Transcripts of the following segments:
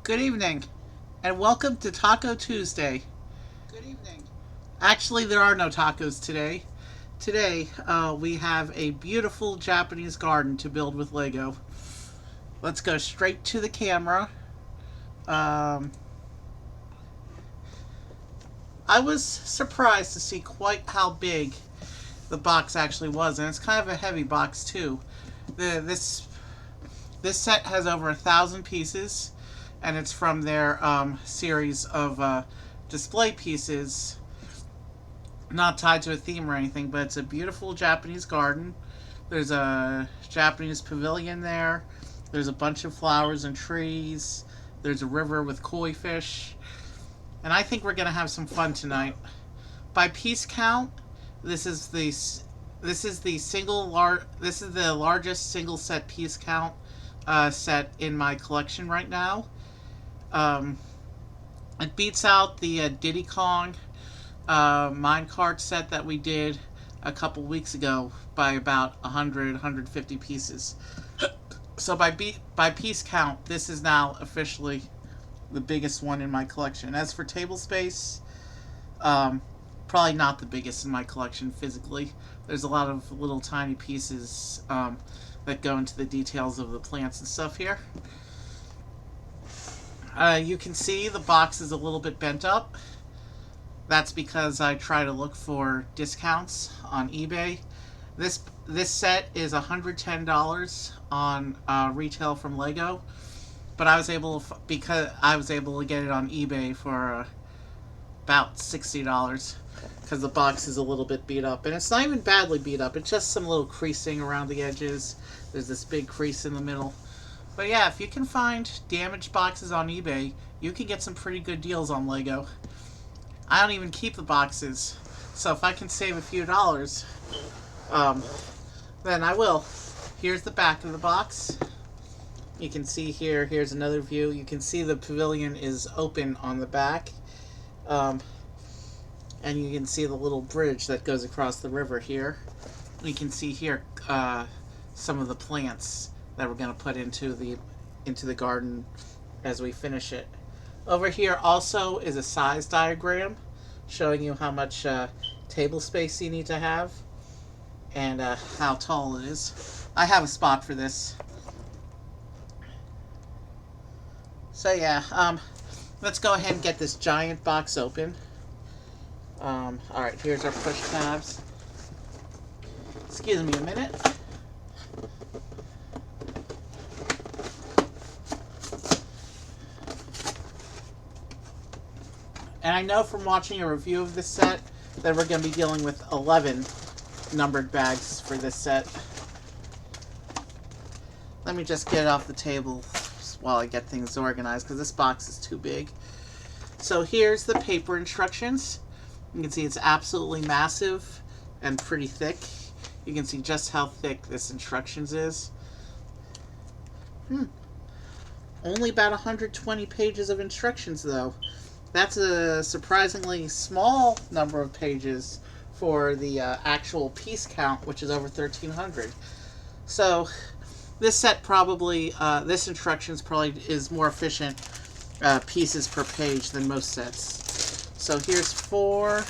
Good evening, and welcome to Taco Tuesday. Good evening. Actually, there are no tacos today. Today, we have a beautiful Japanese garden to build with Lego. Let's go straight to the camera. Um, I was surprised to see quite how big the box actually was, and it's kind of a heavy box too. This set has over 1,000 pieces, and it's from their series of display pieces, not tied to a theme or anything. But it's a beautiful Japanese garden. There's a Japanese pavilion there. There's a bunch of flowers and trees. There's a river with koi fish, and I think we're gonna have some fun tonight. By piece count, this is the this is the largest single set piece count set in my collection right now. Um, it beats out the Diddy Kong minecart set that we did a couple weeks ago by about 150 pieces. So by piece count, this is now officially the biggest one in my collection. As for table space, um, probably not the biggest in my collection physically. There's a lot of little tiny pieces that go into the details of the plants and stuff here. You can see the box is a little bit bent up. That's because I try to look for discounts on eBay. This set is $110 on retail from Lego, but I was able to, because I was able to get it on eBay for about $60 because the box is a little bit beat up, and it's not even badly beat up. It's just some little creasing around the edges. There's this big crease in the middle. But yeah, if you can find damaged boxes on eBay, you can get some pretty good deals on Lego. I don't even keep the boxes, so if I can save a few dollars, um, then I will. Here's the back of the box. You can see here, here's another view. You can see the pavilion is open on the back. And you can see the little bridge that goes across the river here. You can see here some of the plants that we're going to put into the garden as we finish it. Over here also is a size diagram showing you how much table space you need to have and how tall it is. I have a spot for this. So yeah, let's go ahead and get this giant box open. Alright, here's our push tabs. Excuse me a minute. And I know from watching a review of this set that we're going to be dealing with 11 numbered bags for this set. Let me just get it off the table while I get things organized because this box is too big. So here's the paper instructions. You can see it's absolutely massive and pretty thick. You can see just how thick this instructions is. Only about 120 pages of instructions though. That's a surprisingly small number of pages for the actual piece count, which is over 1,300. So this set probably, this instructions probably is more efficient pieces per page than most sets. So here's 4.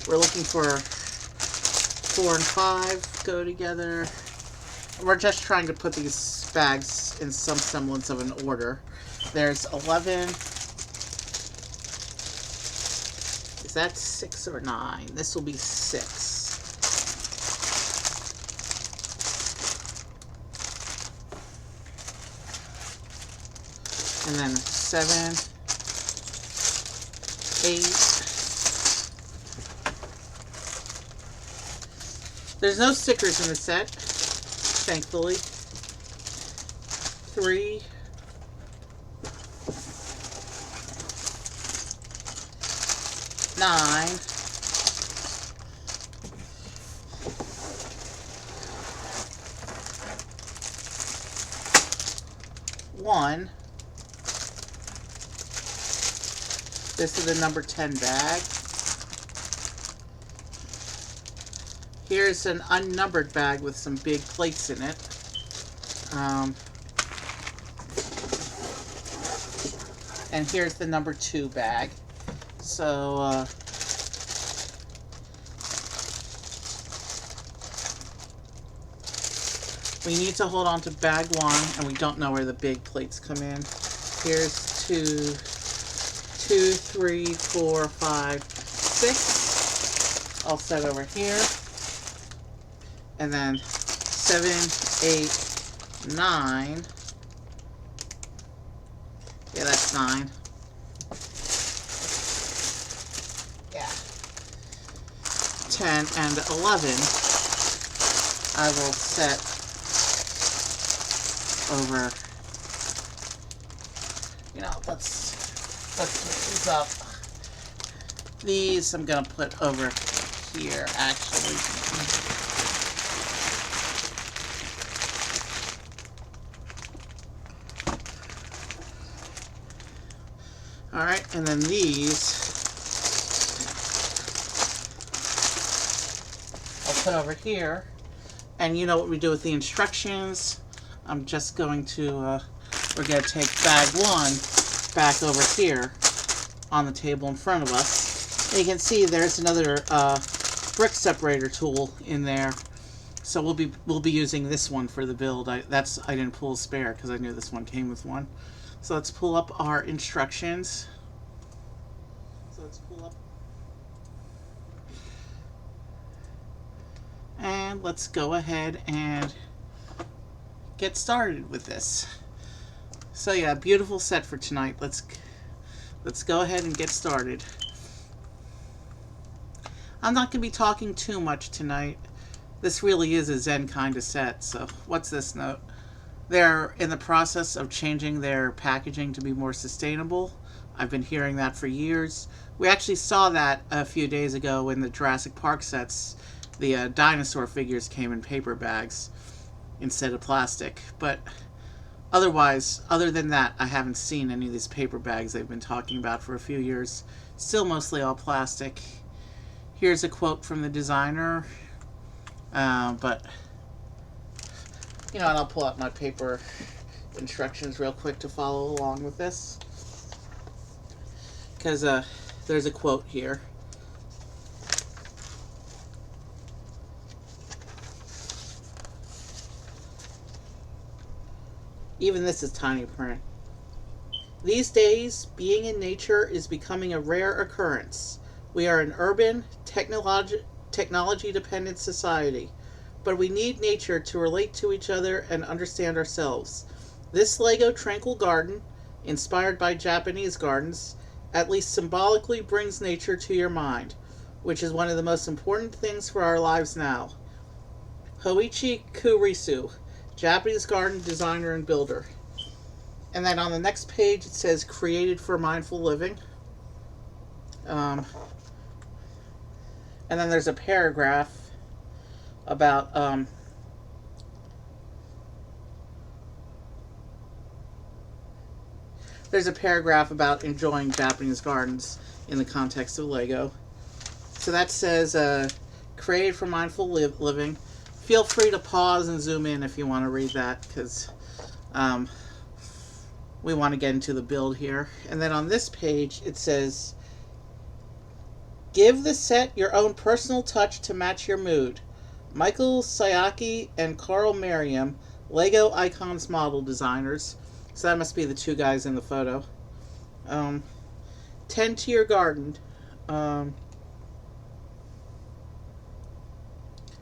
We're looking for 4 and 5 go together. We're just trying to put these bags in some semblance of an order. There's 11. Is that 6 or 9? This will be 6. And then 7, 8. There's no stickers in the set, thankfully. 3. 9. 1. This is the number 10 bag. Here's an unnumbered bag with some big plates in it. And here's the number 2 bag. So, we need to hold on to bag 1, and we don't know where the big plates come in. Here's 2, 3, 4, 5, 6. All set over here. And then 7, 8, 9. Yeah, that's 9. Yeah. 10 and 11. I will set over. You know, let's mix these up. These I'm gonna put over here, actually. Alright, and then these I'll put over here. And you know what we do with the instructions. I'm just going to, we're going to take bag 1 back over here on the table in front of us. And you can see there's another brick separator tool in there. So we'll be using this one for the build. I didn't pull a spare because I knew this one came with one. So let's pull up our instructions. And let's go ahead and get started with this. So yeah, beautiful set for tonight. Let's go ahead and get started. I'm not going to be talking too much tonight. This really is a Zen kind of set. So what's this note? They're in the process of changing their packaging to be more sustainable. I've been hearing that for years. We actually saw that a few days ago in the Jurassic Park sets. The dinosaur figures came in paper bags instead of plastic. But otherwise, other than that, I haven't seen any of these paper bags they've been talking about for a few years. Still mostly all plastic. Here's a quote from the designer. But, you know, and I'll pull out my paper instructions real quick to follow along with this. Because there's a quote here. Even this is tiny print. These days, being in nature is becoming a rare occurrence. We are an urban, technology-dependent society, but we need nature to relate to each other and understand ourselves. This Lego Tranquil Garden, inspired by Japanese gardens, at least symbolically brings nature to your mind, which is one of the most important things for our lives now. Hoichi Kurisu, Japanese garden designer and builder. And then on the next page it says created for mindful living. And then there's a paragraph about enjoying Japanese gardens in the context of Lego. So that says created for mindful living. Feel free to pause and zoom in if you want to read that, because we want to get into the build here. And then on this page it says, give the set your own personal touch to match your mood. Michael Sayaki and Carl Merriam, Lego Icons model designers. So that must be the two guys in the photo. Tend to your garden.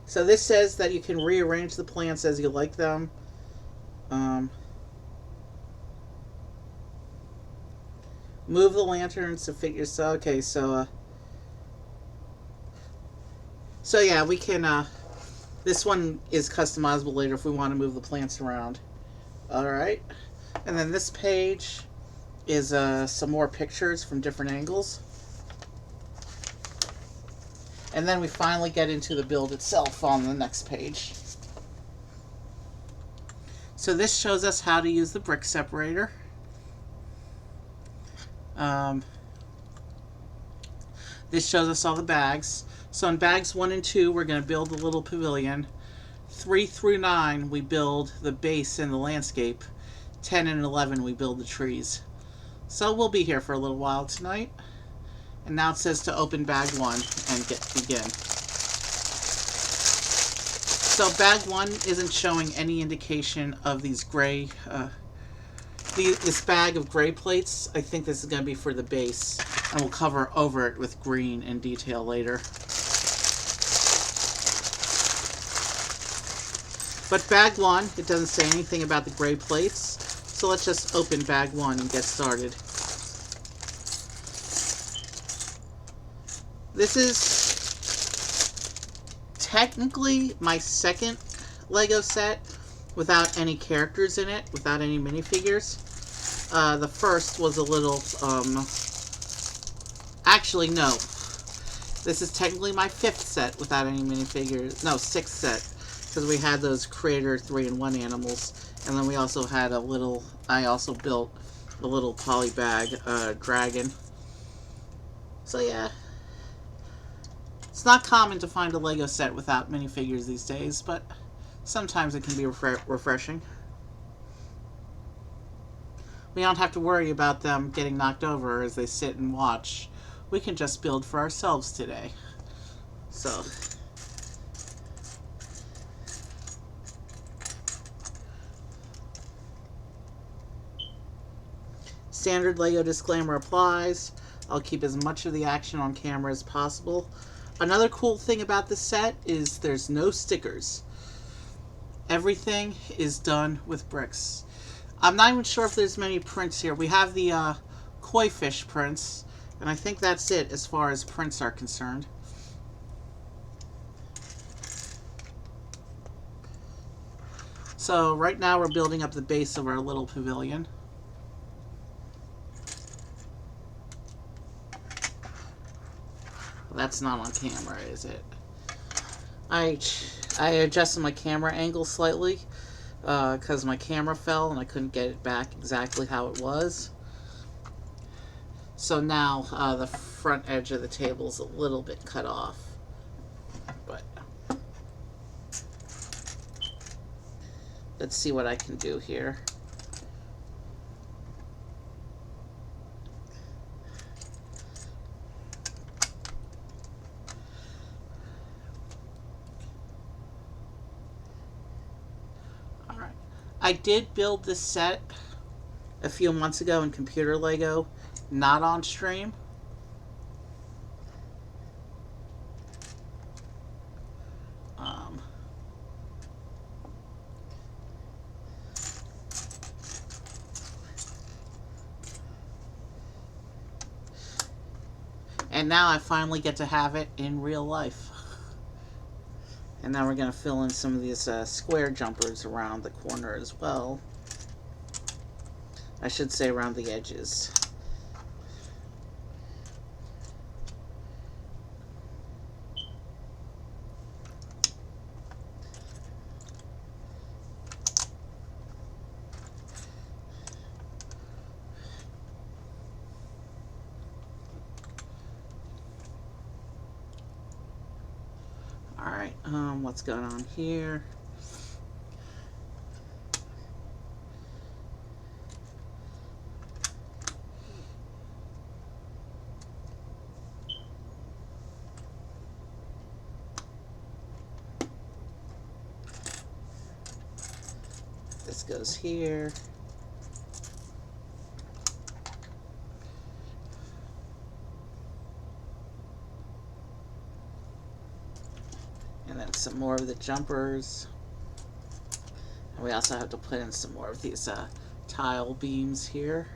So this says that you can rearrange the plants as you like them. Move the lanterns to fit yourself. Okay, so yeah, we can, this one is customizable later if we want to move the plants around. Alright, and then this page is some more pictures from different angles. And then we finally get into the build itself on the next page. So this shows us how to use the brick separator. This shows us all the bags. So in bags 1 and 2, we're going to build the little pavilion. 3 through 9, we build the base and the landscape. 10 and 11, we build the trees. So we'll be here for a little while tonight. And now it says to open bag 1 and begin. So bag 1 isn't showing any indication of these gray, this bag of gray plates. I think this is going to be for the base, and we'll cover over it with green in detail later. But bag 1, it doesn't say anything about the gray plates, so let's just open bag 1 and get started. This is technically my second Lego set without any characters in it, without any minifigures. The first was a little, actually no. This is technically my 5th set without any minifigures. No, 6th set. Because we had those Creator 3-in-1 animals. And then we also had I also built a little polybag dragon. So yeah. It's not common to find a Lego set without minifigures these days, but sometimes it can be refreshing. We don't have to worry about them getting knocked over as they sit and watch. We can just build for ourselves today. So, standard Lego disclaimer applies. I'll keep as much of the action on camera as possible. Another cool thing about this set is there's no stickers. Everything is done with bricks. I'm not even sure if there's many prints here. We have the koi fish prints, and I think that's it as far as prints are concerned. So right now we're building up the base of our little pavilion. That's not on camera, is it? I adjusted my camera angle slightly because my camera fell and I couldn't get it back exactly how it was. So now the front edge of the table is a little bit cut off. But let's see what I can do here. I did build this set a few months ago in Computer Lego, not on stream. And now I finally get to have it in real life. And now we're going to fill in some of these square jumpers around the corner as well. I should say around the edges. Alright, what's going on here? This goes here. And then some more of the jumpers. And we also have to put in some more of these tile beams here.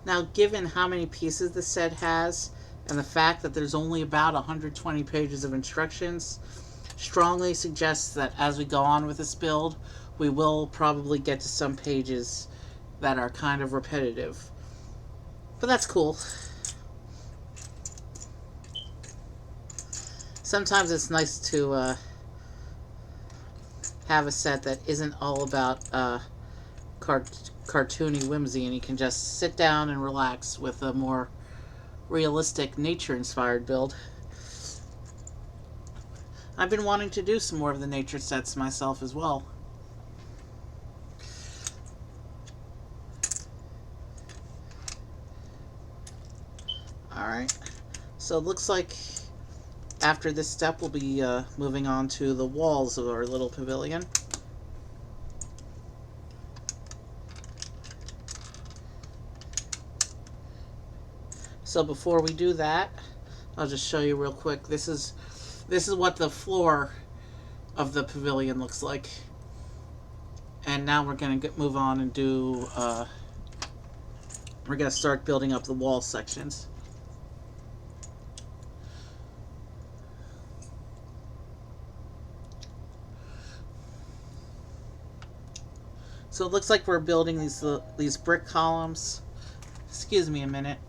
Now, given how many pieces the set has, and the fact that there's only about 120 pages of instructions, strongly suggests that as we go on with this build, we will probably get to some pages that are kind of repetitive. But that's cool. Sometimes it's nice to have a set that isn't all about cartoony whimsy, and you can just sit down and relax with a more realistic, nature-inspired build. I've been wanting to do some more of the nature sets myself as well. Alright, so it looks like after this step we'll be moving on to the walls of our little pavilion. So before we do that, I'll just show you real quick. This is what the floor of the pavilion looks like. And now we're going to move on and do, we're going to start building up the wall sections. So it looks like we're building these brick columns. Excuse me a minute.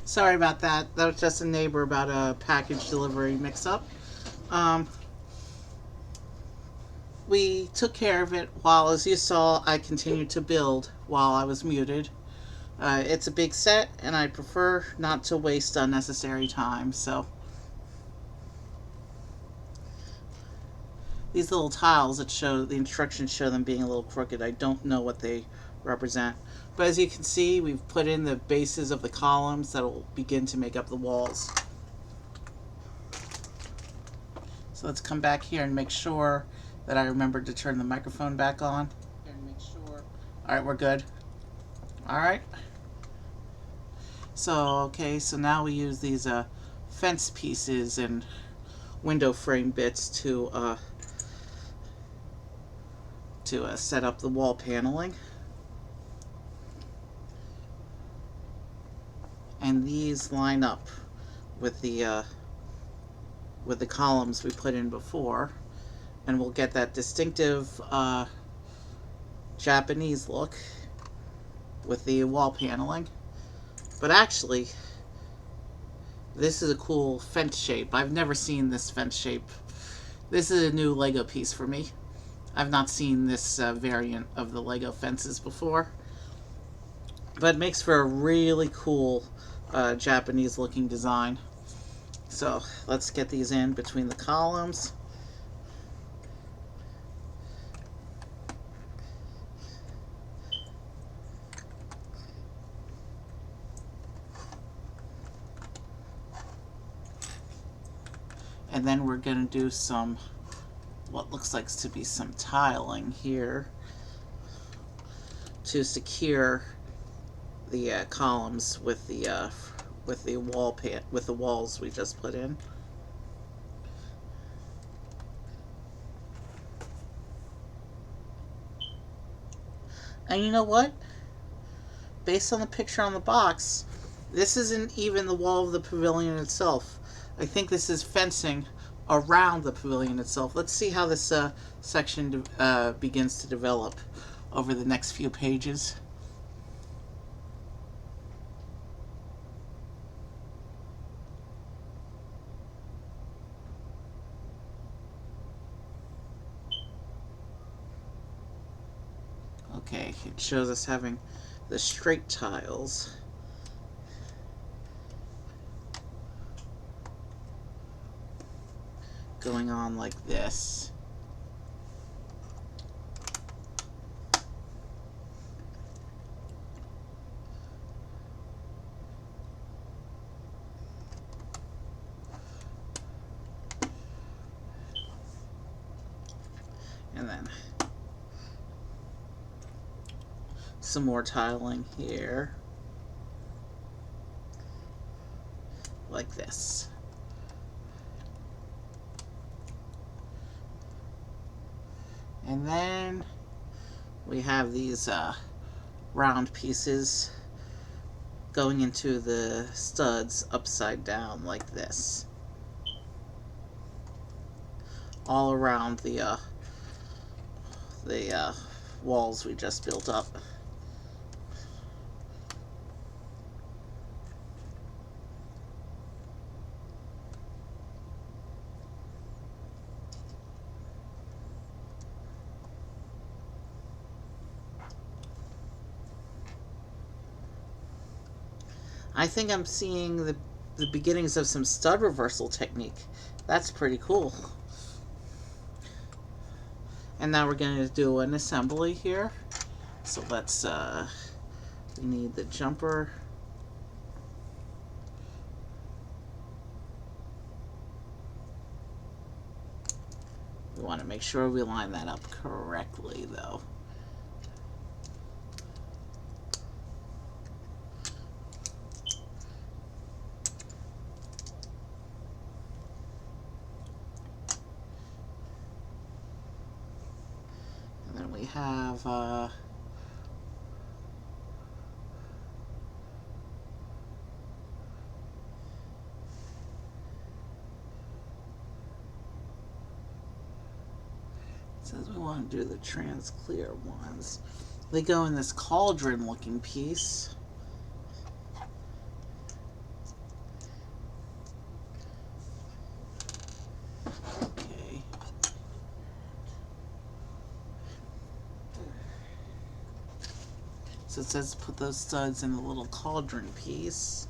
Sorry about that. That was just a neighbor about a package delivery mix-up. Um, we took care of it while, as you saw, I continued to build while I was muted. It's a big set, and I prefer not to waste unnecessary time, so these little tiles that show the instructions show them being a little crooked. I don't know what they represent. But as you can see, we've put in the bases of the columns that will begin to make up the walls. So let's come back here and make sure that I remembered to turn the microphone back on. Alright, we're good. Alright. So, okay, so now we use these fence pieces and window frame bits to set up the wall paneling. And these line up with the columns we put in before, and we'll get that distinctive Japanese look with the wall paneling. But actually, this is a cool fence shape. I've never seen this fence shape. This is a new Lego piece for me. I've not seen this variant of the Lego fences before. But it makes for a really cool Japanese looking design. So let's get these in between the columns. And then we're going to do some, what looks like to be some tiling here to secure the columns with the walls we just put in. And you know what? Based on the picture on the box, this isn't even the wall of the pavilion itself. I think this is fencing around the pavilion itself. Let's see how this section begins to develop over the next few pages. Okay, it shows us having the straight tiles. going on like this. And then some more tiling here, like this. And then we have these round pieces going into the studs upside down like this, all around the walls we just built up. I think I'm seeing the beginnings of some stud reversal technique. That's pretty cool. And now we're going to do an assembly here. So let's, we need the jumper. We want to make sure we line that up correctly though. And then we have says we want to do the trans clear ones. They go in this cauldron looking piece. Okay. So it says put those studs in the little cauldron piece,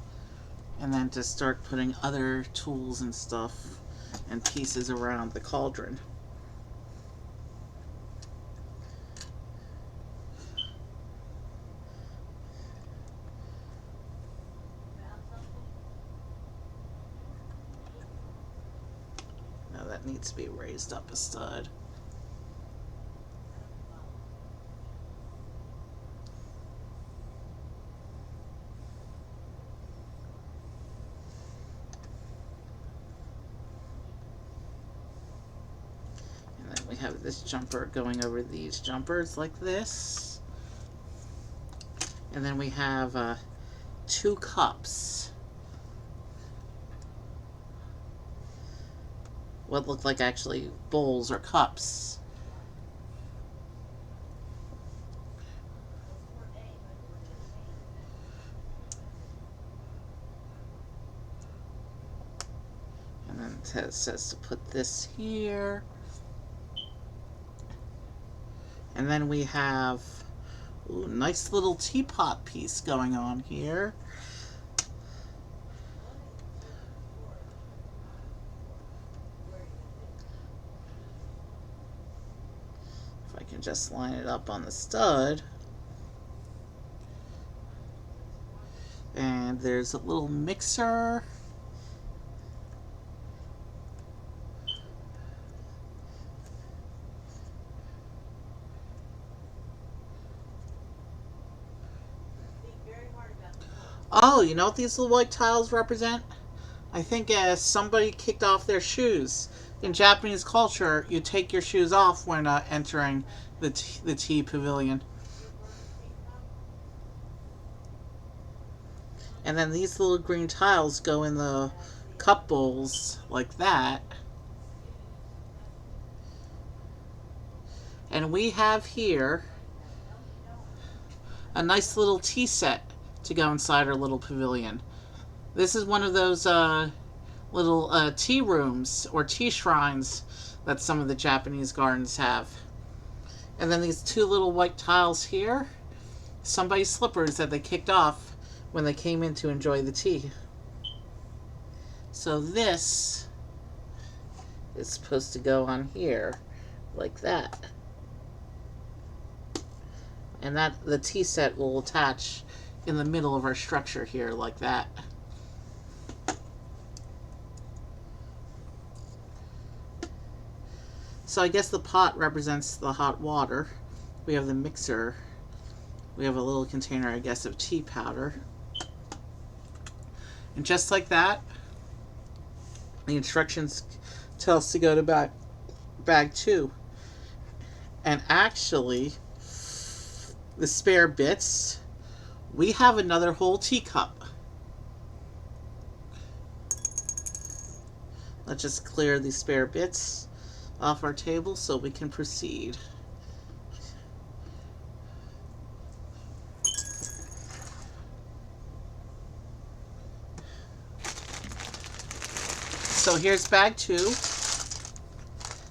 and then to start putting other tools and stuff and pieces around the cauldron. Now that needs to be raised up a stud. We have this jumper going over these jumpers like this. And then we have 2 cups. What look like actually bowls or cups. And then it says to put this here. And then we have a nice little teapot piece going on here. If I can just line it up on the stud. And there's a little mixer. Oh, you know what these little white tiles represent? I think somebody kicked off their shoes. In Japanese culture, you take your shoes off when entering the tea pavilion. And then these little green tiles go in the cup bowls like that. And we have here a nice little tea set to go inside our little pavilion. This is one of those little tea rooms or tea shrines that some of the Japanese gardens have. And then these 2 little white tiles here, somebody's slippers that they kicked off when they came in to enjoy the tea. So this is supposed to go on here, like that. And that the tea set will attach in the middle of our structure here, like that. So I guess the pot represents the hot water. We have the mixer. We have a little container, I guess, of tea powder. And just like that, the instructions tell us to go to bag 2. And actually, the spare bits, we have another whole teacup. Let's just clear these spare bits off our table so we can proceed. So here's bag 2.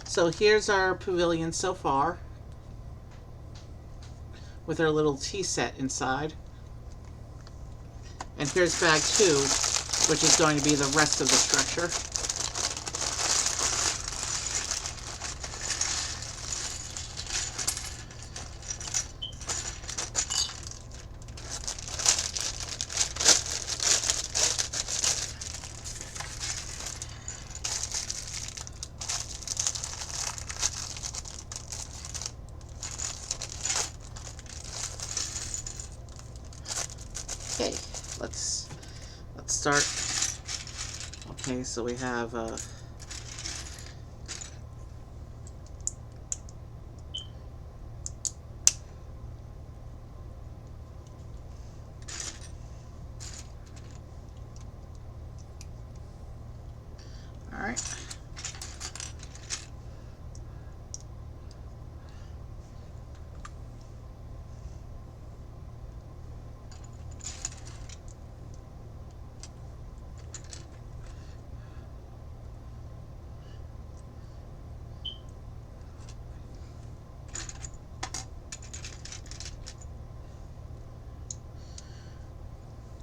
So here's our pavilion so far, with our little tea set inside. And here's bag 2, which is going to be the rest of the structure. Okay, let's start. Okay, so we have all right.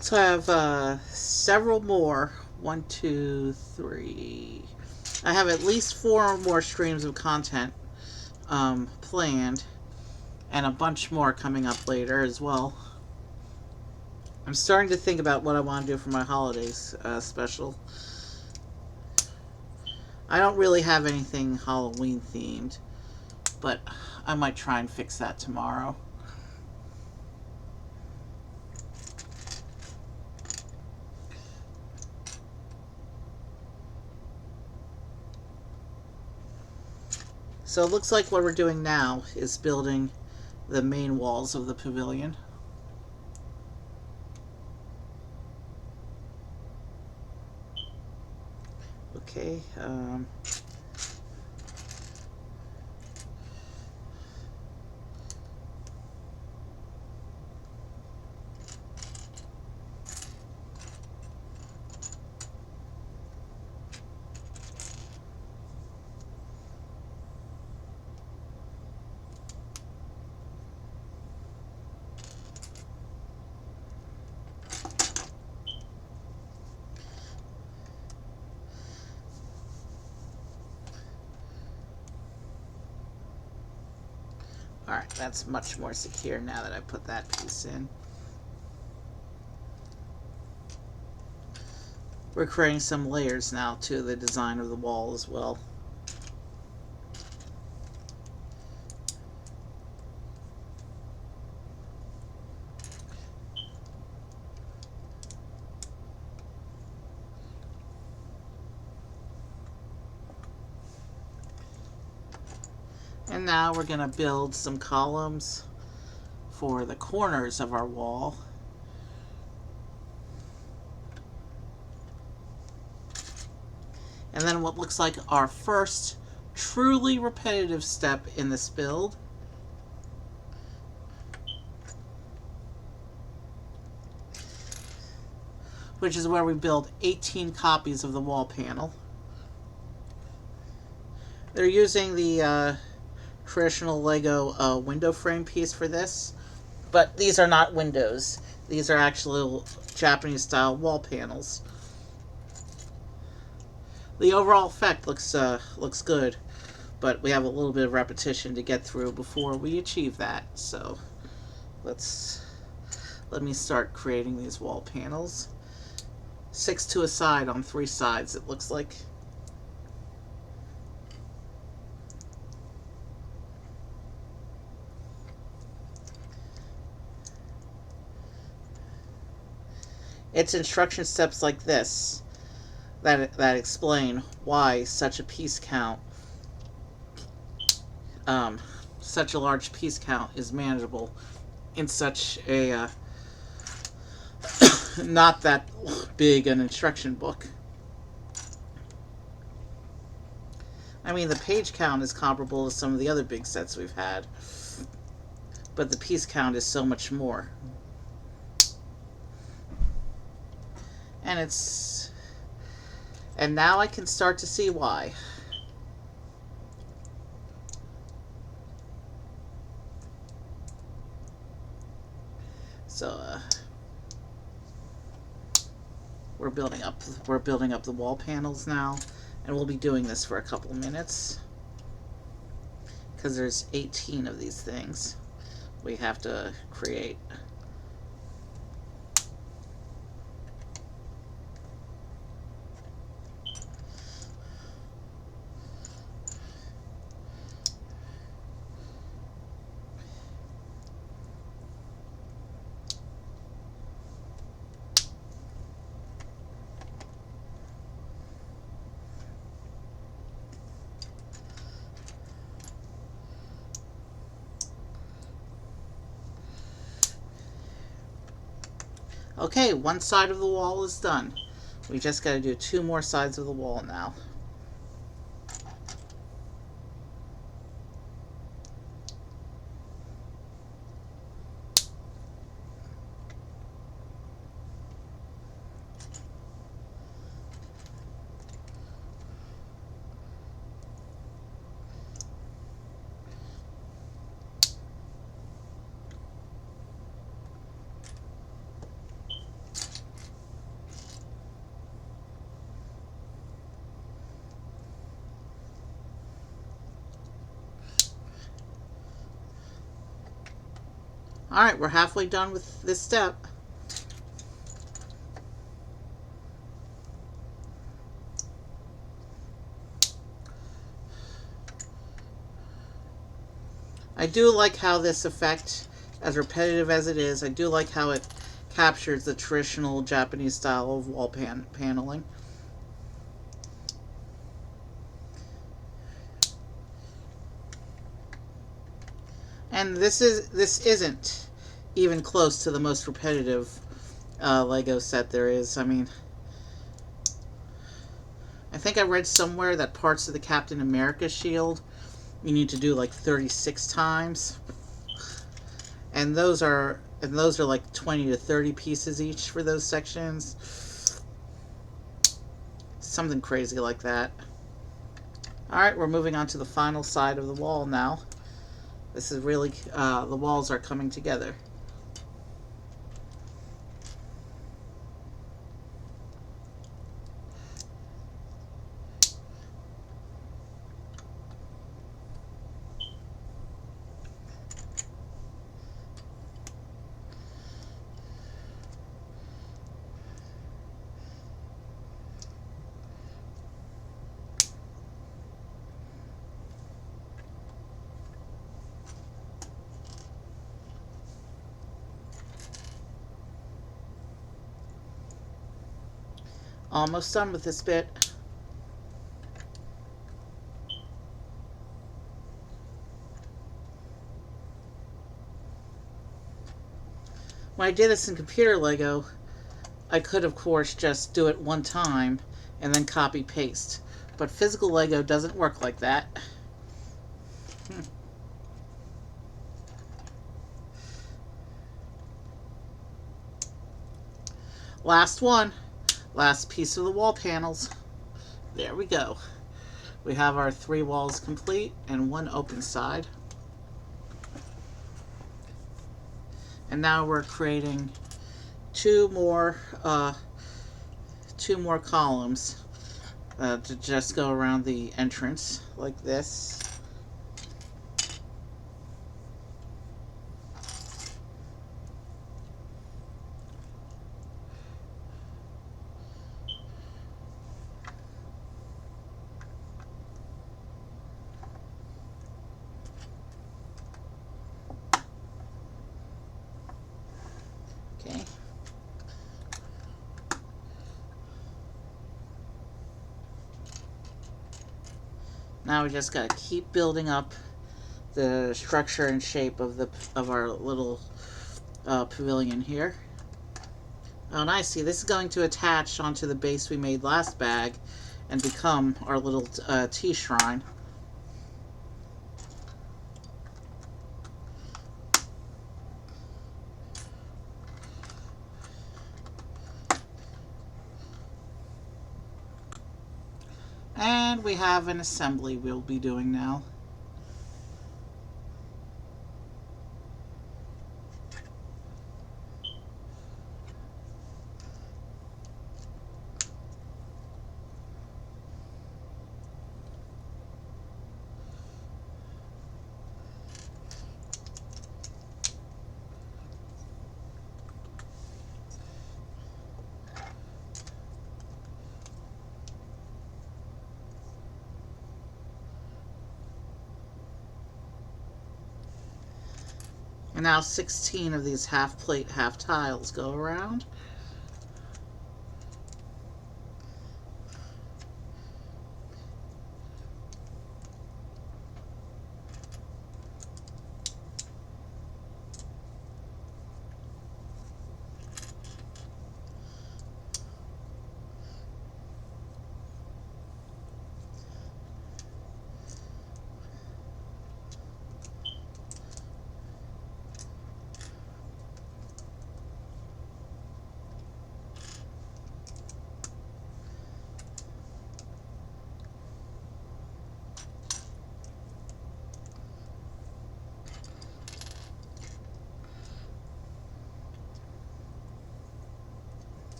So I have several more. 1, 2, 3. I have at least 4 more streams of content planned, and a bunch more coming up later as well. I'm starting to think about what I want to do for my holidays special. I don't really have anything Halloween themed, but I might try and fix that tomorrow. So it looks like what we're doing now is building the main walls of the pavilion. Okay. Alright, that's much more secure now that I put that piece in. We're creating some layers now to the design of the wall as well. And now we're going to build some columns for the corners of our wall. And then what looks like our first truly repetitive step in this build. Which is where we build 18 copies of the wall panel. They're using the traditional Lego window frame piece for this, but these are not windows. These are actual Japanese style wall panels. The overall effect looks good, but we have a little bit of repetition to get through before we achieve that. So let's let me start creating these wall panels. 6 to a side on 3 sides, it looks like. It's instruction steps like this that explain why such a piece count, such a large piece count is manageable in such a not that big an instruction book. I mean, the page count is comparable to some of the other big sets we've had, but the piece count is so much more. And now I can start to see why. So we're building up the wall panels now, and we'll be doing this for a couple minutes because there's 18 of these things we have to create. Okay, one side of the wall is done. We just got to do 2 more sides of the wall now. Alright, we're halfway done with this step. I do like how this effect, as repetitive as it is, I do like how it captures the traditional Japanese style of wall paneling. And this isn't even close to the most repetitive Lego set there is. I mean, I think I read somewhere that parts of the Captain America shield you need to do like 36 times, and those are like 20 to 30 pieces each for those sections. Something crazy like that. Alright, we're moving on to the final side of the wall now. This is really, the walls are coming together. Almost done with this bit. When I did this in computer Lego, I could of course just do it one time and then copy paste. But physical Lego doesn't work like that. Last one. Last piece of the wall panels. There we go. We have our 3 walls complete and 1 open side. And now we're creating 2 more columns to just go around the entrance like this. Okay. Now we just gotta keep building up the structure and shape of our little pavilion here. Oh, and I see this is going to attach onto the base we made last bag and become our little tea shrine. And we have an assembly we'll be doing now. And now 16 of these half plate, half tiles go around.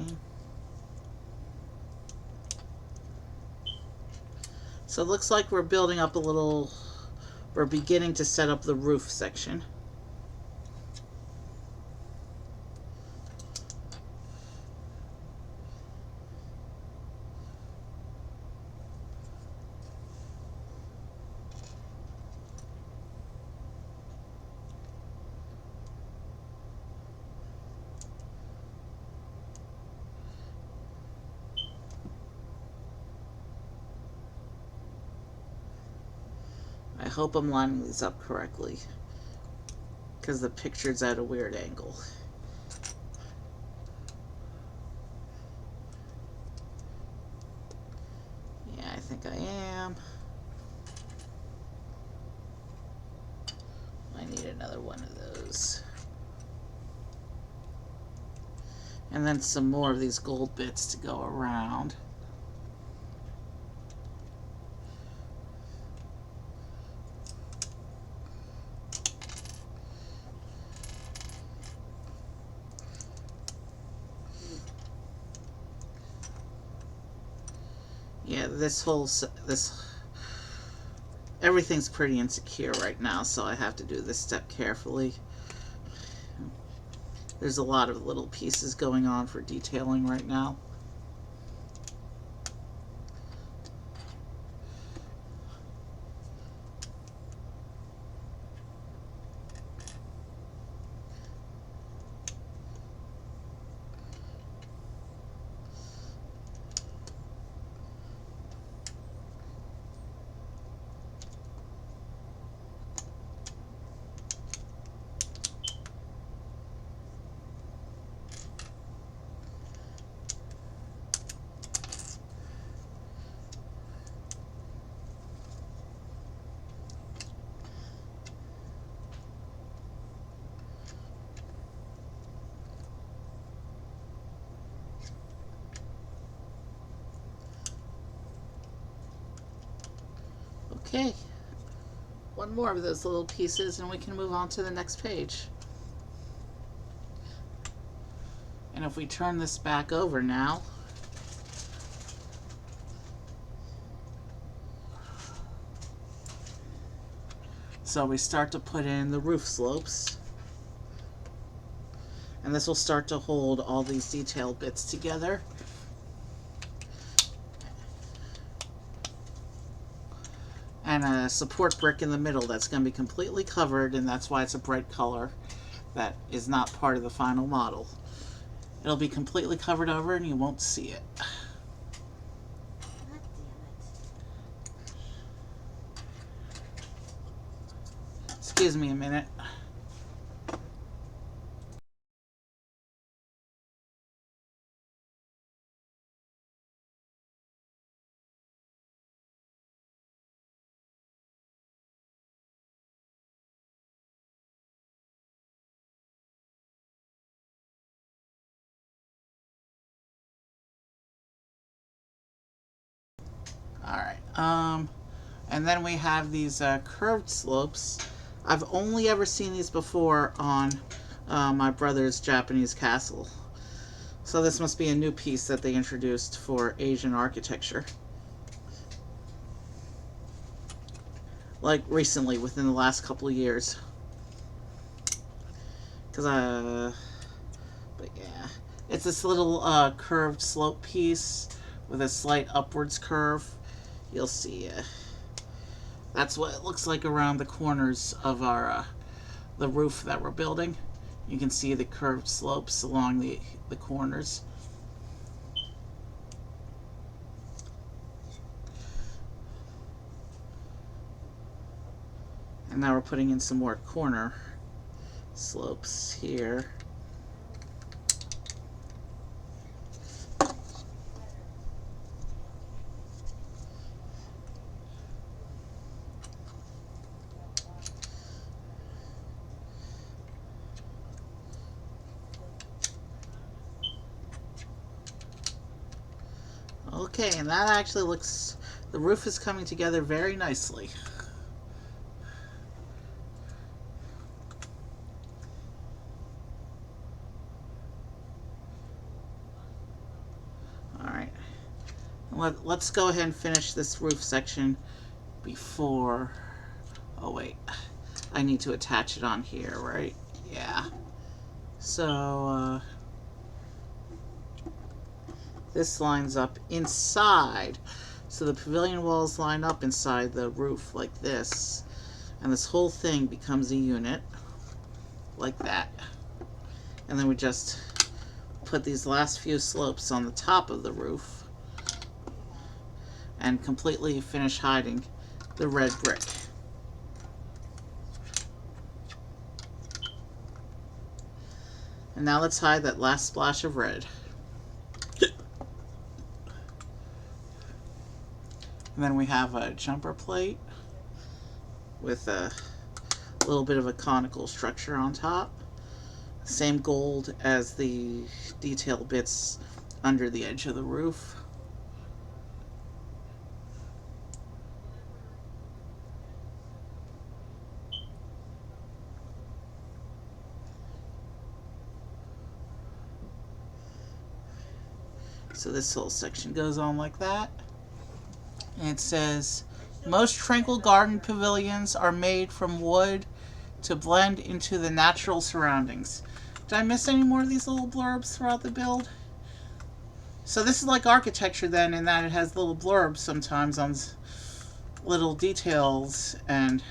Okay. So it looks like we're building up a little, we're beginning to set up the roof section. I hope I'm lining these up correctly, because the picture's at a weird angle. Yeah, I think I am. I need another one of those. And then some more of these gold bits to go around. Yeah, everything's pretty insecure right now, so I have to do this step carefully. There's a lot of little pieces going on for detailing right now. Okay, one more of those little pieces and we can move on to the next page. And if we turn this back over now, so we start to put in the roof slopes. And this will start to hold all these detailed bits together. And a support brick in the middle that's going to be completely covered, and that's why it's a bright color that is not part of the final model. It'll be completely covered over and you won't see it. Excuse me a minute. Alright, and then we have these curved slopes. I've only ever seen these before on my brother's Japanese castle. So this must be a new piece that they introduced for Asian architecture. Like recently, within the last couple of years. But yeah. It's this little curved slope piece with a slight upwards curve. You'll see. That's what it looks like around the corners of our the roof that we're building. You can see the curved slopes along the corners. And now we're putting in some more corner slopes here. Okay, and that actually looks, the roof is coming together very nicely. Alright, let's go ahead and finish this roof section before, oh wait, I need to attach it on here, right? Yeah. So, this lines up inside. So the pavilion walls line up inside the roof like this. And this whole thing becomes a unit like that. And then we just put these last few slopes on the top of the roof and completely finish hiding the red brick. And now let's hide that last splash of red. And then we have a jumper plate with a little bit of a conical structure on top. Same gold as the detail bits under the edge of the roof. So this whole section goes on like that. And it says, most Tranquil Garden pavilions are made from wood to blend into the natural surroundings. Did I miss any more of these little blurbs throughout the build? So this is like architecture then, in that it has little blurbs sometimes on little details and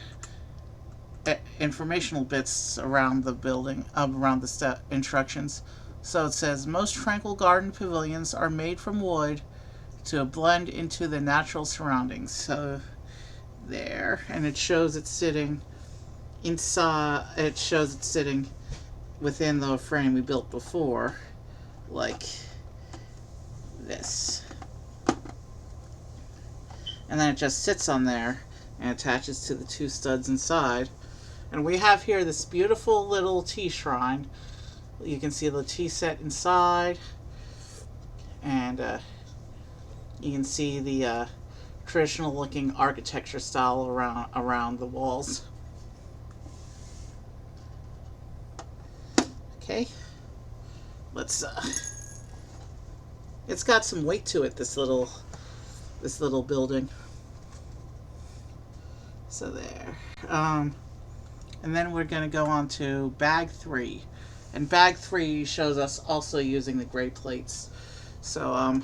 informational bits around the building, around the instructions. So it says, most Tranquil Garden pavilions are made from wood to blend into the natural surroundings. So there, and it shows it sitting inside, it shows it sitting within the frame we built before, like this. And then it just sits on there and attaches to the two studs inside. And we have here this beautiful little tea shrine. You can see the tea set inside, and you can see the traditional looking architecture style around the walls. let's it's got some weight to it, this little building. So there. And then we're going to go on to bag 3. And bag 3 shows us also using the gray plates. So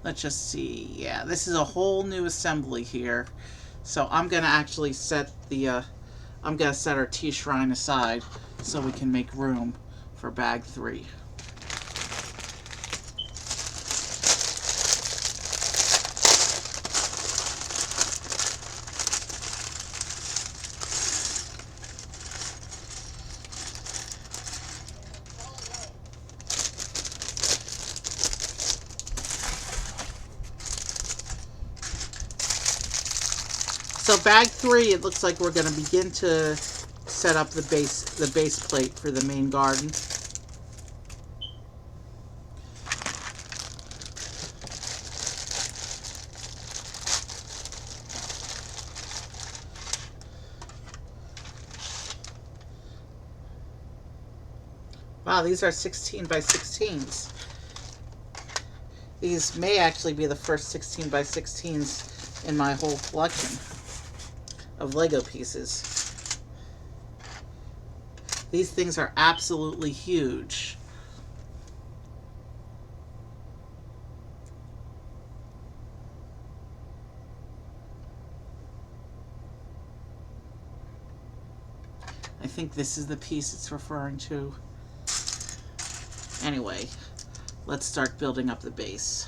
let's just see. Yeah, this is a whole new assembly here. So I'm going to actually set the I'm going to set our tea shrine aside so we can make room for bag 3. So bag 3, it looks like we're going to begin to set up the base plate for the main garden. Wow, these are 16 by 16s. These may actually be the first 16 by 16s in my whole collection of Lego pieces. These things are absolutely huge. I think this is the piece it's referring to. Anyway, let's start building up the base.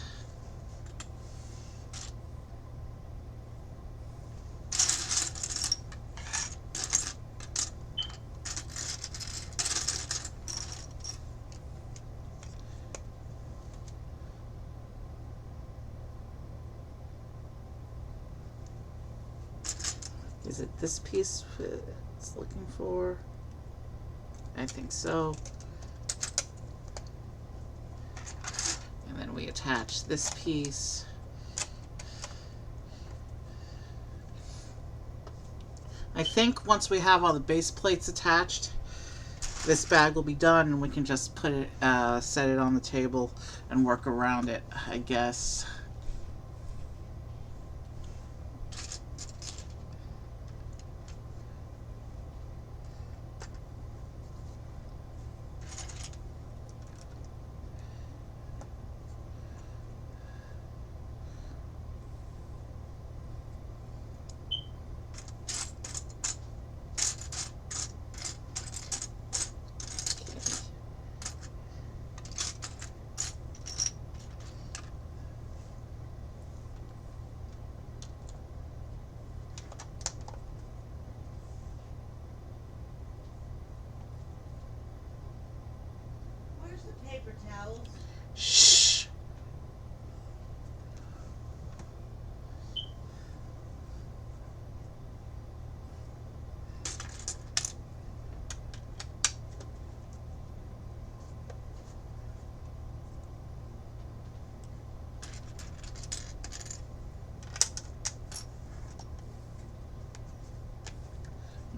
Is it this piece it's looking for? I think so. And then we attach this piece. I think once we have all the base plates attached, this bag will be done and we can just put it, set it on the table and work around it, I guess. Paper towels. Shh.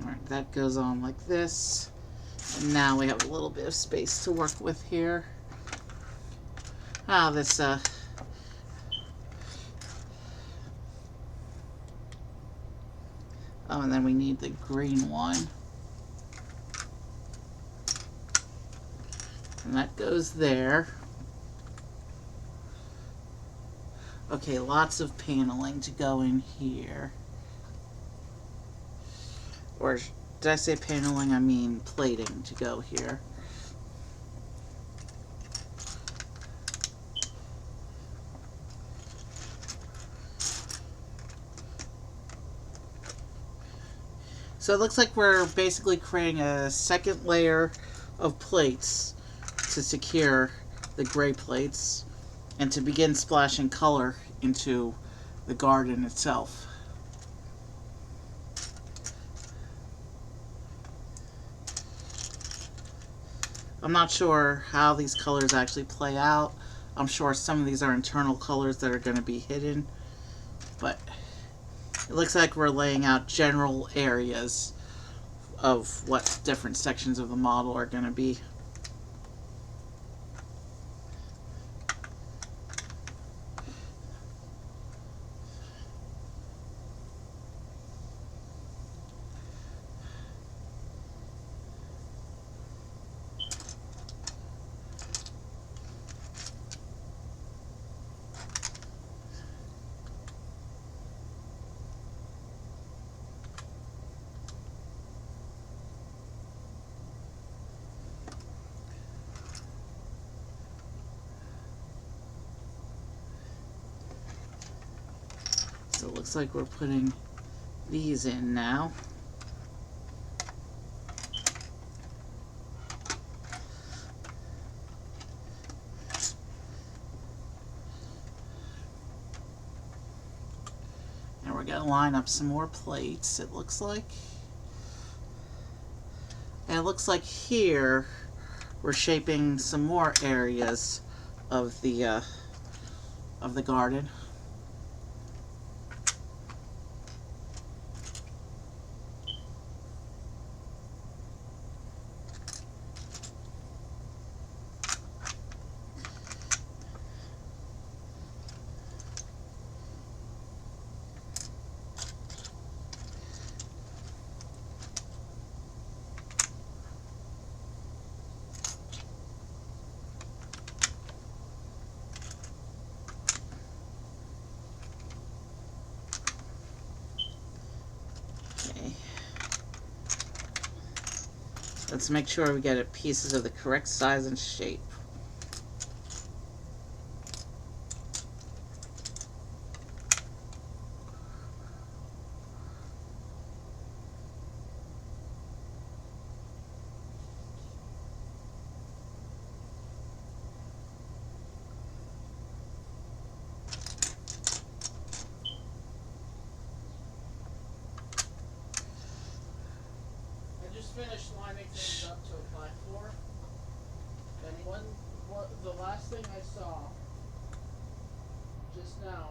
Alright, that goes on like this. And now we have a little bit of space to work with here. This oh, and then we need the green one. And that goes there. Okay, lots of paneling to go in here. Or did I say paneling? I mean plating to go here. So it looks like we're basically creating a second layer of plates to secure the gray plates and to begin splashing color into the garden itself. I'm not sure how these colors actually play out. I'm sure some of these are internal colors that are going to be hidden, but it looks like we're laying out general areas of what different sections of the model are going to be. looks like we're putting these in now. And we're going to line up some more plates, it looks like. And it looks like here we're shaping some more areas of the garden. Okay. Let's make sure we get it pieces of the correct size and shape. I just finished lining things up to apply for, and the last thing I saw just now,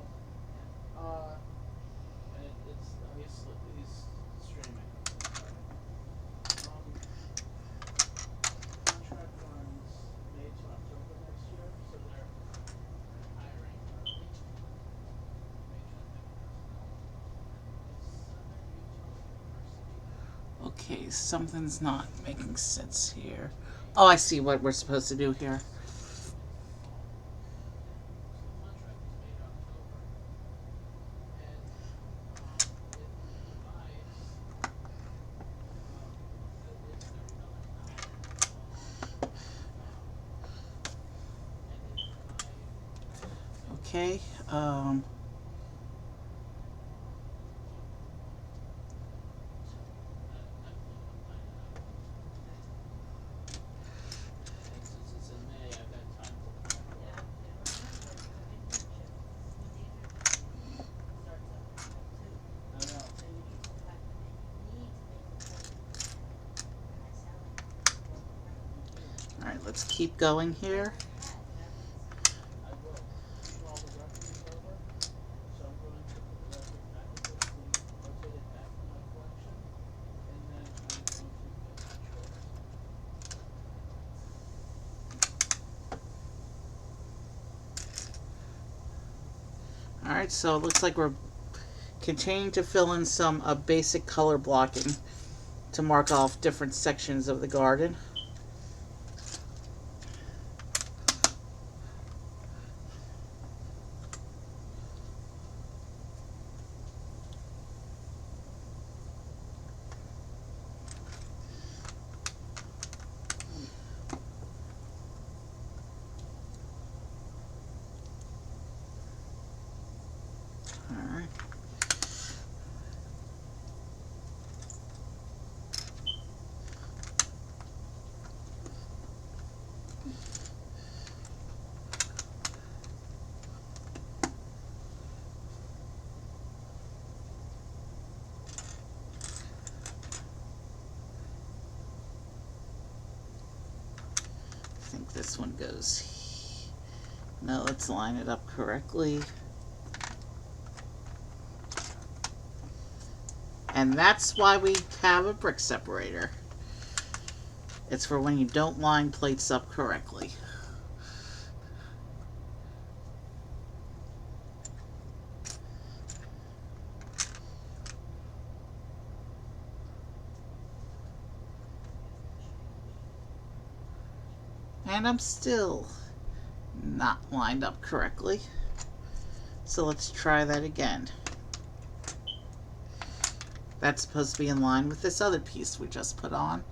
and it's obviously he's streaming. Contract runs May to October next year, so they're hiring early. Okay, something's not making sense here. Oh, I see what we're supposed to do here. Okay, alright, let's keep going here. Alright, so it looks like we're continuing to fill in some basic color blocking to mark off different sections of the garden. Alright. I think this one goes. No, let's line it up correctly. And that's why we have a brick separator. It's for when you don't line plates up correctly. And I'm still not lined up correctly. So let's try that again. That's supposed to be in line with this other piece we just put on.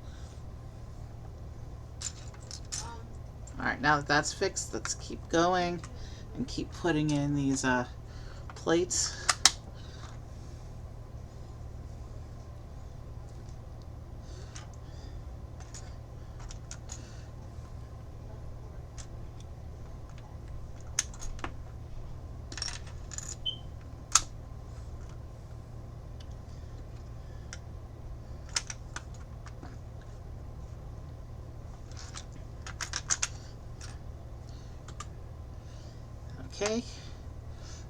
Alright, now that that's fixed, let's keep going and keep putting in these plates. Okay.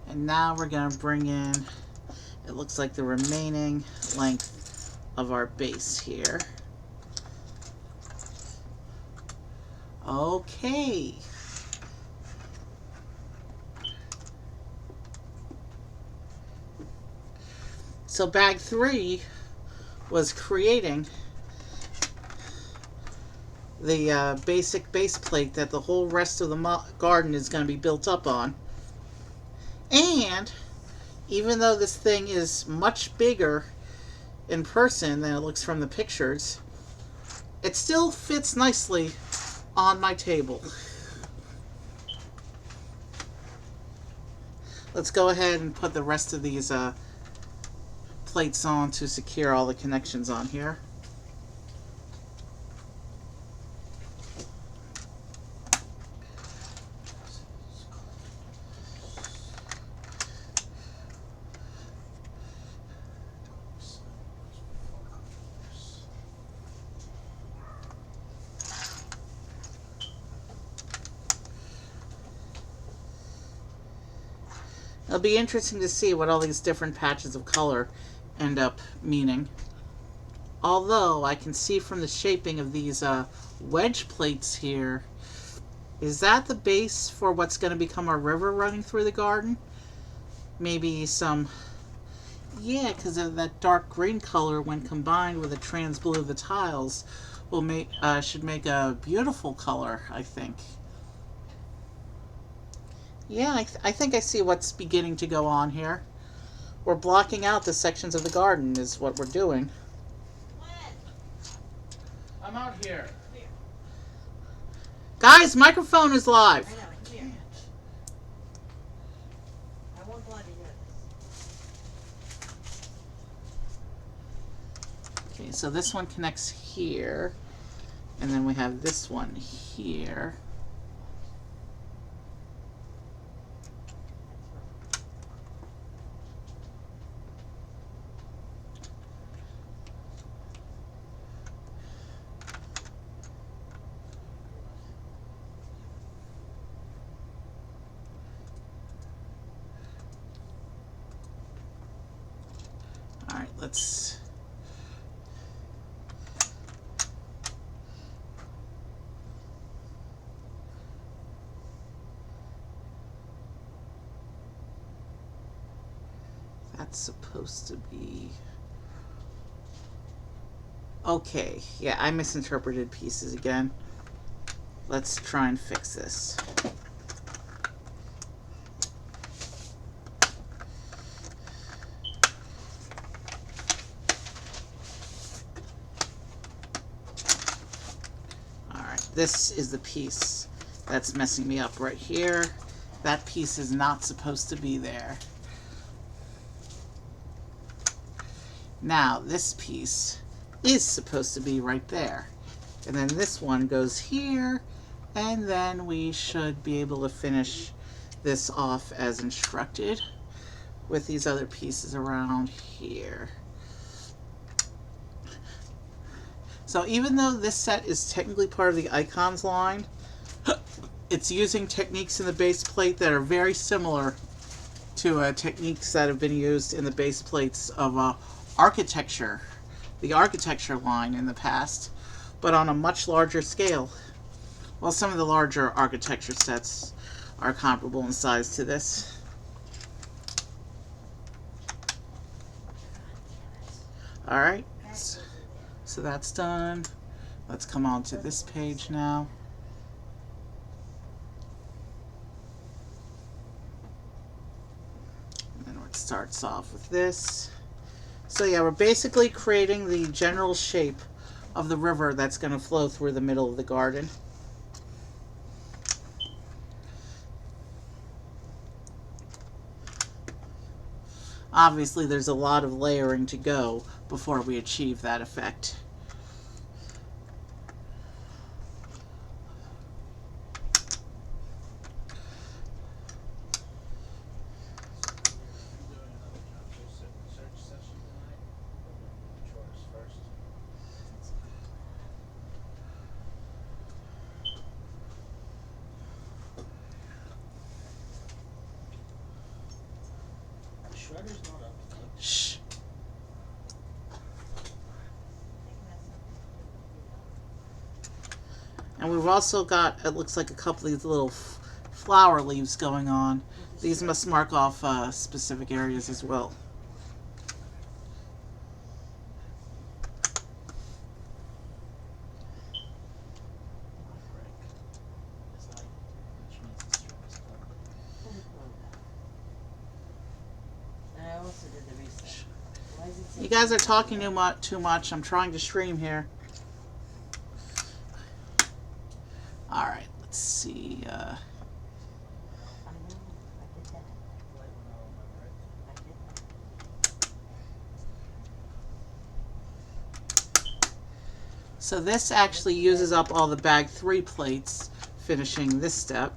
And now we're going to bring in, it looks like the remaining length of our base here. Okay. So bag 3 was creating the basic base plate that the whole rest of the garden is going to be built up on. And even though this thing is much bigger in person than it looks from the pictures, it still fits nicely on my table. Let's go ahead and put the rest of these plates on to secure all the connections on here. It'll be interesting to see what all these different patches of color end up meaning. Although I can see from the shaping of these wedge plates here, is that the base for what's going to become a river running through the garden? Maybe some, yeah, because of that dark green color when combined with the trans blue of the tiles will make should make a beautiful color, I think. Yeah, I think I see what's beginning to go on here. We're blocking out the sections of the garden is what we're doing. I'm out here. Guys, microphone is live. I know, come here. I want Glenn to hear this. Okay, so this one connects here. And then we have this one here. All right, let's that's supposed to be okay. Yeah, I misinterpreted pieces again. Let's try and fix this. This is the piece that's messing me up right here. That piece is not supposed to be there. Now, this piece is supposed to be right there. And then this one goes here, and then we should be able to finish this off as instructed with these other pieces around here. So even though this set is technically part of the icons line, it's using techniques in the base plate that are very similar to techniques that have been used in the base plates of architecture, the architecture line in the past, but on a much larger scale. Well, some of the larger architecture sets are comparable in size to this. All right. So that's done. Let's come on to this page now. And then it starts off with this. So yeah, we're basically creating the general shape of the river that's going to flow through the middle of the garden. Obviously, there's a lot of layering to go before we achieve that effect. Shh. And we've also got, it looks like a couple of these little flower leaves going on. These must mark off specific areas as well. And I also did the reset. Why is it You guys are talking too much. I'm trying to stream here. All right, let's see. I know. I did that. I did that. So this actually uses up all the bag 3 plates, finishing this step.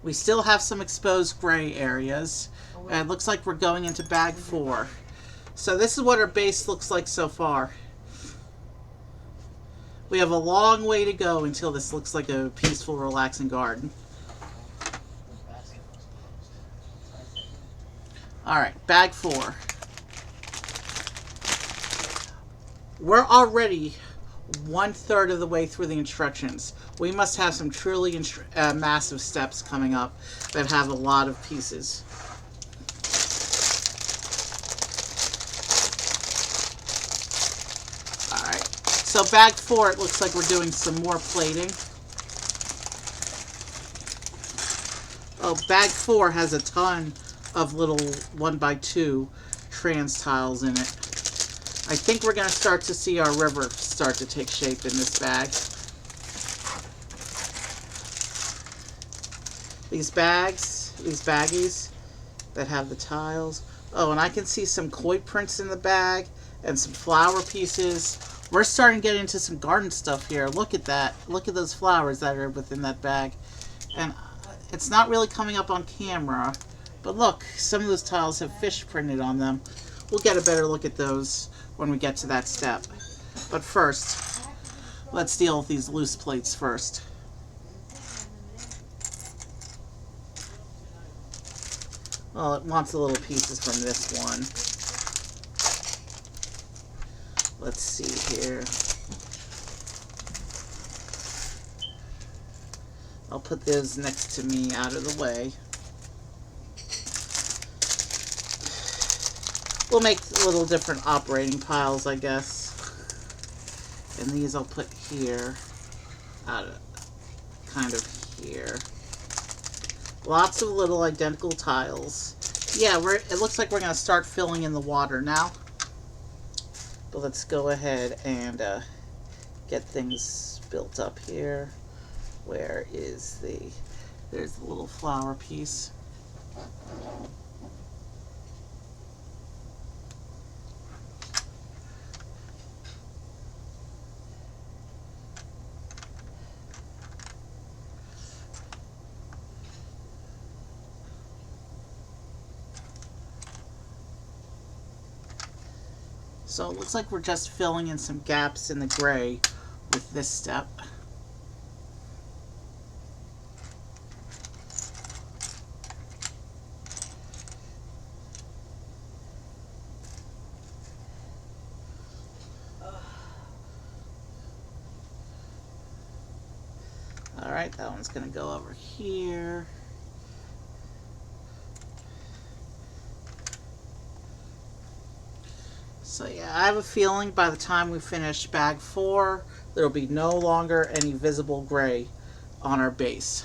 We still have some exposed gray areas, and it looks like we're going into bag 4. So this is what our base looks like so far. We have a long way to go until this looks like a peaceful, relaxing garden. Alright, bag 4. We're already 1/3 of the way through the instructions. We must have some truly massive steps coming up that have a lot of pieces. Alright, so bag 4, it looks like we're doing some more plating. Oh, bag 4 has a ton of little 1x2 trans tiles in it. I think we're going to start to see our river start to take shape in this bag. These baggies that have the tiles. Oh, and I can see some koi prints in the bag and some flower pieces. We're starting to get into some garden stuff here. Look at that. Look at those flowers that are within that bag. And it's not really coming up on camera, but look, some of those tiles have fish printed on them. We'll get a better look at those when we get to that step. But first, let's deal with these loose plates first. Well, it wants the little pieces from this one. Let's see here. I'll put those next to me out of the way. We'll make little different operating piles, I guess. And these I'll put here, out of, kind of here. Lots of little identical tiles. Yeah, it looks like we're going to start filling in the water now. But let's go ahead and get things built up here. Where is there's the little flower piece. So it looks like we're just filling in some gaps in the gray with this step. Alright, that one's going to go over here. So yeah, I have a feeling by the time we finish bag 4, there will be no longer any visible gray on our base.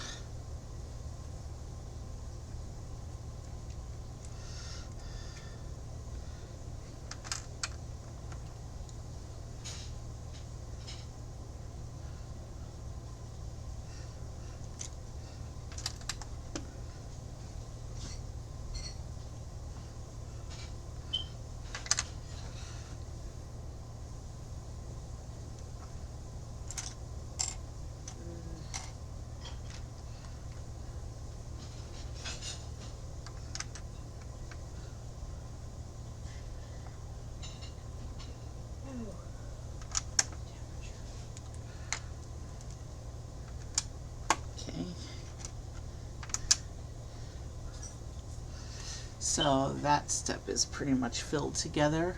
So that step is pretty much filled together.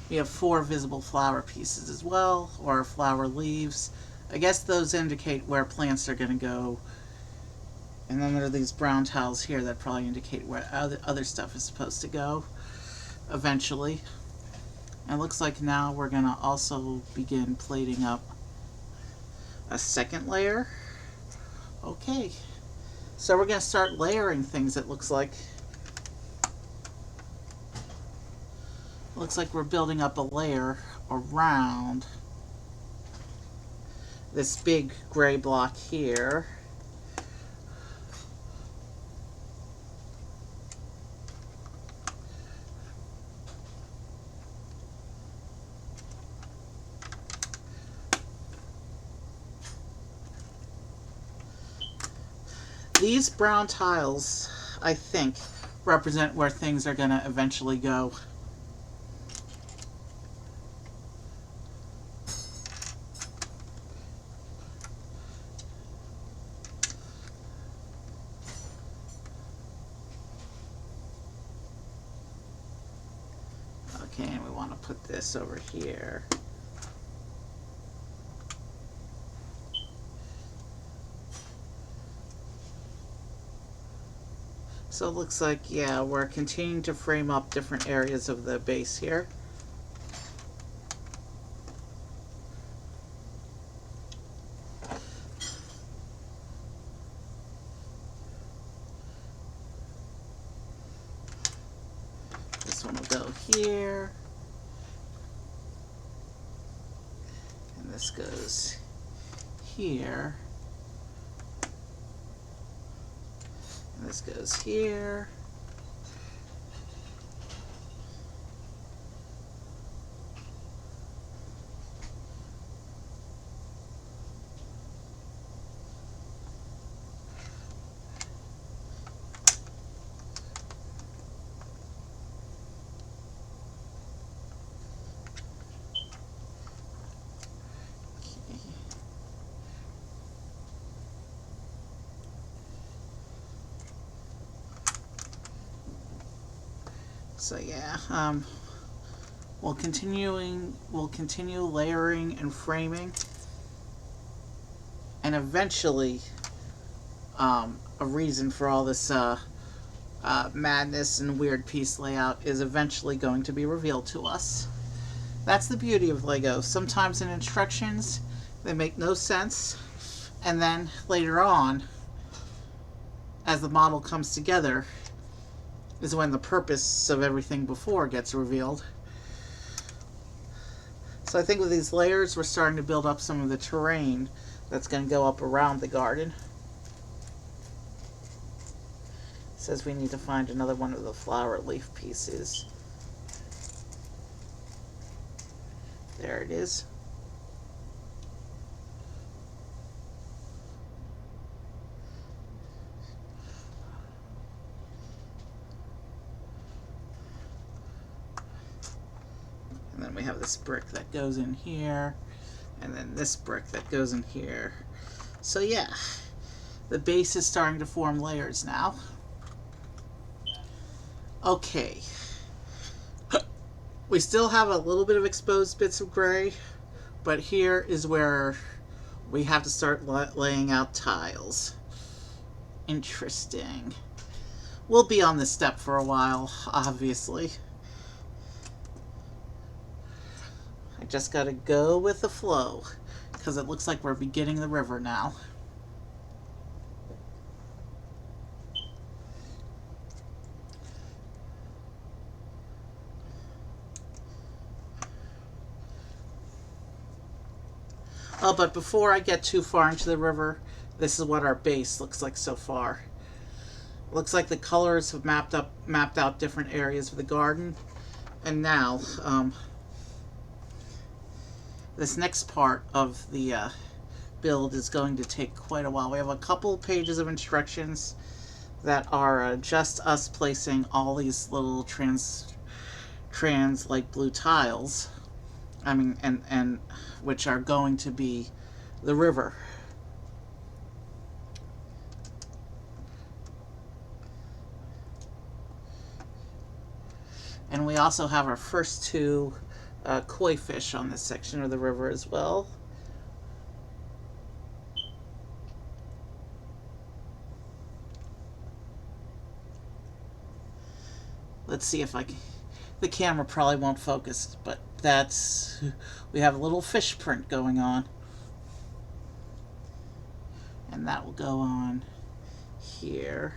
We have 4 visible flower pieces as well, or flower leaves. I guess those indicate where plants are going to go. And then there are these brown tiles here that probably indicate where other stuff is supposed to go eventually. And it looks like now we're going to also begin plating up a second layer. Okay, so we're going to start layering things, it looks like. Looks like we're building up a layer around this big gray block here. These brown tiles, I think, represent where things are going to eventually go. Okay, and we want to put this over here. So it looks like, yeah, we're continuing to frame up different areas of the base here. This one will go here. And this goes here. And this goes here. So yeah, we'll continue layering and framing, and eventually, a reason for all this madness and weird piece layout is eventually going to be revealed to us. That's the beauty of Lego. Sometimes in instructions, they make no sense, and then later on, as the model comes together, is when the purpose of everything before gets revealed. So I think with these layers, we're starting to build up some of the terrain that's going to go up around the garden. It says we need to find another one of the flower leaf pieces. There it is. And then we have this brick that goes in here, and then this brick that goes in here. So yeah, the base is starting to form layers now. Okay. We still have a little bit of exposed bits of gray, but here is where we have to start laying out tiles. Interesting. We'll be on this step for a while, obviously. I just gotta go with the flow, because it looks like we're beginning the river now. Oh, but before I get too far into the river, this is what our base looks like so far. Looks like the colors have mapped out different areas of the garden, and now this next part of the build is going to take quite a while. We have a couple pages of instructions that are just us placing all these little trans light blue tiles. I mean, and which are going to be the river. And we also have our first two koi fish on this section of the river as well. Let's see if I can. The camera probably won't focus, but that's. We have a little fish print going on. And that will go on here.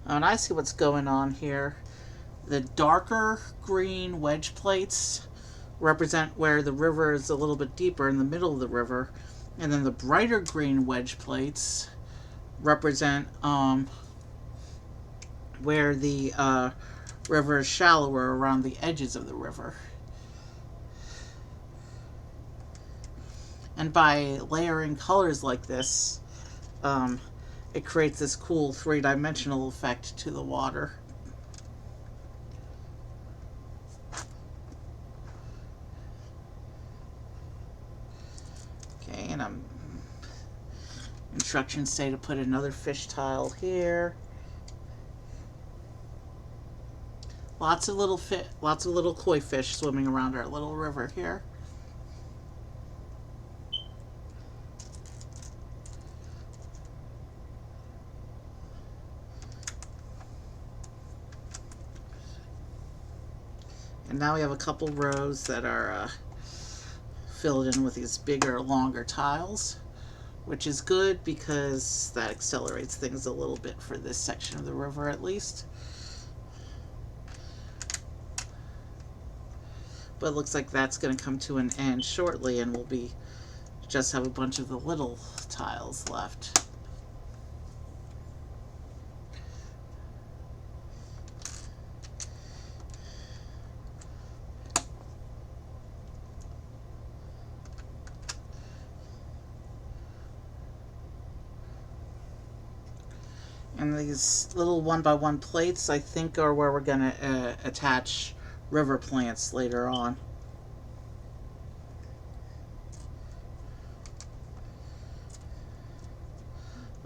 Oh, and I see what's going on here. The darker green wedge plates represent where the river is a little bit deeper in the middle of the river, and then the brighter green wedge plates represent where the river is shallower around the edges of the river. And by layering colors like this, it creates this cool three-dimensional effect to the water. Okay, and instructions say to put another fish tile here. Lots of little koi fish swimming around our little river here. And now we have a couple rows that are filled in with these bigger, longer tiles, which is good because that accelerates things a little bit for this section of the river at least. But it looks like that's going to come to an end shortly, and we'll be just have a bunch of the little tiles left. And these little 1x1 plates, I think, are where we're going to attach river plants later on.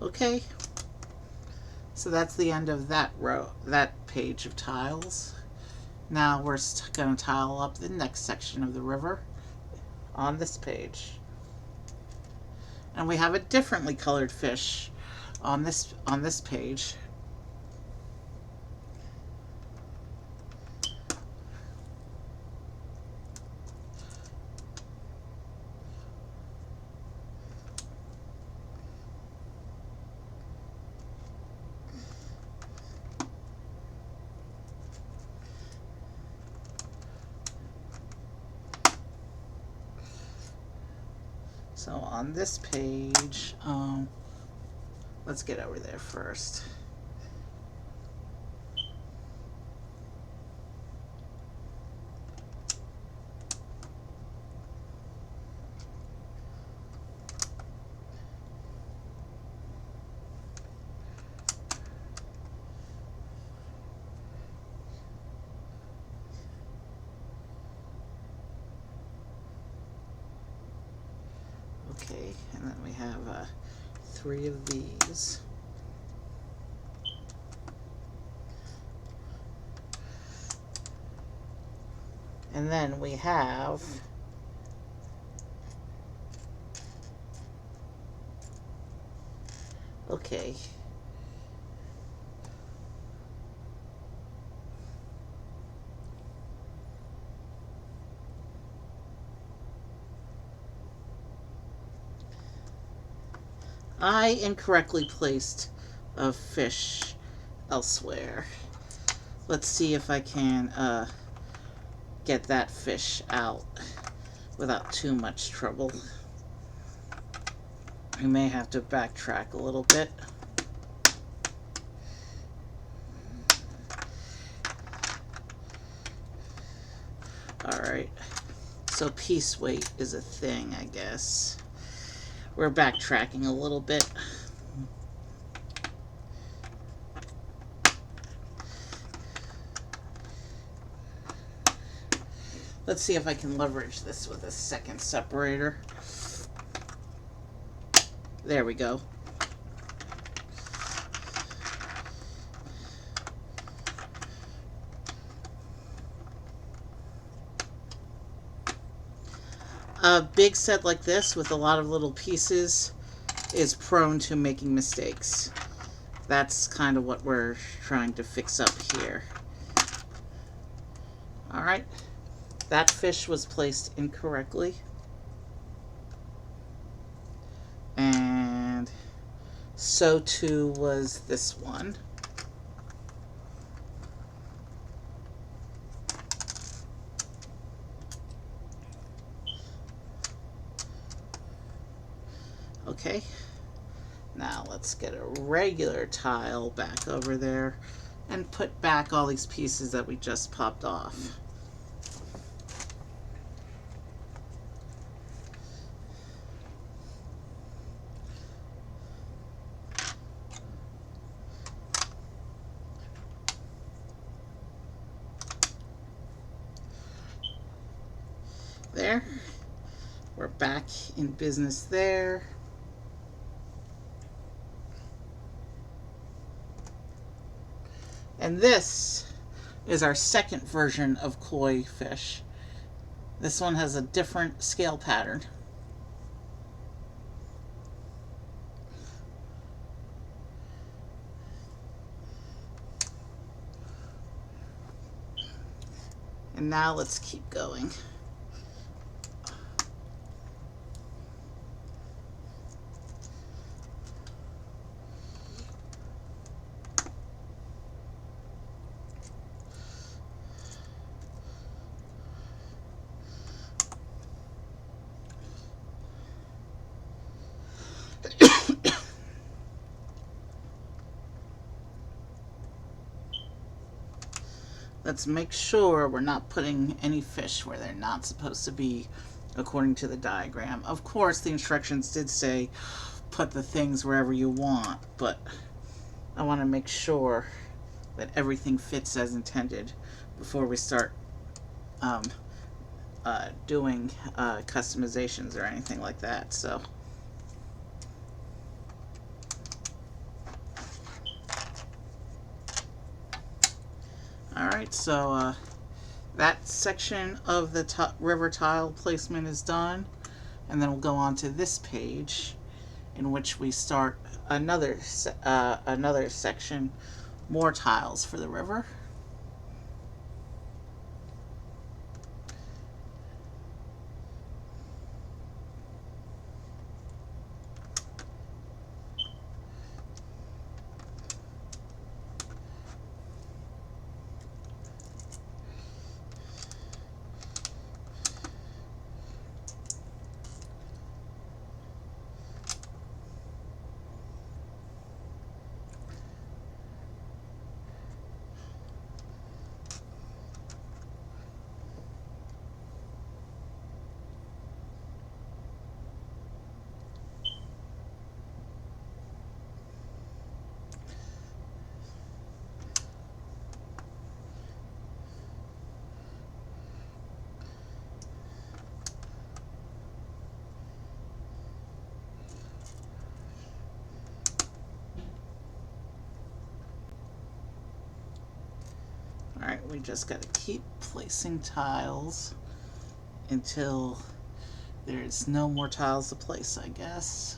Okay, so that's the end of that page of tiles. Now we're going to tile up the next section of the river on this page. And we have a differently colored fish on this page. So on this page, let's get over there first. Okay, and then we have 3 of these. And then we have okay. I incorrectly placed a fish elsewhere. Let's see if I can get that fish out without too much trouble. We may have to backtrack a little bit. Alright, so piece weight is a thing, I guess. We're backtracking a little bit. Let's see if I can leverage this with a second separator. There we go. A big set like this with a lot of little pieces is prone to making mistakes. That's kind of what we're trying to fix up here. Alright, that fish was placed incorrectly. And so too was this one. Okay, now let's get a regular tile back over there and put back all these pieces that we just popped off. There, we're back in business there. And this is our second version of koi fish. This one has a different scale pattern. And now let's keep going. Let's make sure we're not putting any fish where they're not supposed to be according to the diagram. Of course, the instructions did say put the things wherever you want, but I want to make sure that everything fits as intended before we start doing customizations or anything like that. So alright, so that section of the river tile placement is done, and then we'll go on to this page in which we start another section, more tiles for the river. Alright, we just got to keep placing tiles until there's no more tiles to place, I guess.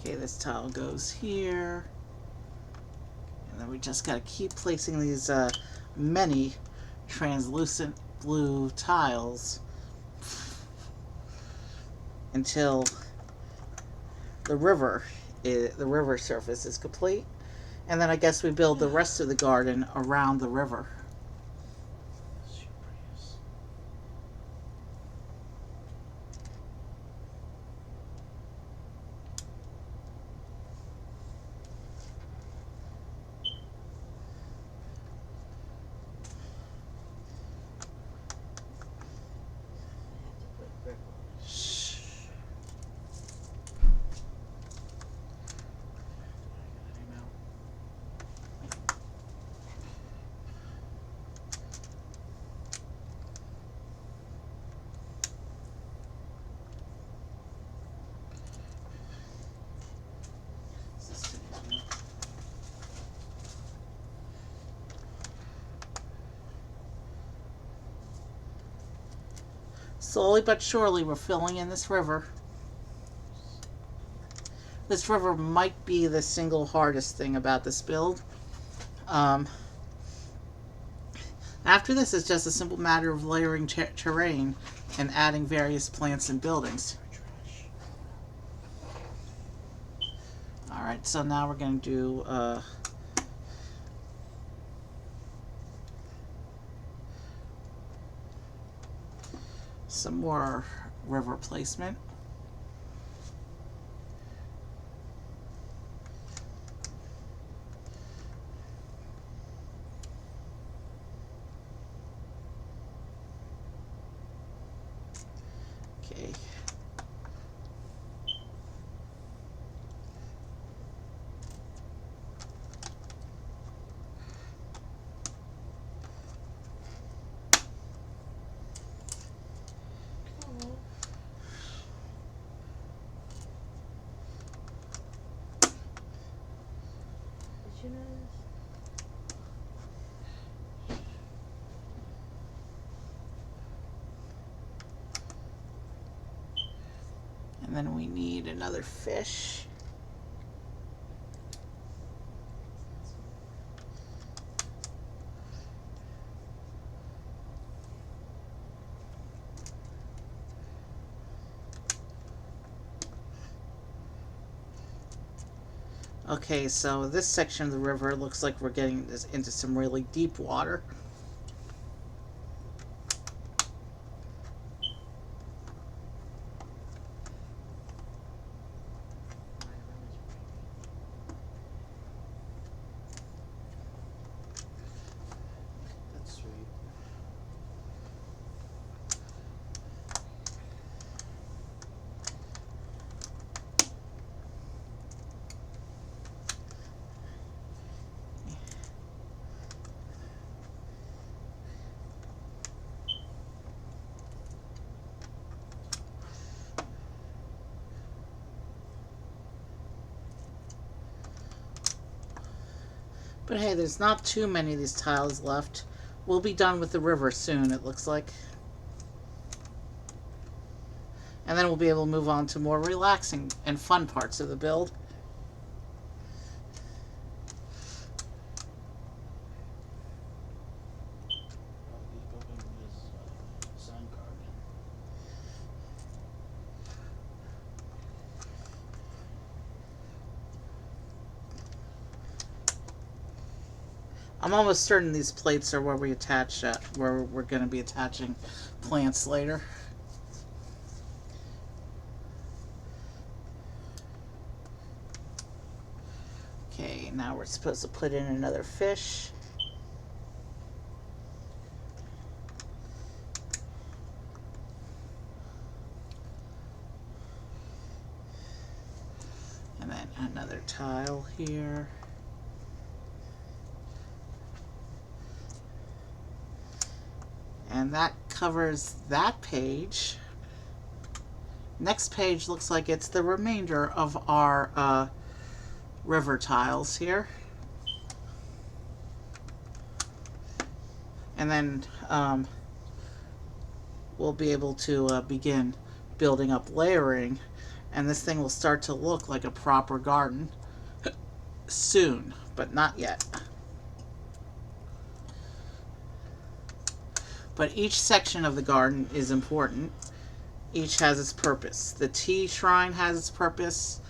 Okay, this tile goes here. And then we just got to keep placing these many translucent blue tiles until the river surface is complete. And then I guess we build the rest of the garden around the river. Slowly but surely, we're filling in this river. This river might be the single hardest thing about this build. After this, it's just a simple matter of layering terrain and adding various plants and buildings. Alright, so now we're going to do some more river placement. Okay. Did you know this? And then we need another fish. Okay, so this section of the river looks like we're getting into some really deep water. That's sweet. But hey, there's not too many of these tiles left. We'll be done with the river soon, it looks like. And then we'll be able to move on to more relaxing and fun parts of the build. I'll be building this sun garden. I'm almost certain these plates are where where we're going to be attaching plants later. Okay, now we're supposed to put in another fish. And then another tile here. And that covers that page. Next page looks like it's the remainder of our river tiles here. And then we'll be able to begin building up layering, and this thing will start to look like a proper garden soon, but not yet. But each section of the garden is important. Each has its purpose. The tea shrine has its purpose.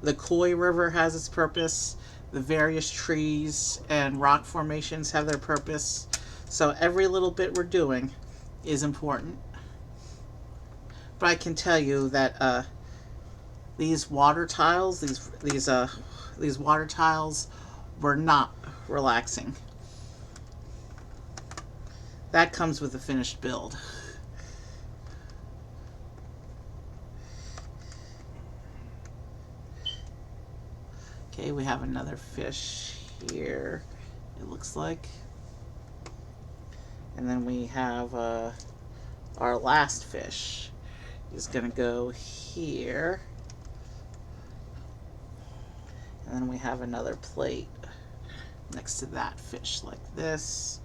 The Koi River has its purpose. The various trees and rock formations have their purpose. So every little bit we're doing is important. But I can tell you that these water tiles, these water tiles, were not relaxing. That comes with the finished build. Okay, we have another fish here, it looks like. And then we have our last fish. He's gonna go here. And then we have another plate next to that fish like this.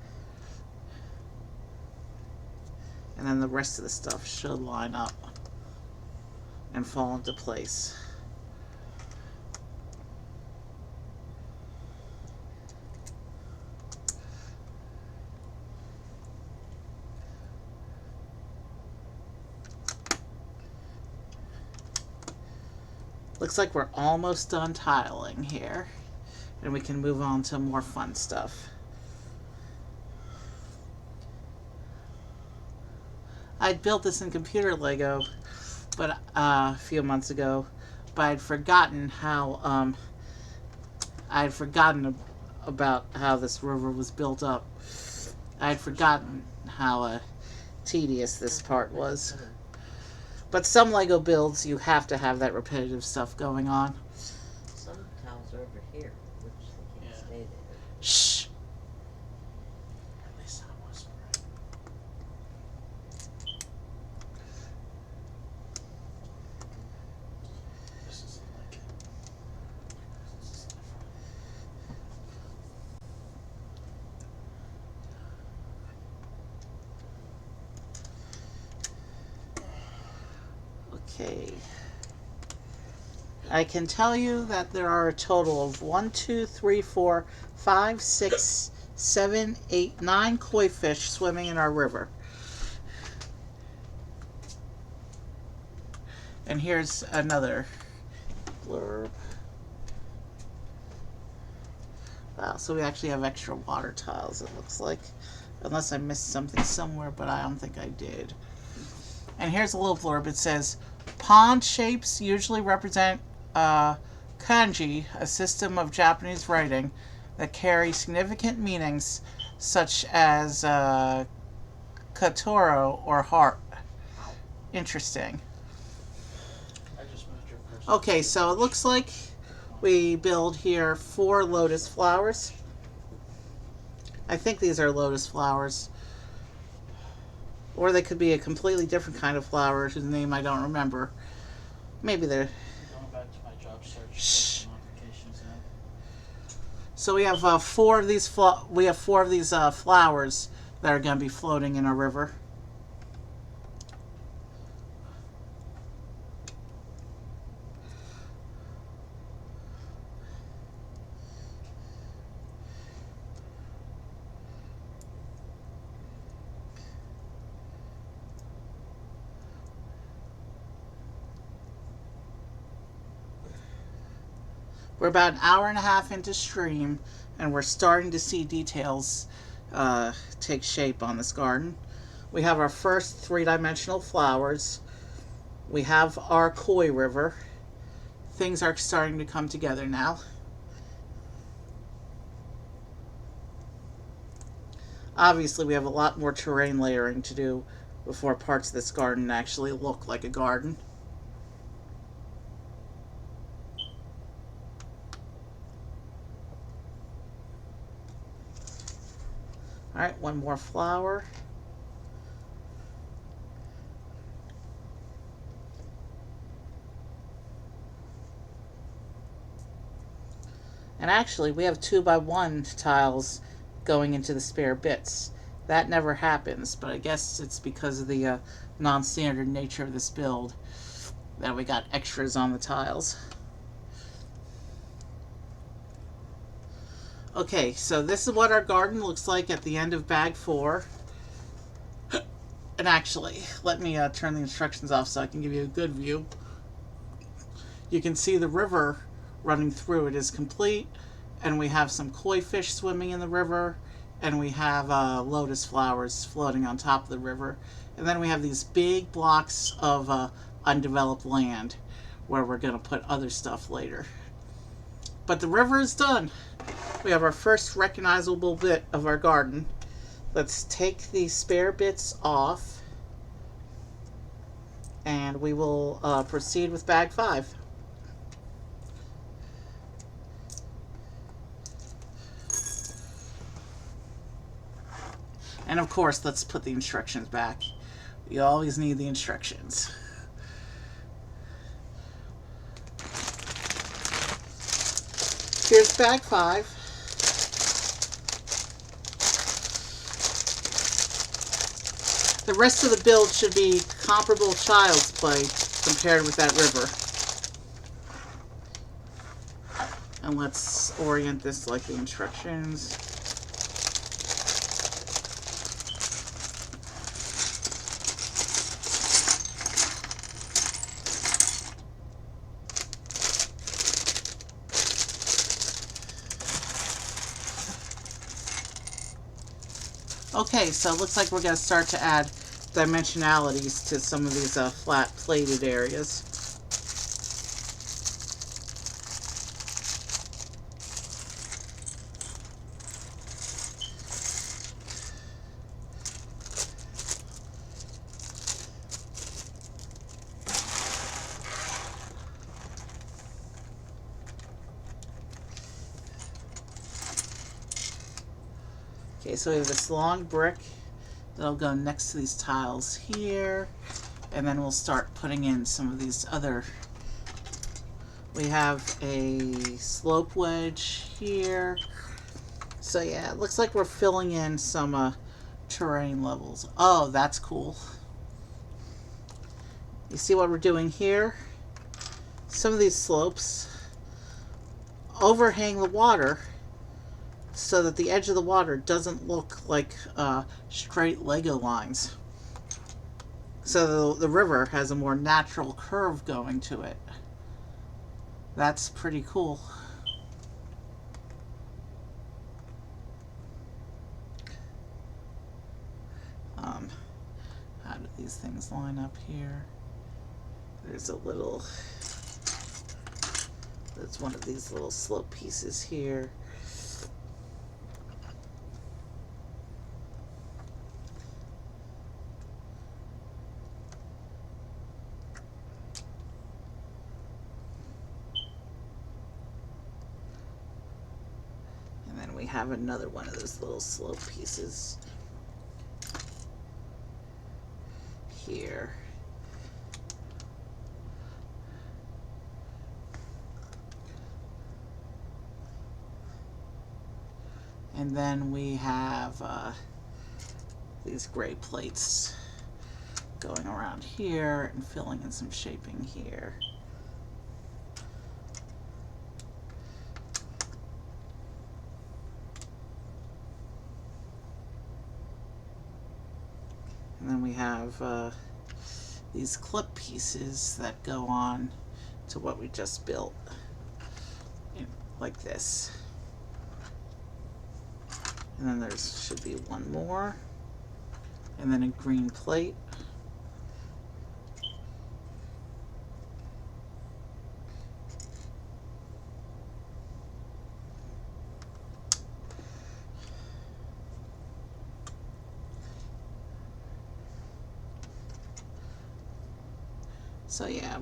And then the rest of the stuff should line up and fall into place. Looks like we're almost done tiling here, and we can move on to more fun stuff. I'd built this in computer Lego, but a few months ago, but I'd forgotten how about how this river was built up. I'd forgotten how tedious this part was. But some Lego builds, you have to have that repetitive stuff going on. Some tiles are over here, which they can't Yeah. stay there. Shh. At least I'm whispering. This isn't like it. This is different. Okay. I can tell you that there are a total of 1, 2, 3, 4, 5, 6, 7, 8, 9 koi fish swimming in our river. And here's another blurb. Wow, so we actually have extra water tiles, it looks like. Unless I missed something somewhere, but I don't think I did. And here's a little blurb. It says, pond shapes usually represent kanji, a system of Japanese writing that carry significant meanings such as katoro or heart. Interesting. I just moved your first. Okay, so it looks like we build here 4 lotus flowers. I think these are lotus flowers. Or they could be a completely different kind of flower whose name I don't remember. Maybe they're... Going back to my job search. Shh. Notifications out. So we have 4 of these flowers that are going to be floating in a river. We're about an hour and a half into stream, and we're starting to see details take shape on this garden. We have our first 3-dimensional flowers. We have our koi river. Things are starting to come together now. Obviously, we have a lot more terrain layering to do before parts of this garden actually look like a garden. Alright, one more flower. And actually, we have 2x1 tiles going into the spare bits. That never happens, but I guess it's because of the non-standard nature of this build that we got extras on the tiles. Okay, so this is what our garden looks like at the end of bag 4. And actually, let me turn the instructions off so I can give you a good view. You can see the river running through it is complete, and we have some koi fish swimming in the river, and we have lotus flowers floating on top of the river. And then we have these big blocks of undeveloped land where we're going to put other stuff later. But the river is done. We have our first recognizable bit of our garden. Let's take the spare bits off, and we will proceed with bag 5. And of course, let's put the instructions back. You always need the instructions. Here's bag 5. The rest of the build should be comparable child's play compared with that river. And let's orient this like the instructions. Okay, so it looks like we're going to start to add dimensionalities to some of these flat plated areas. Okay, so we have this long brick that'll go next to these tiles here, and then we'll start putting in some of these other. We have a slope wedge here. So yeah, it looks like we're filling in some terrain levels. Oh, that's cool. You see what we're doing here? Some of these slopes overhang the water so that the edge of the water doesn't look like straight Lego lines. So the river has a more natural curve going to it. That's pretty cool. How do these things line up here? There's one of these little slope pieces here. And then we have another one of those little slope pieces here. And then we have these gray plates going around here and filling in some shaping here. And then we have these clip pieces that go on to what we just built, like this. And then there should be one more, and then a green plate. So yeah,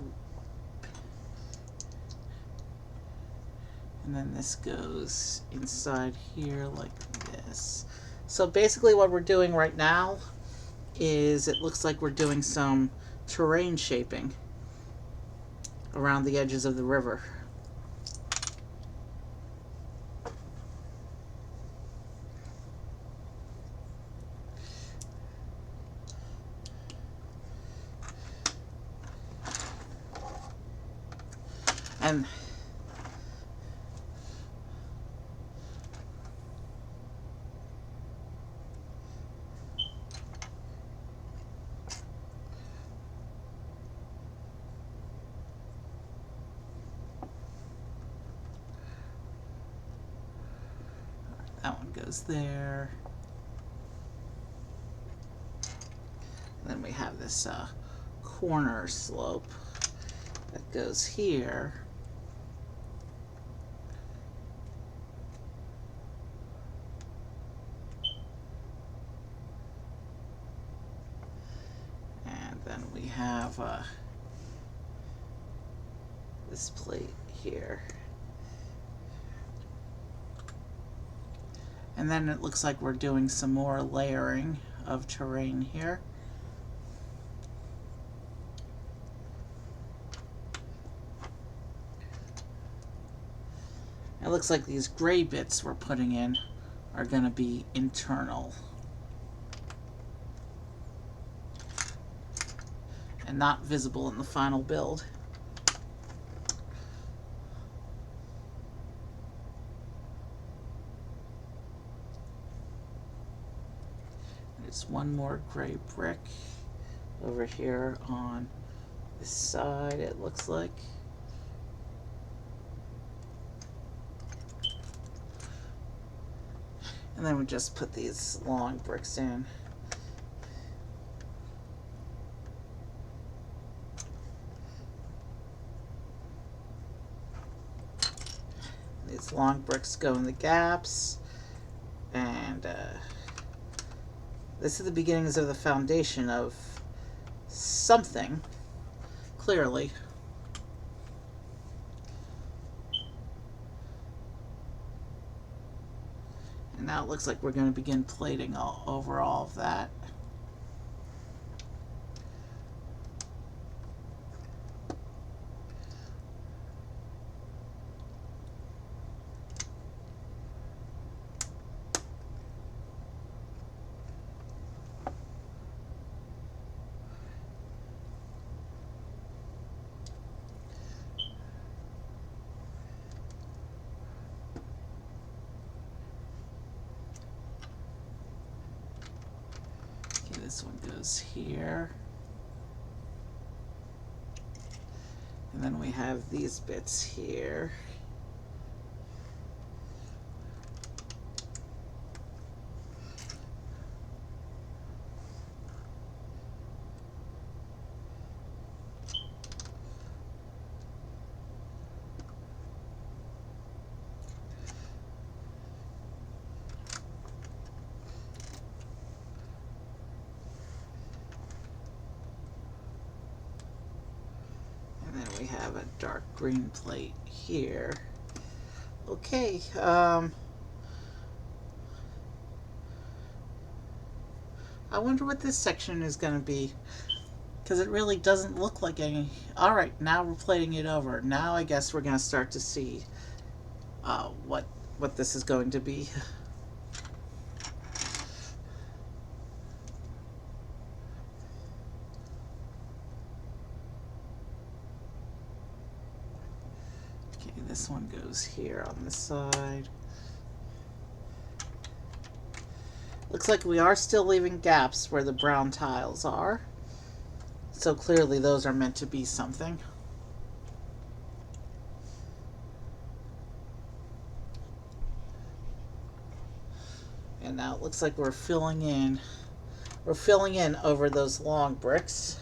and then this goes inside here like this. So basically what we're doing right now is it looks like we're doing some terrain shaping around the edges of the river. And That one goes there. And then we have this corner slope that goes here. And then we have this plate here. And then it looks like we're doing some more layering of terrain here. It looks like these gray bits we're putting in are going to be internal and not visible in the final build. There's one more gray brick over here on this side, it looks like. And then we just put these long bricks in. These long bricks go in the gaps, and this is the beginnings of the foundation of something, clearly. And now it looks like we're going to begin plating over all of that. This one goes here. And then we have these bits here. We have a dark green plate here. Okay, I wonder what this section is going to be, because it really doesn't look like any. Alright, now we're plating it over. Now I guess we're going to start to see what this is going to be. This one goes here on the side. Looks like we are still leaving gaps where the brown tiles are. So clearly those are meant to be something. And now it looks like we're filling in over those long bricks.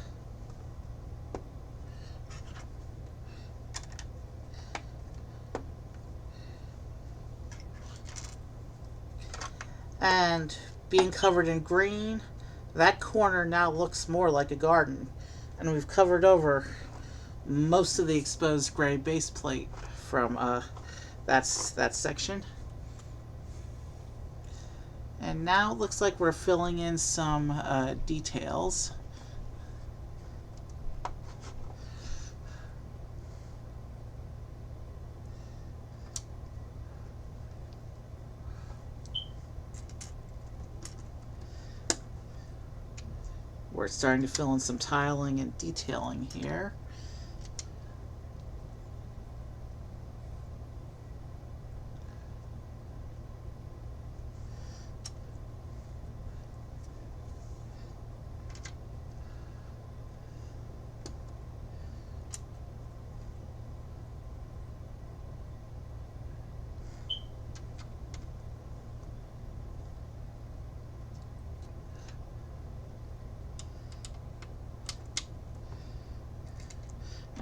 And being covered in green, that corner now looks more like a garden. And we've covered over most of the exposed gray base plate from that section. And now it looks like we're filling in some details. We're starting to fill in some tiling and detailing here.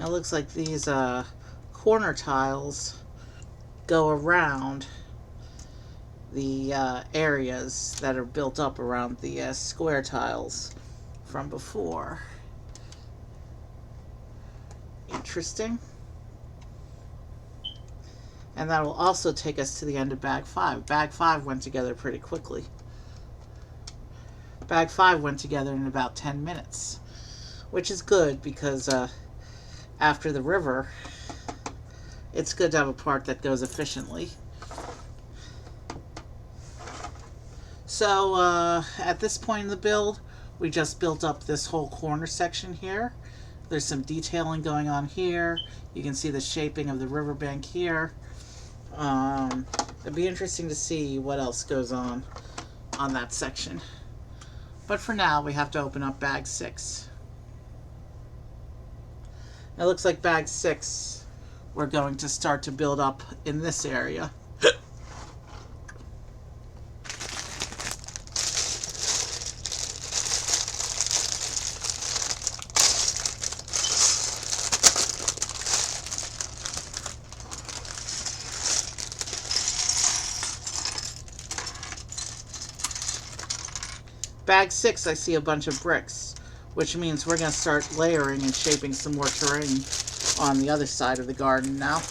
It looks like these corner tiles go around the areas that are built up around the square tiles from before. Interesting. And that will also take us to the end of bag 5. Bag 5 went together pretty quickly. Bag 5 went together in about 10 minutes, which is good because after the river, it's good to have a part that goes efficiently. So at this point in the build, we just built up this whole corner section here. There's some detailing going on here. You can see the shaping of the riverbank here. It'd be interesting to see what else goes on that section. But for now, we have to open up bag 6. It looks like bag 6, we're going to start to build up in this area. Bag 6, I see a bunch of bricks, which means we're going to start layering and shaping some more terrain on the other side of the garden now.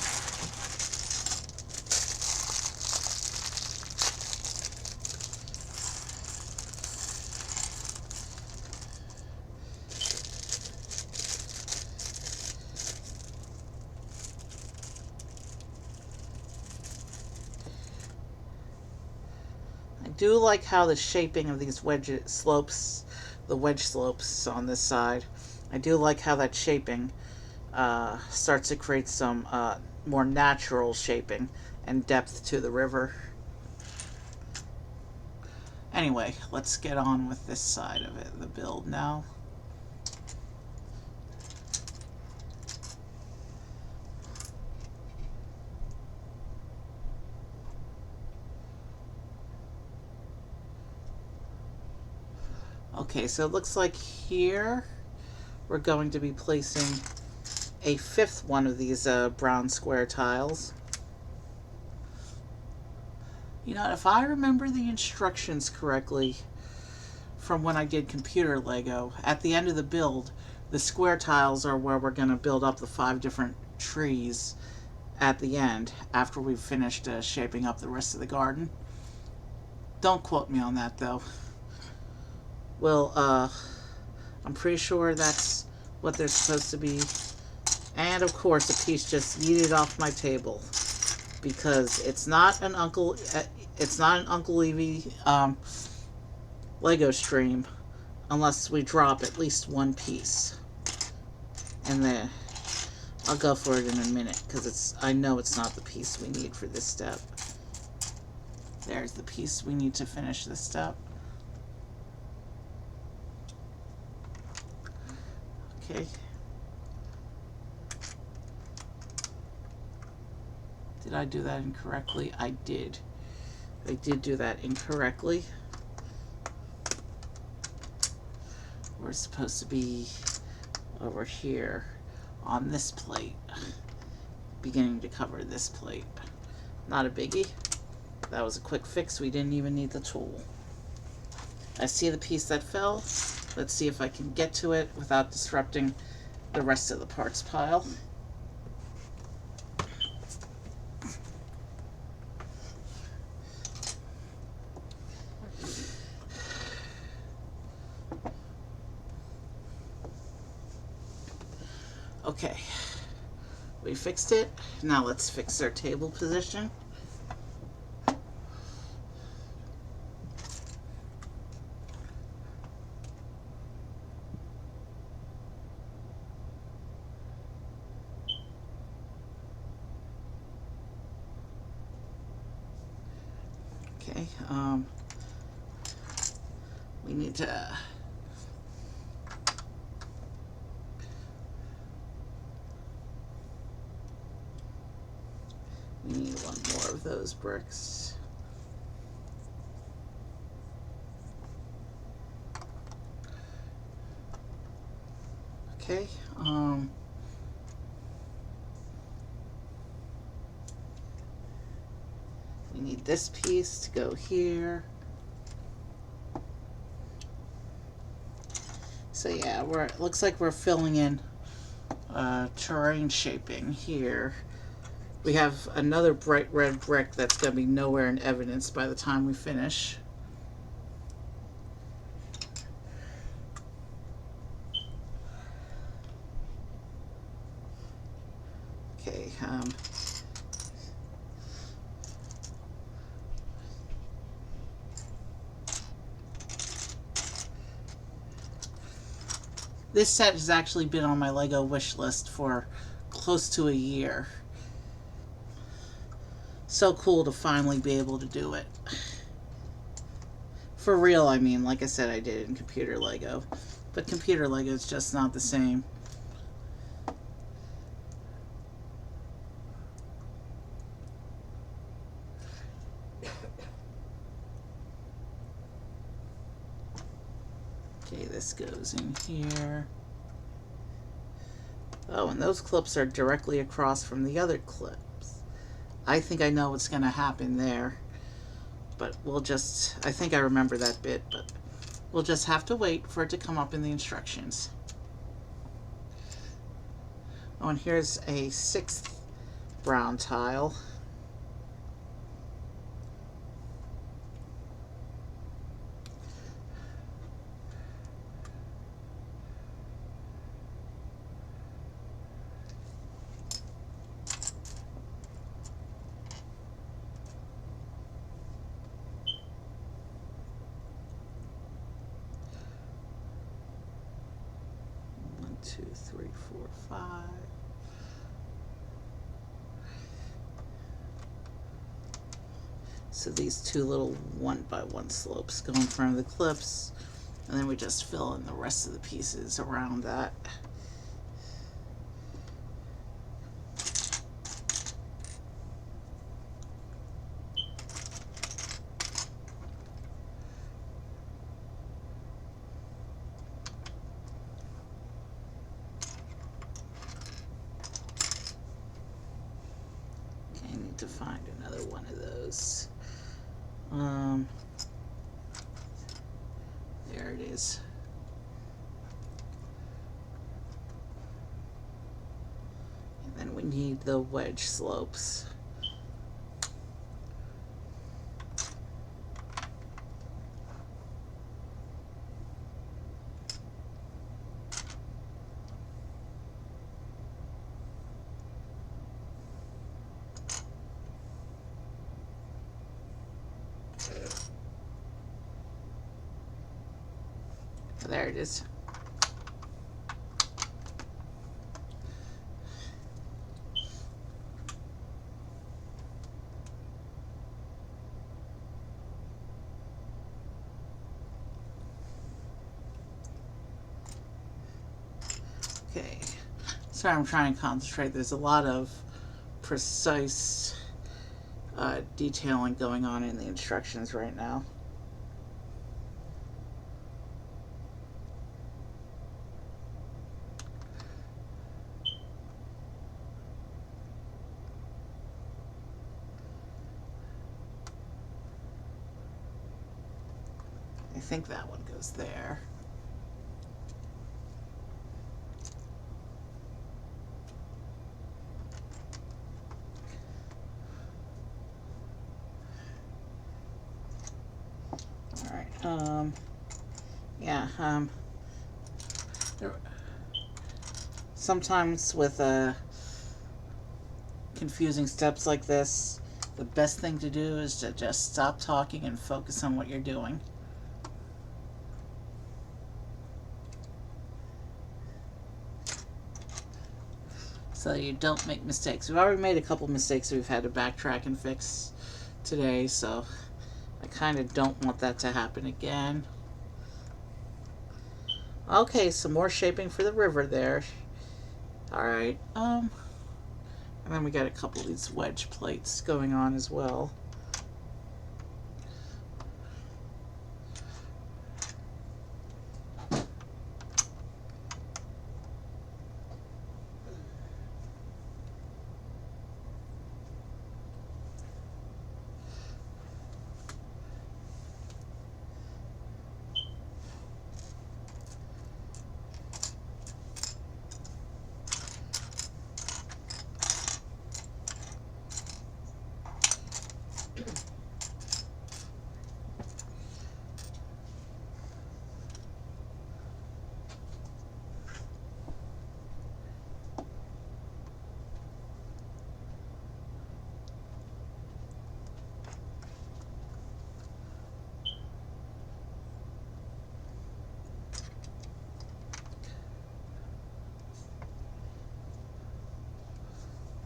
I do like how the shaping of these wedge slopes, the wedge slopes on this side, I do like how that shaping starts to create some more natural shaping and depth to the river. Anyway, let's get on with this side of it, the build now. Okay, so it looks like here we're going to be placing a 5th one of these brown square tiles. You know, if I remember the instructions correctly from when I did computer Lego, at the end of the build, the square tiles are where we're going to build up the 5 different trees at the end after we've finished shaping up the rest of the garden. Don't quote me on that though. Well, I'm pretty sure that's what they're supposed to be. And of course, a piece just yeeted off my table because it's not an Uncle Evie Lego stream unless we drop at least one piece. And then I'll go for it in a minute because I know it's not the piece we need for this step. There's the piece we need to finish this step. Okay. Did I do that incorrectly? I did. I did do that incorrectly. We're supposed to be over here on this plate, beginning to cover this plate. Not a biggie. That was a quick fix. We didn't even need the tool. I see the piece that fell. Let's see if I can get to it without disrupting the rest of the parts pile. Okay, we fixed it. Now let's fix our table position. Okay, we need to we need one more of those bricks. Okay, We need this piece to go here. So yeah, it looks like we're filling in terrain shaping here. We have another bright red brick that's going to be nowhere in evidence by the time we finish. Okay, this set has actually been on my Lego wish list for close to a year. So cool to finally be able to do it. For real, I mean, like I said, I did it in computer Lego. But computer Lego is just not the same. Okay, this goes in here. Oh, and those clips are directly across from the other clips. I think I know what's going to happen there. But I think I remember that bit, but we'll just have to wait for it to come up in the instructions. Oh, and here's a 6th brown tile. One, two, three, four, five. So these two little 1x1 slopes go in front of the clips, and then we just fill in the rest of the pieces around that. Okay, I need to find another one of those. There it is. And then we need the wedge slopes. There it is. Okay, sorry, I'm trying to concentrate. There's a lot of precise detailing going on in the instructions right now. I think that one goes there. Alright, yeah, sometimes with confusing steps like this, the best thing to do is to just stop talking and focus on what you're doing. So you don't make mistakes. We've already made a couple mistakes we've had to backtrack and fix today, so I kind of don't want that to happen again. Okay, some more shaping for the river there. Alright, and then we got a couple of these wedge plates going on as well.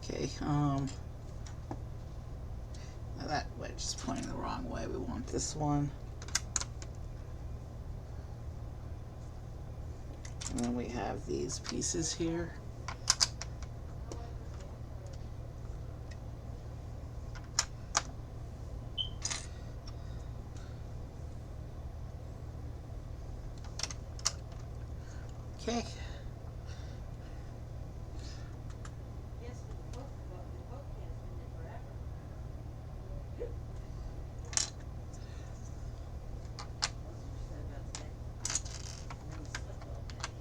Okay, that wedge is pointing the wrong way. We want this one. And then we have these pieces here. Okay. Yes, but the book has been there forever. That's what you said about today. And then you slept all day.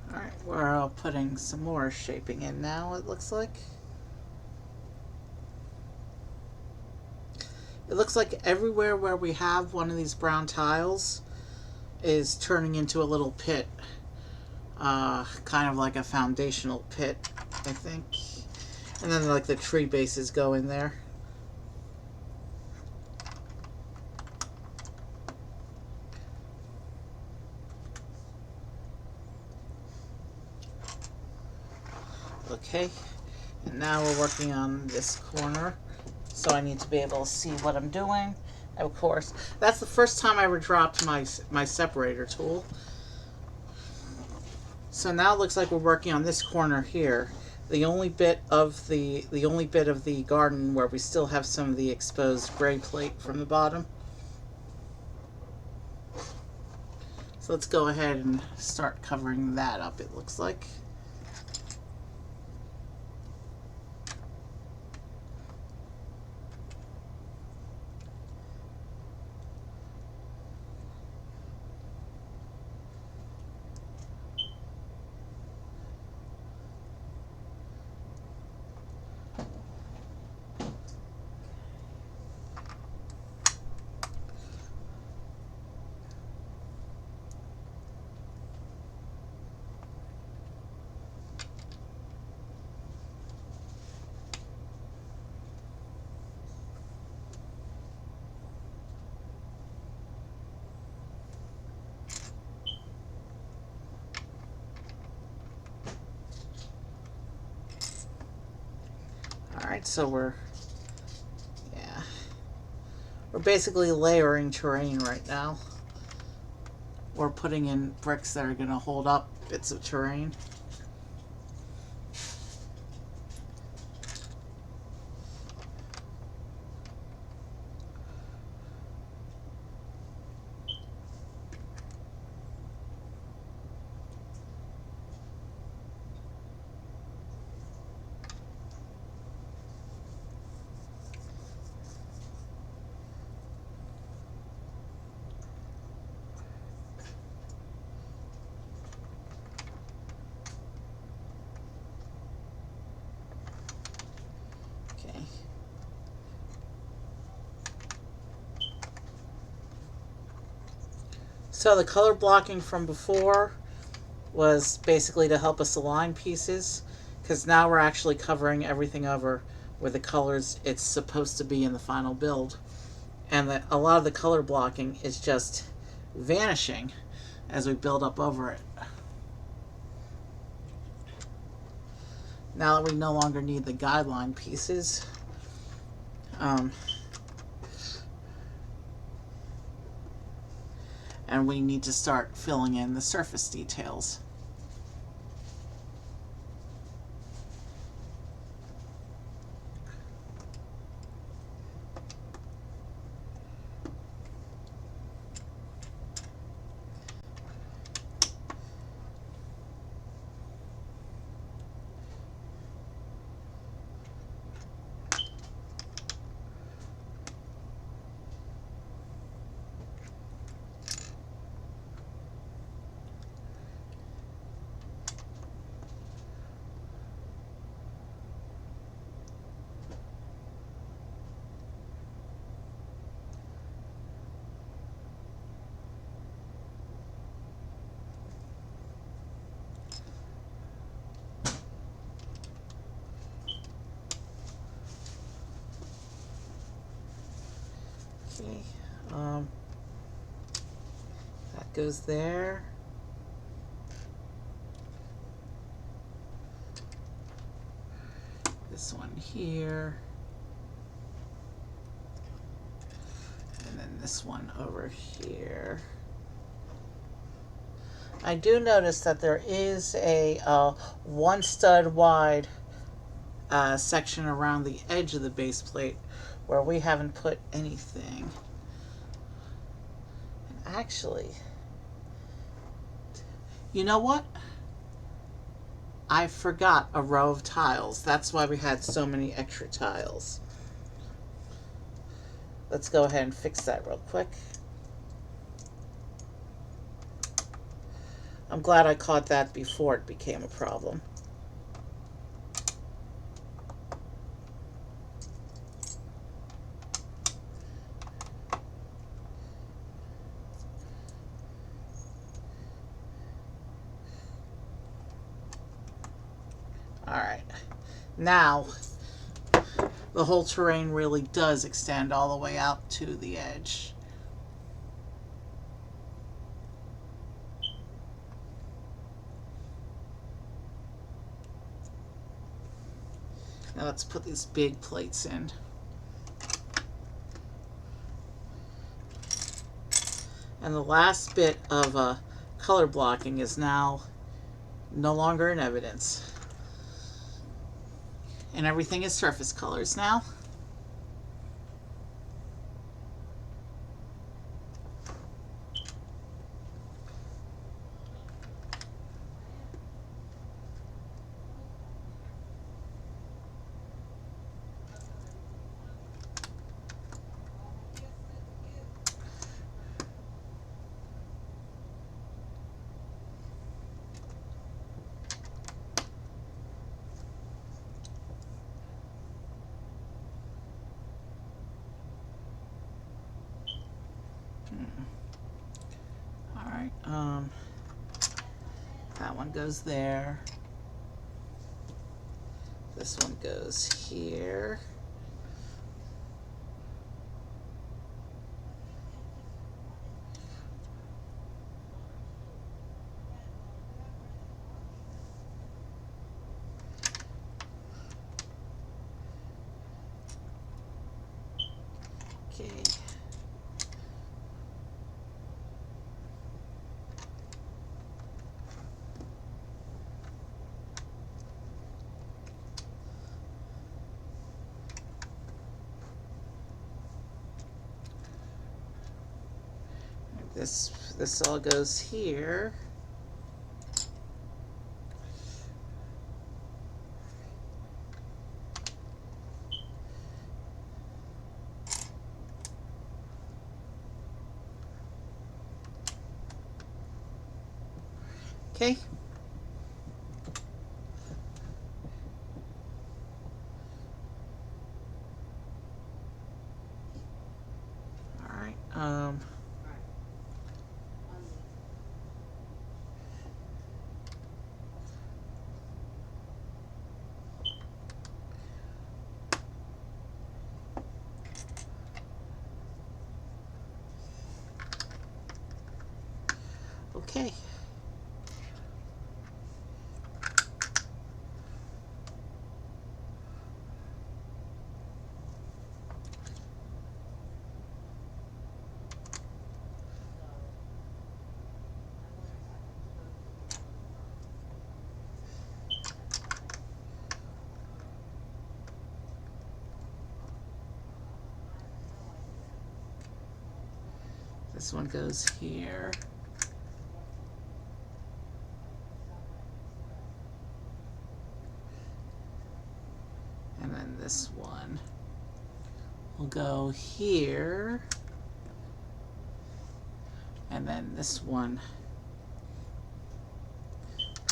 Alright, we're putting some more shaping in now, it looks like. It looks like everywhere where we have one of these brown tiles is turning into a little pit. Kind of like a foundational pit, I think. And then like the tree bases go in there. Okay, and now we're working on this corner, so I need to be able to see what I'm doing. Of course, that's the first time I ever dropped my separator tool. So now it looks like we're working on this corner here, the only bit of the garden where we still have some of the exposed gray plate from the bottom. So let's go ahead and start covering that up, it looks like. Alright, so we're basically layering terrain right now. We're putting in bricks that are going to hold up bits of terrain. Okay. So the color blocking from before was basically to help us align pieces, because now we're actually covering everything over with the colors it's supposed to be in the final build. And that a lot of the color blocking is just vanishing as we build up over it. Now that we no longer need the guideline pieces, and we need to start filling in the surface details. Okay, that goes there. This one here. And then this one over here. I do notice that there is a one stud wide section around the edge of the base plate where we haven't put anything. And actually, you know what? I forgot a row of tiles. That's why we had so many extra tiles. Let's go ahead and fix that real quick. I'm glad I caught that before it became a problem. Alright, now the whole terrain really does extend all the way out to the edge. Now let's put these big plates in. And the last bit of color blocking is now no longer in evidence. And everything is surface colors now. Alright, that one goes there. This one goes here. Okay. This all goes here. Okay. All right. Okay. This one goes here. And then this one will go here. And then this one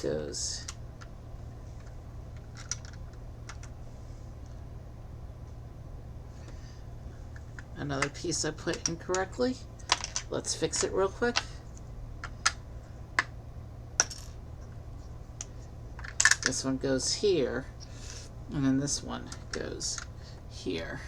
goes another piece I put incorrectly. Let's fix it real quick. This one goes here, and then this one goes here.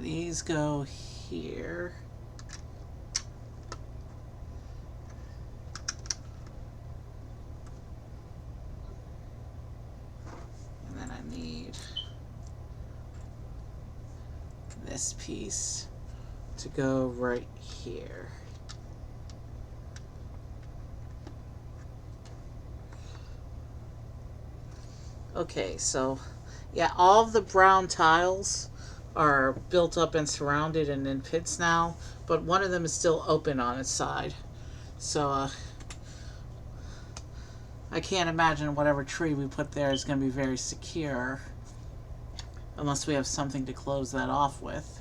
these go here. And then I need this piece to go right here. Okay, so yeah, all of the brown tiles are built up and surrounded and in pits now, but one of them is still open on its side. So I can't imagine whatever tree we put there is going to be very secure unless we have something to close that off with.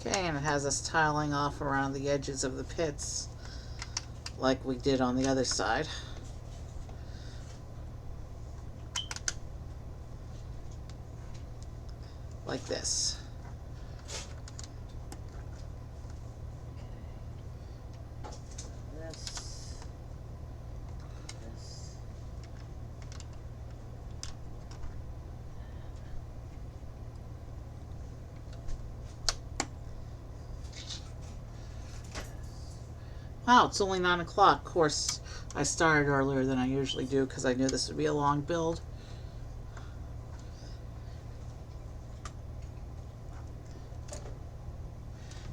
Okay, and it has us tiling off around the edges of the pits like we did on the other side. Like this. This. This. Wow, it's only 9 o'clock. Of course, I started earlier than I usually do because I knew this would be a long build.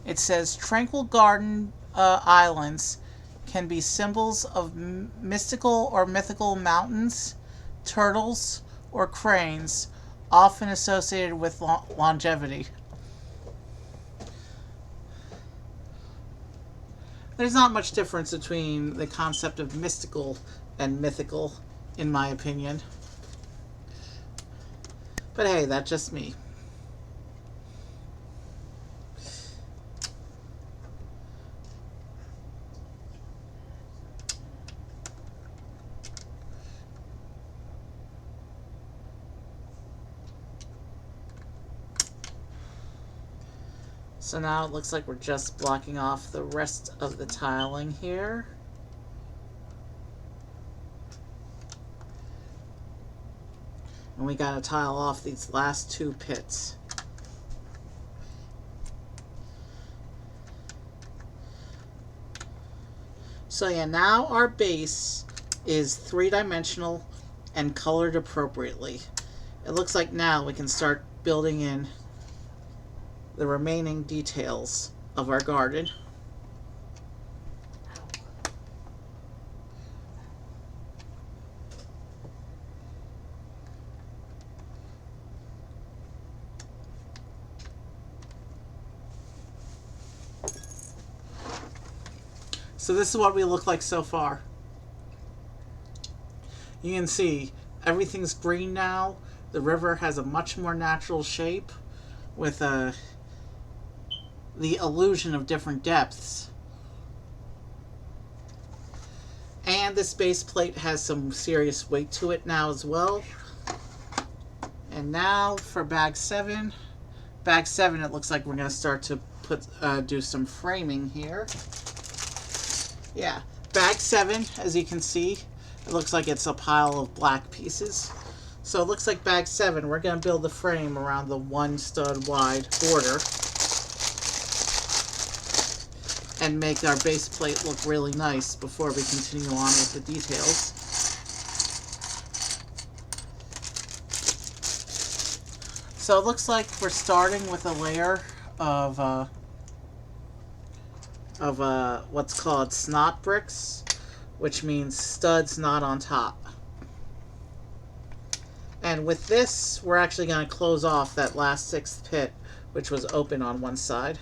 It says Tranquil Garden islands can be symbols of mystical or mythical mountains, turtles, or cranes, often associated with longevity. There's not much difference between the concept of mystical and mythical, in my opinion. But hey, that's just me. So now it looks like we're just blocking off the rest of the tiling here. And we gotta tile off these last 2 pits. So yeah, now our base is 3-dimensional and colored appropriately. It looks like now we can start building in the remaining details of our garden. So this is what we look like so far. You can see everything's green now. The river has a much more natural shape with the illusion of different depths. And this base plate has some serious weight to it now as well. And now for bag 7. Bag 7, it looks like we're going to start to do some framing here. Yeah, bag 7, as you can see, it looks like it's a pile of black pieces. So it looks like bag 7, we're going to build the frame around the 1 stud wide border and make our base plate look really nice before we continue on with the details. So it looks like we're starting with a layer of what's called snot bricks, which means studs not on top. And with this, we're actually going to close off that last 6th pit, which was open on one side.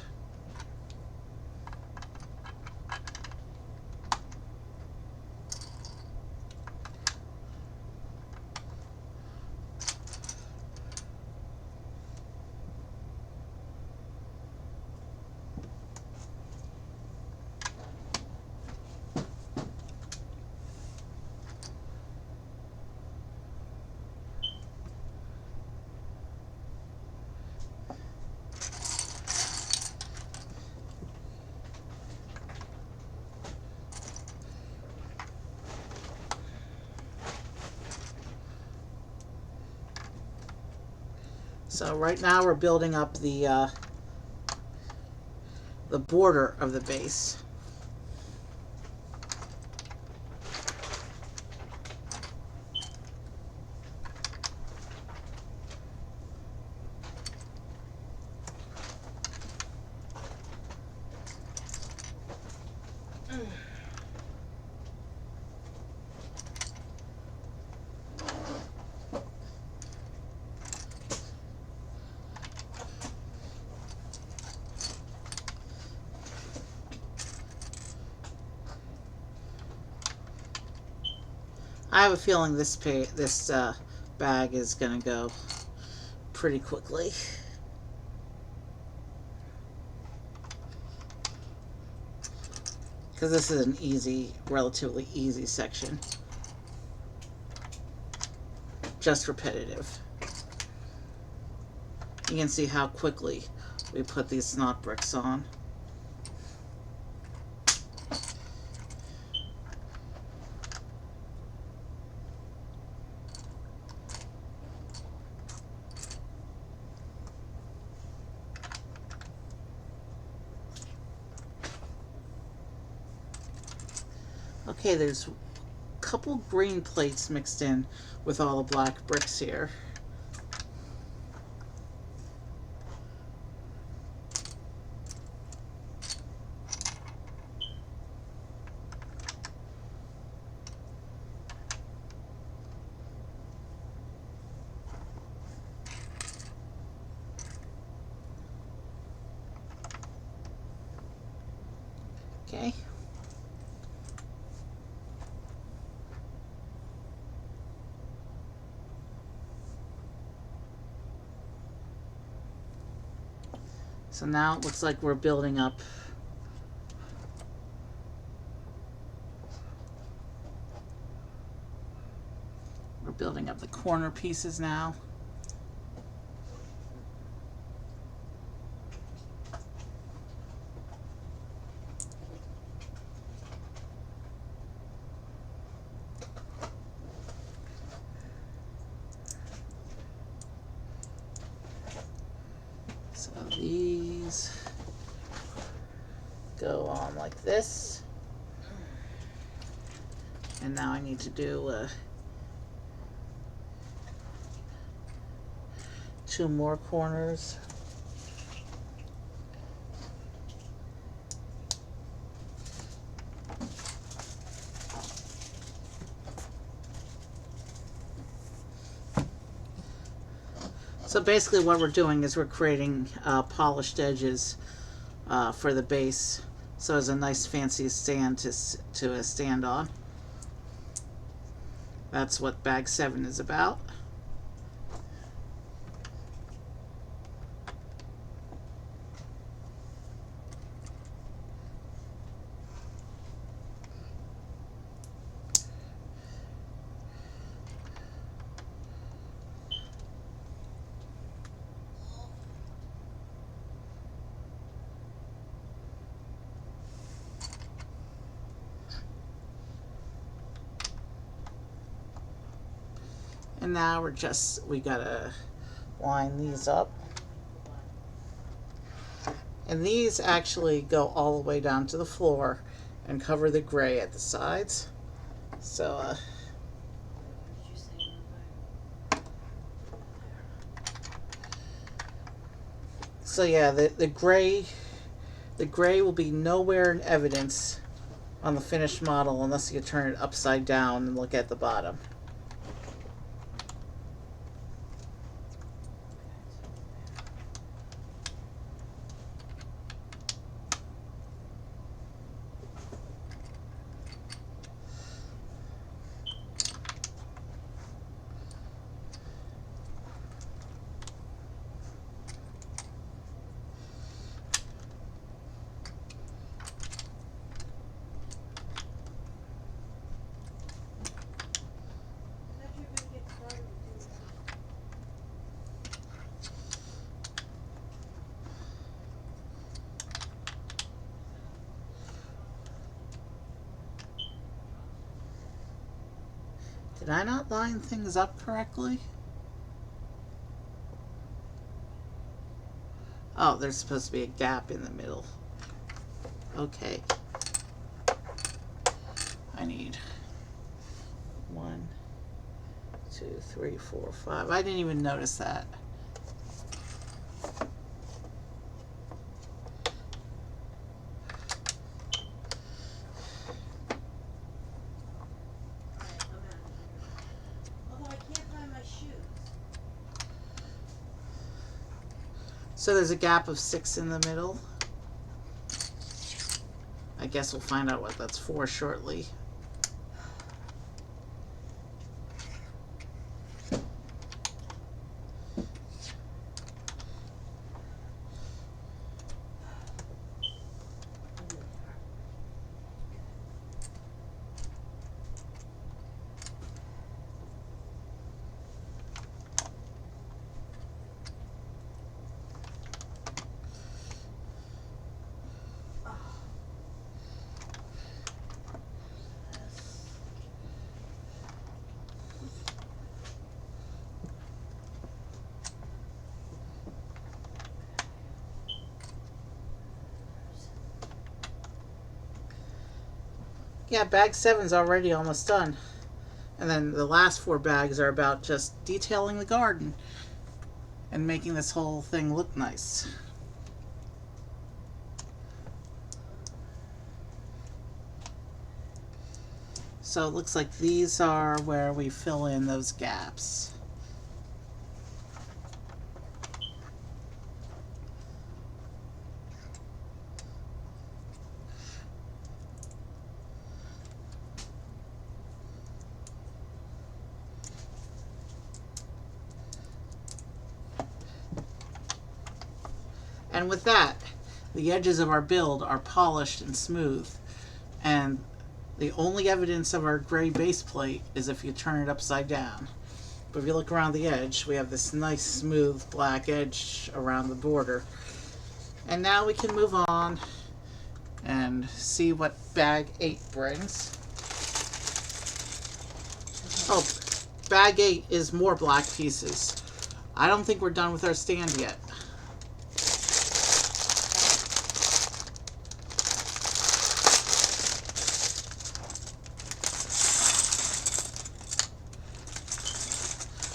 So right now we're building up the border of the base. I have a feeling this bag is gonna go pretty quickly. Because this is an relatively easy section. Just repetitive. You can see how quickly we put these snot bricks on. Okay, there's a couple green plates mixed in with all the black bricks here. Okay. So now it looks like we're building up the corner pieces now. So these go on like this. And now I need to do two more corners. So basically what we're doing is we're creating polished edges for the base, so it's a nice fancy stand to stand on. That's what bag 7 is about. And now we gotta line these up. And these actually go all the way down to the floor and cover the gray at the sides. So, What did you say so yeah, the gray will be nowhere in evidence on the finished model unless you turn it upside down and look at the bottom. Did I not line things up correctly? Oh, there's supposed to be a gap in the middle. Okay. I need 1, 2, 3, 4, 5. I didn't even notice that. Alright, I'm out of here. Although I can't find my shoes. So there's a gap of 6 in the middle. I guess we'll find out what that's for shortly. I'm really tired. Oh. Yes. Yeah, bag 7's already almost done. And then the last 4 bags are about just detailing the garden and making this whole thing look nice. So it looks like these are where we fill in those gaps. And with that, the edges of our build are polished and smooth. And the only evidence of our gray base plate is if you turn it upside down. But if you look around the edge, we have this nice smooth black edge around the border. And now we can move on and see what bag 8 brings. Oh, bag 8 is more black pieces. I don't think we're done with our stand yet.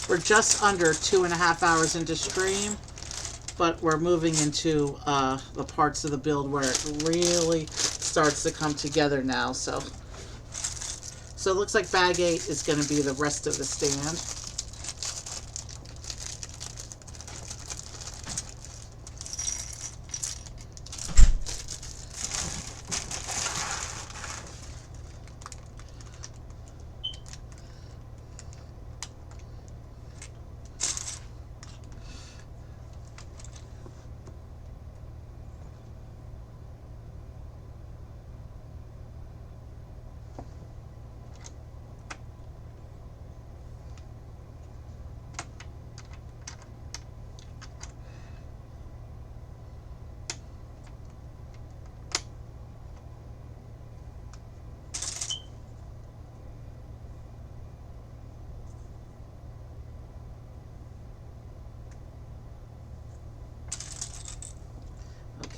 We're just under 2.5 hours into stream, but we're moving into the parts of the build where it really starts to come together now. So it looks like bag 8 is going to be the rest of the stand.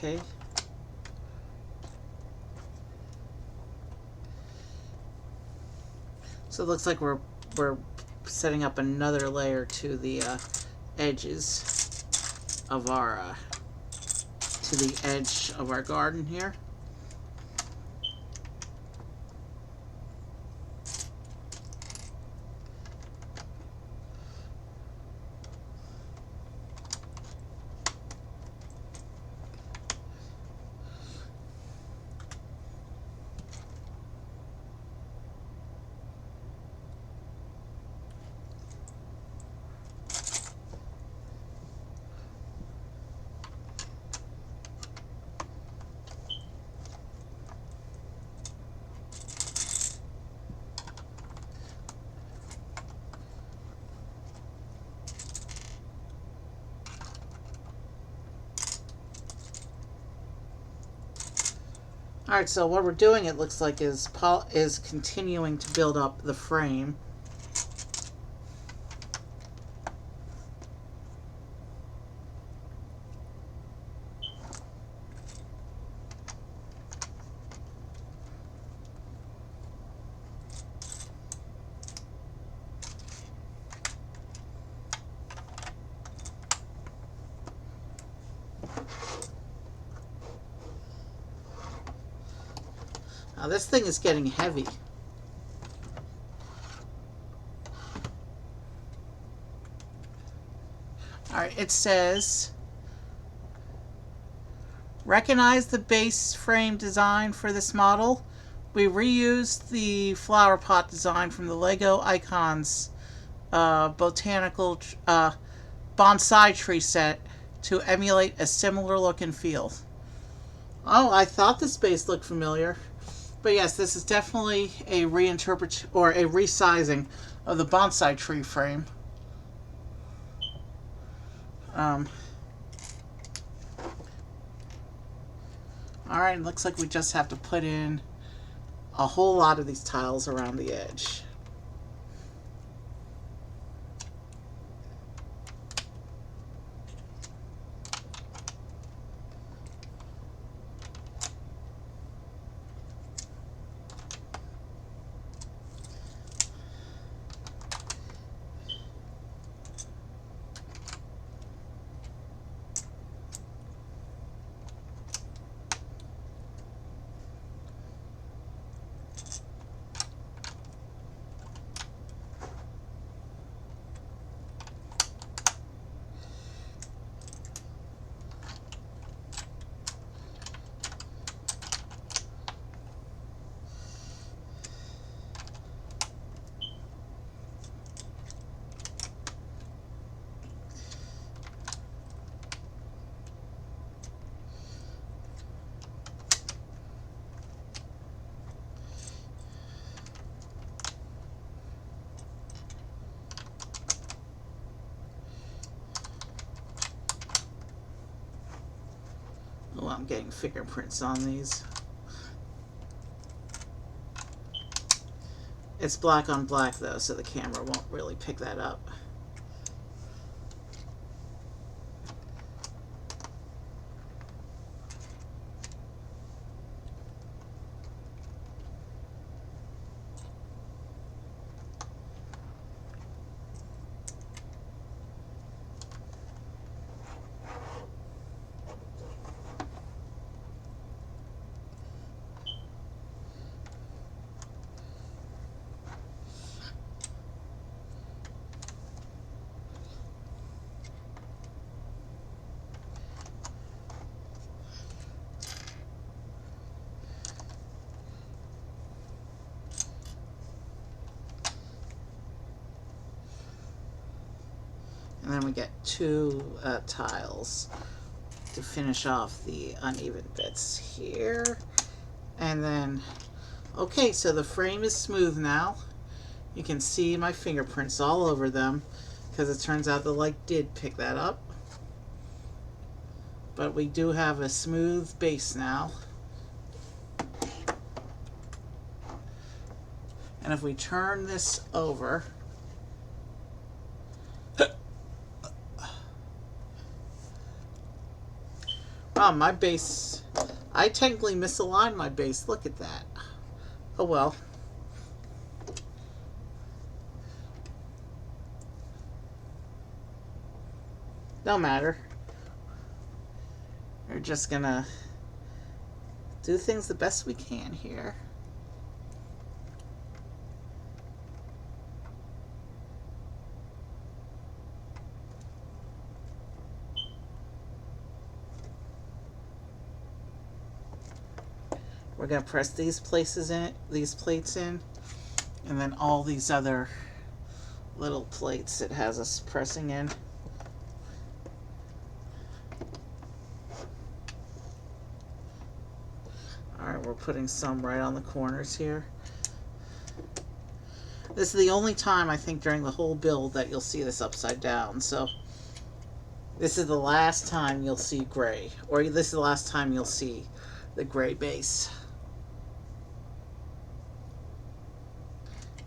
Okay. So it looks like we're setting up another layer to the edges of our to the edge of our garden here. All right, so what we're doing, it looks like, is continuing to build up the frame. Now this thing is getting heavy. Alright, it says, recognize the base frame design for this model. We reused the flower pot design from the Lego Icons botanical bonsai tree set to emulate a similar look and feel. Oh, I thought this base looked familiar. But yes, this is definitely a reinterpret or a resizing of the bonsai tree frame. Alright, looks like we just have to put in a whole lot of these tiles around the edge. Oh, I'm getting fingerprints on these. It's black on black though, so the camera won't really pick that up. And then we get two tiles to finish off the uneven bits here. And then, okay, so the frame is smooth now. You can see my fingerprints all over them because it turns out the light did pick that up. But we do have a smooth base now. And if we turn this over, oh, my base, I technically misaligned my base. Look at that. Oh well. No matter. We're just gonna do things the best we can here. We're gonna press these places in, these plates in, and then all these other little plates it has us pressing in. Alright, we're putting some right on the corners here. This is the only time I think during the whole build that you'll see this upside down, so this is the last time you'll see gray, or this is the last time you'll see the gray base.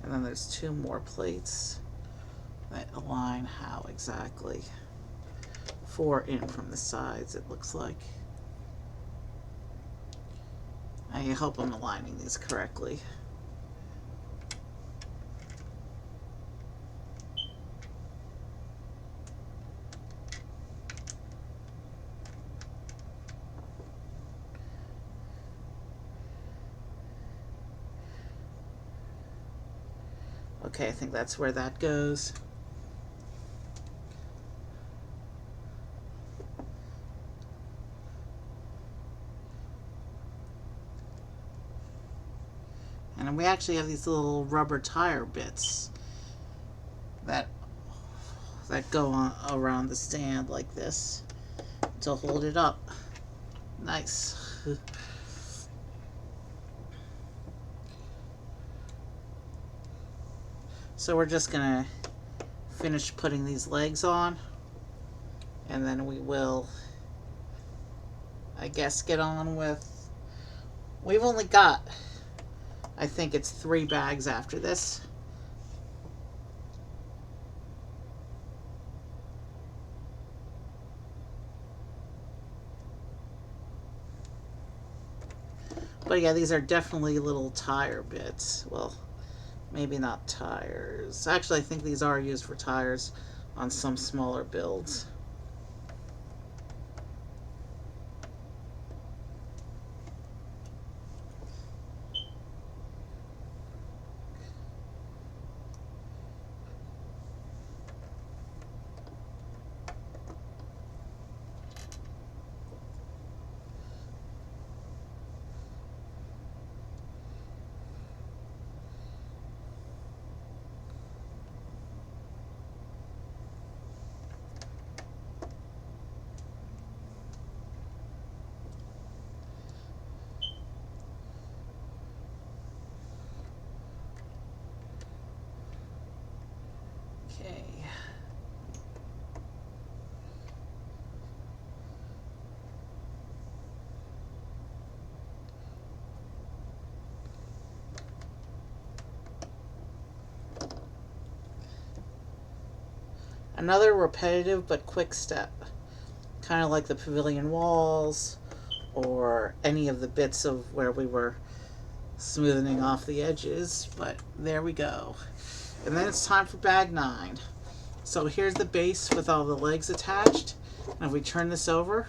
And then there's two more plates that align how exactly? 4 in from the sides, it looks like. I hope I'm aligning these correctly. Okay, I think that's where that goes. And we actually have these little rubber tire bits that go on around the stand like this to hold it up. Nice. So we're just gonna finish putting these legs on, and then we will, I guess, get on with, we've only got, I think it's 3 bags after this. But yeah, these are definitely little tire bits. Well, maybe not tires. Actually, I think these are used for tires on some smaller builds. Okay. Another repetitive but quick step, kind of like the pavilion walls or any of the bits of where we were smoothing off the edges, but there we go. And then it's time for bag 9. So here's the base with all the legs attached, and if we turn this over,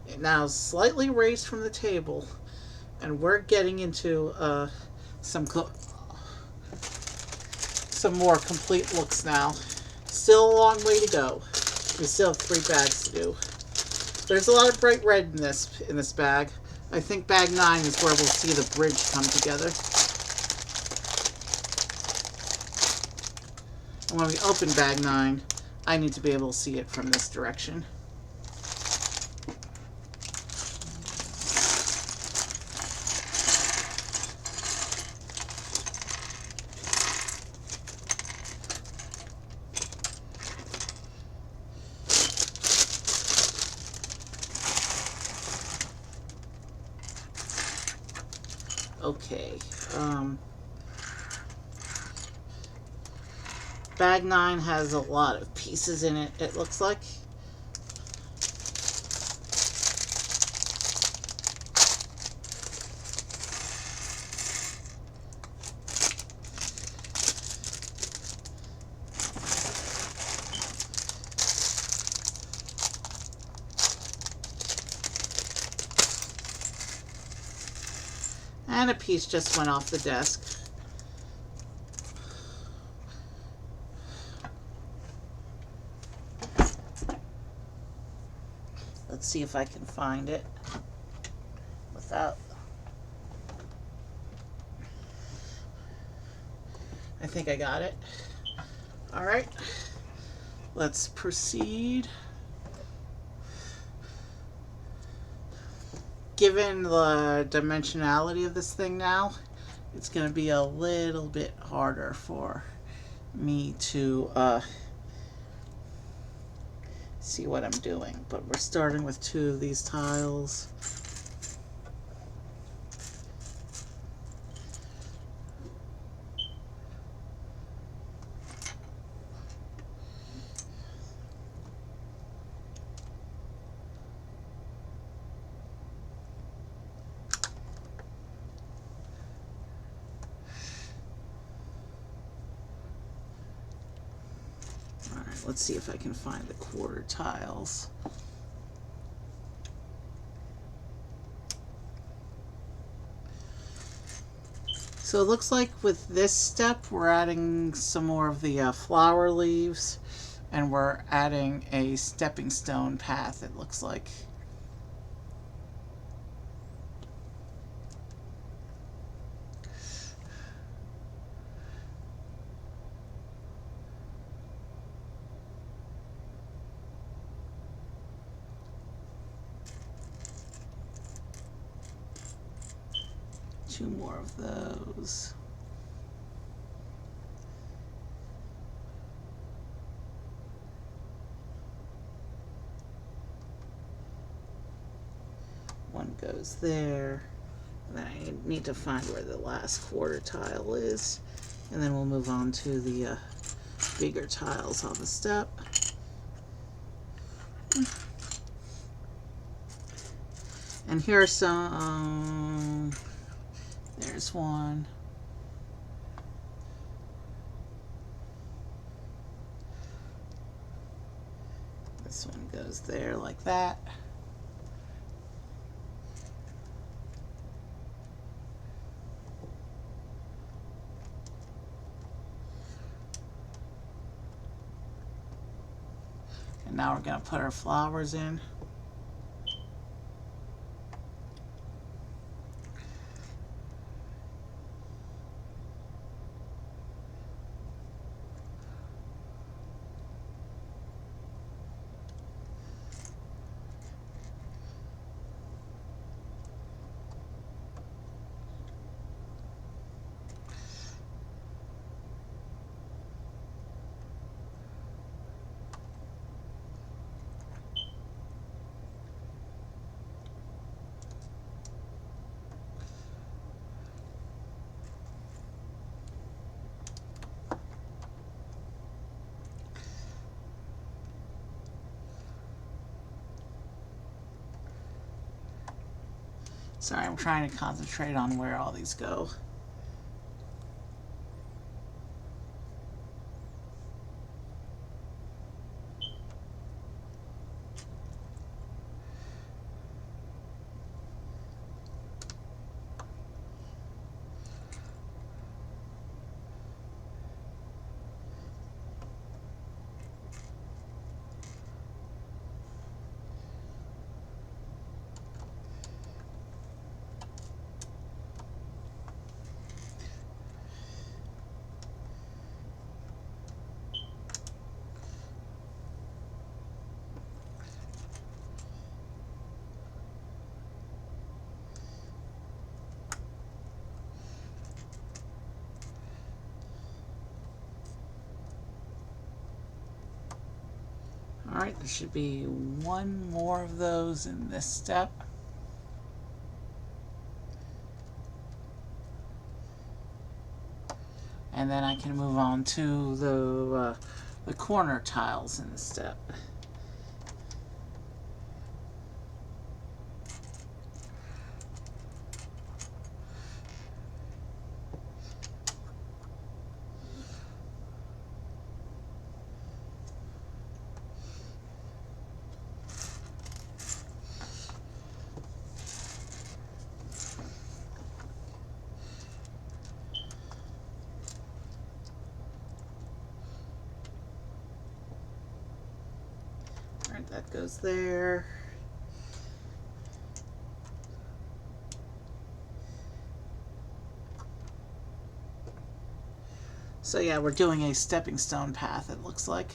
it now is slightly raised from the table, and we're getting into some more complete looks now. Still a long way to go. We still have 3 bags to do. There's a lot of bright red in this bag. I think bag 9 is where we'll see the bridge come together. And when we open bag 9, I need to be able to see it from this direction. Okay. Bag 9 has a lot of pieces in it, it looks like. And a piece just went off the desk. Let's see if I can find it without... I think I got it. All right, let's proceed. Given the dimensionality of this thing now, it's going to be a little bit harder for me to see what I'm doing. But we're starting with 2 of these tiles. Let's see if I can find the quarter tiles. So it looks like with this step, we're adding some more of the flower leaves, and we're adding a stepping stone path, it looks like. Two more of those. One goes there. And then I need to find where the last quarter tile is. And then we'll move on to the bigger tiles on the step. And here are some. There's one. This one goes there like that. And now we're going to put our flowers in. Sorry, I'm trying to concentrate on where all these go. Alright, there should be one more of those in this step. And then I can move on to the corner tiles in the step. Alright, that goes there. So yeah, we're doing a stepping stone path, it looks like.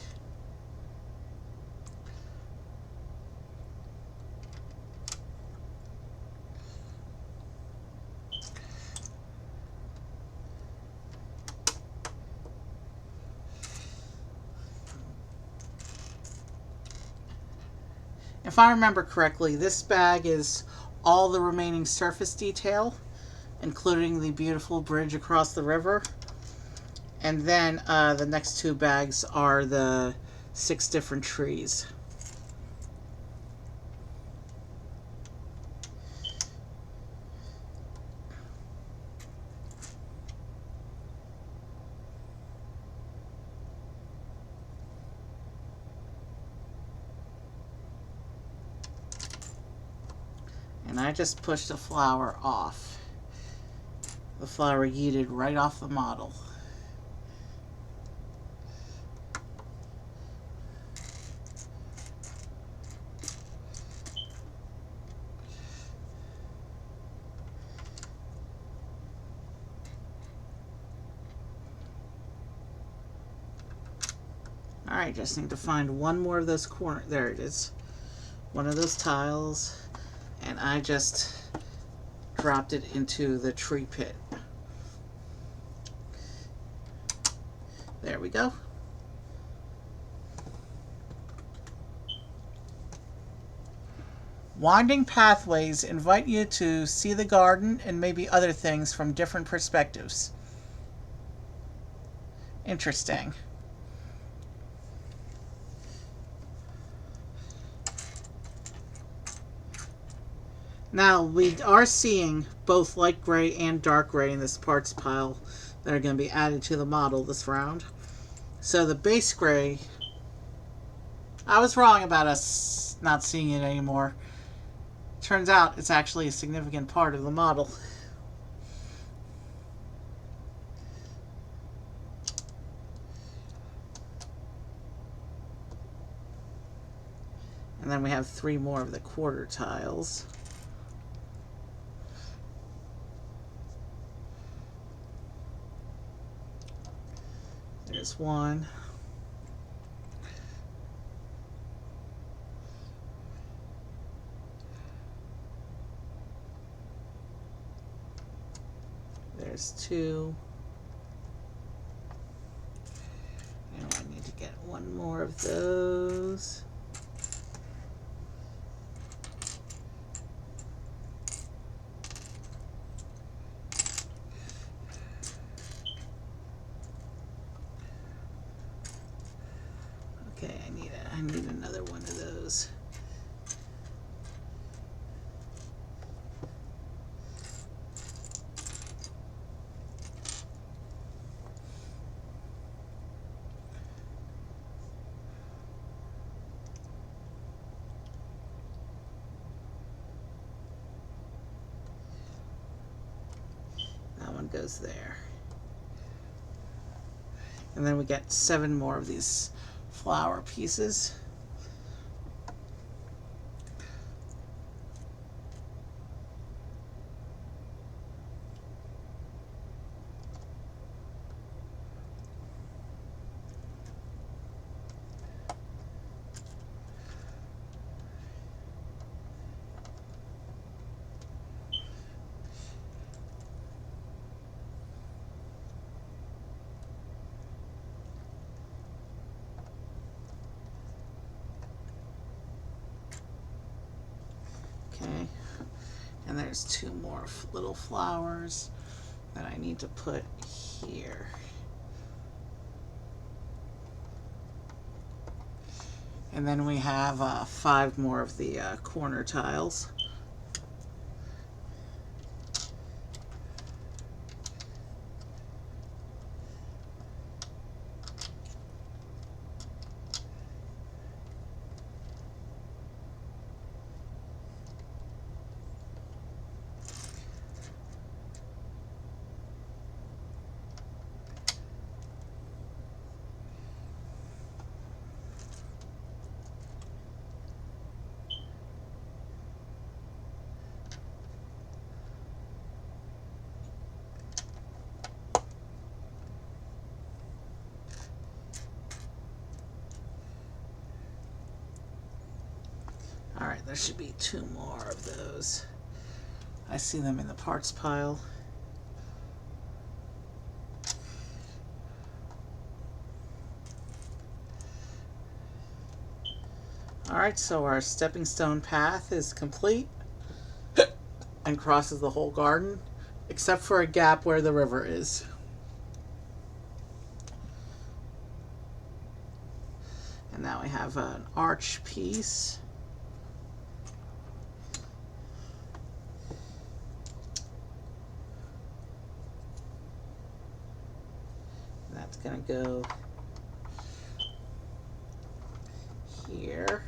If I remember correctly, this bag is all the remaining surface detail, including the beautiful bridge across the river. And then the next two bags are the 6 different trees. And I just pushed a flower off. The flower yeeted right off the model. Alright, just need to find one more of those corner. There it is. One of those tiles. And I just dropped it into the tree pit. There we go. Winding pathways invite you to see the garden and maybe other things from different perspectives. Interesting. Now, we are seeing both light gray and dark gray in this parts pile that are going to be added to the model this round. So the base gray, I was wrong about us not seeing it anymore. Turns out it's actually a significant part of the model. And then we have 3 more of the quarter tiles. There's one. There's 2. And I need to get one more of those. Okay, I need another one of those. That one goes there. And then we get 7 more of these flower pieces. Okay, and there's 2 more little flowers that I need to put here. And then we have 5 more of the corner tiles. Alright, there should be 2 more of those. I see them in the parts pile. Alright, so our stepping stone path is complete and crosses the whole garden, except for a gap where the river is. And now we have an arch piece. That's going to go here.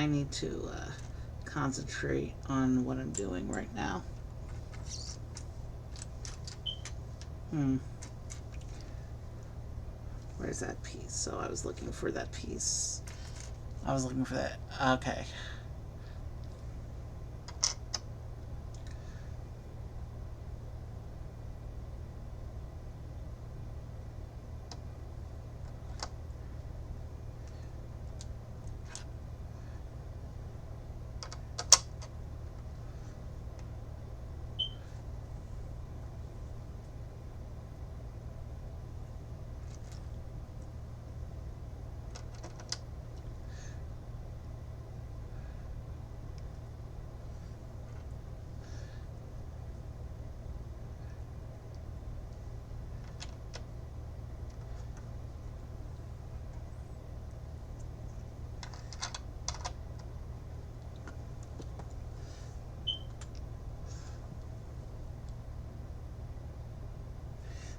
I need to concentrate on what I'm doing right now. Where's that piece? So I was looking for that piece. I was looking for that. Okay.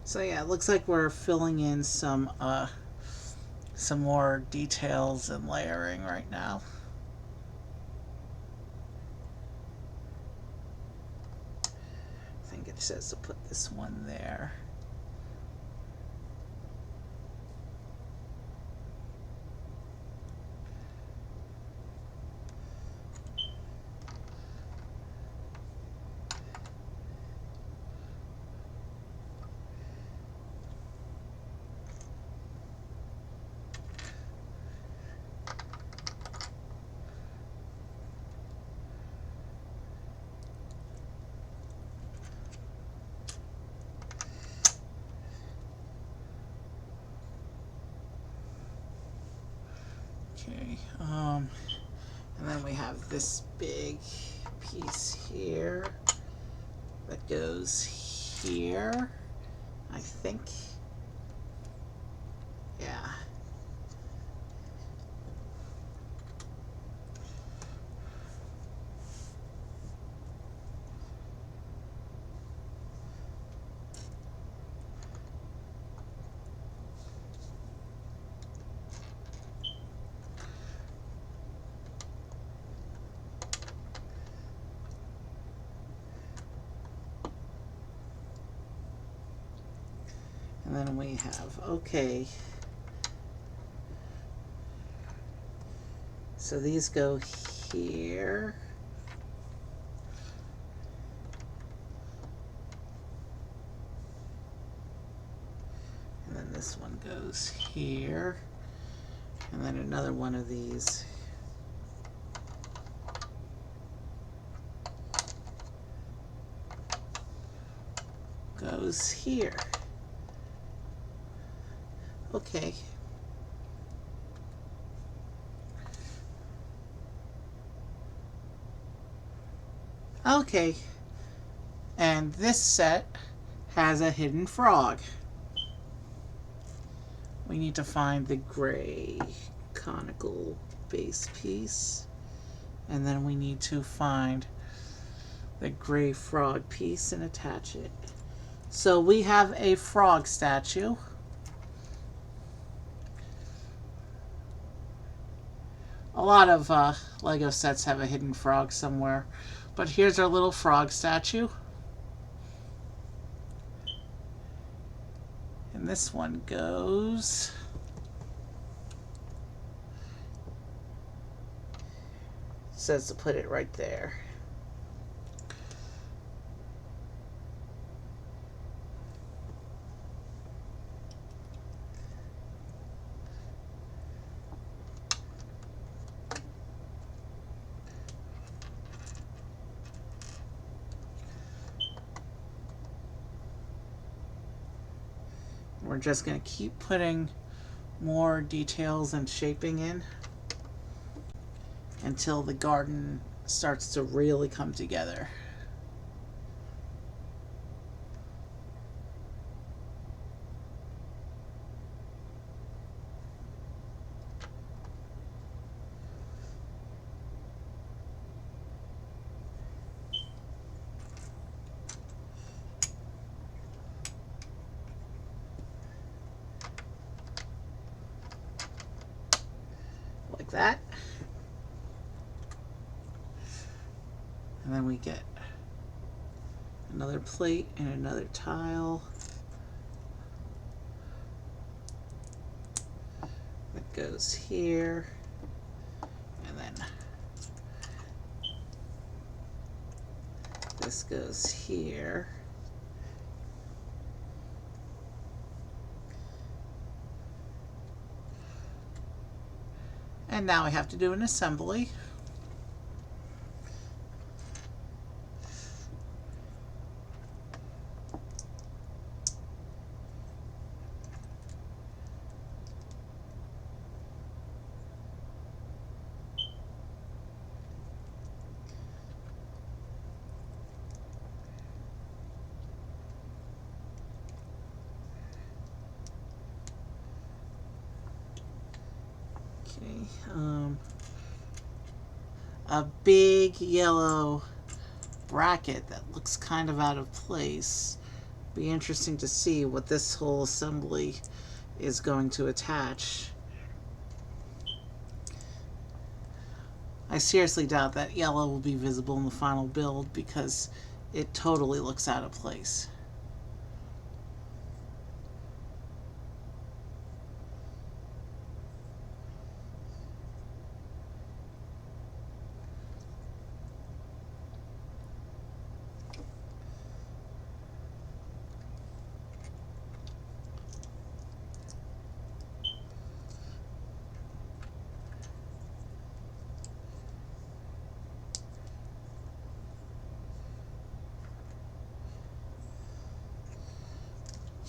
So yeah, it looks like we're filling in some more details and layering right now. I think it says to put this one there. Okay, and then we have this big piece here that goes here, I think. Yeah. And then we have, okay, so these go here. And then this one goes here. And then another one of these goes here. Okay. Okay. And this set has a hidden frog. We need to find the gray conical base piece. And then we need to find the gray frog piece and attach it. So we have a frog statue. A lot of Lego sets have a hidden frog somewhere. But here's our little frog statue. And this one goes... says to put it right there. We're just going to keep putting more details and shaping in until the garden starts to really come together. Like that. And then we get another plate and another tile. That goes here. And then this goes here. And now I have to do an assembly. Okay, a big yellow bracket that looks kind of out of place. Be interesting to see what this whole assembly is going to attach. I seriously doubt that yellow will be visible in the final build because it totally looks out of place.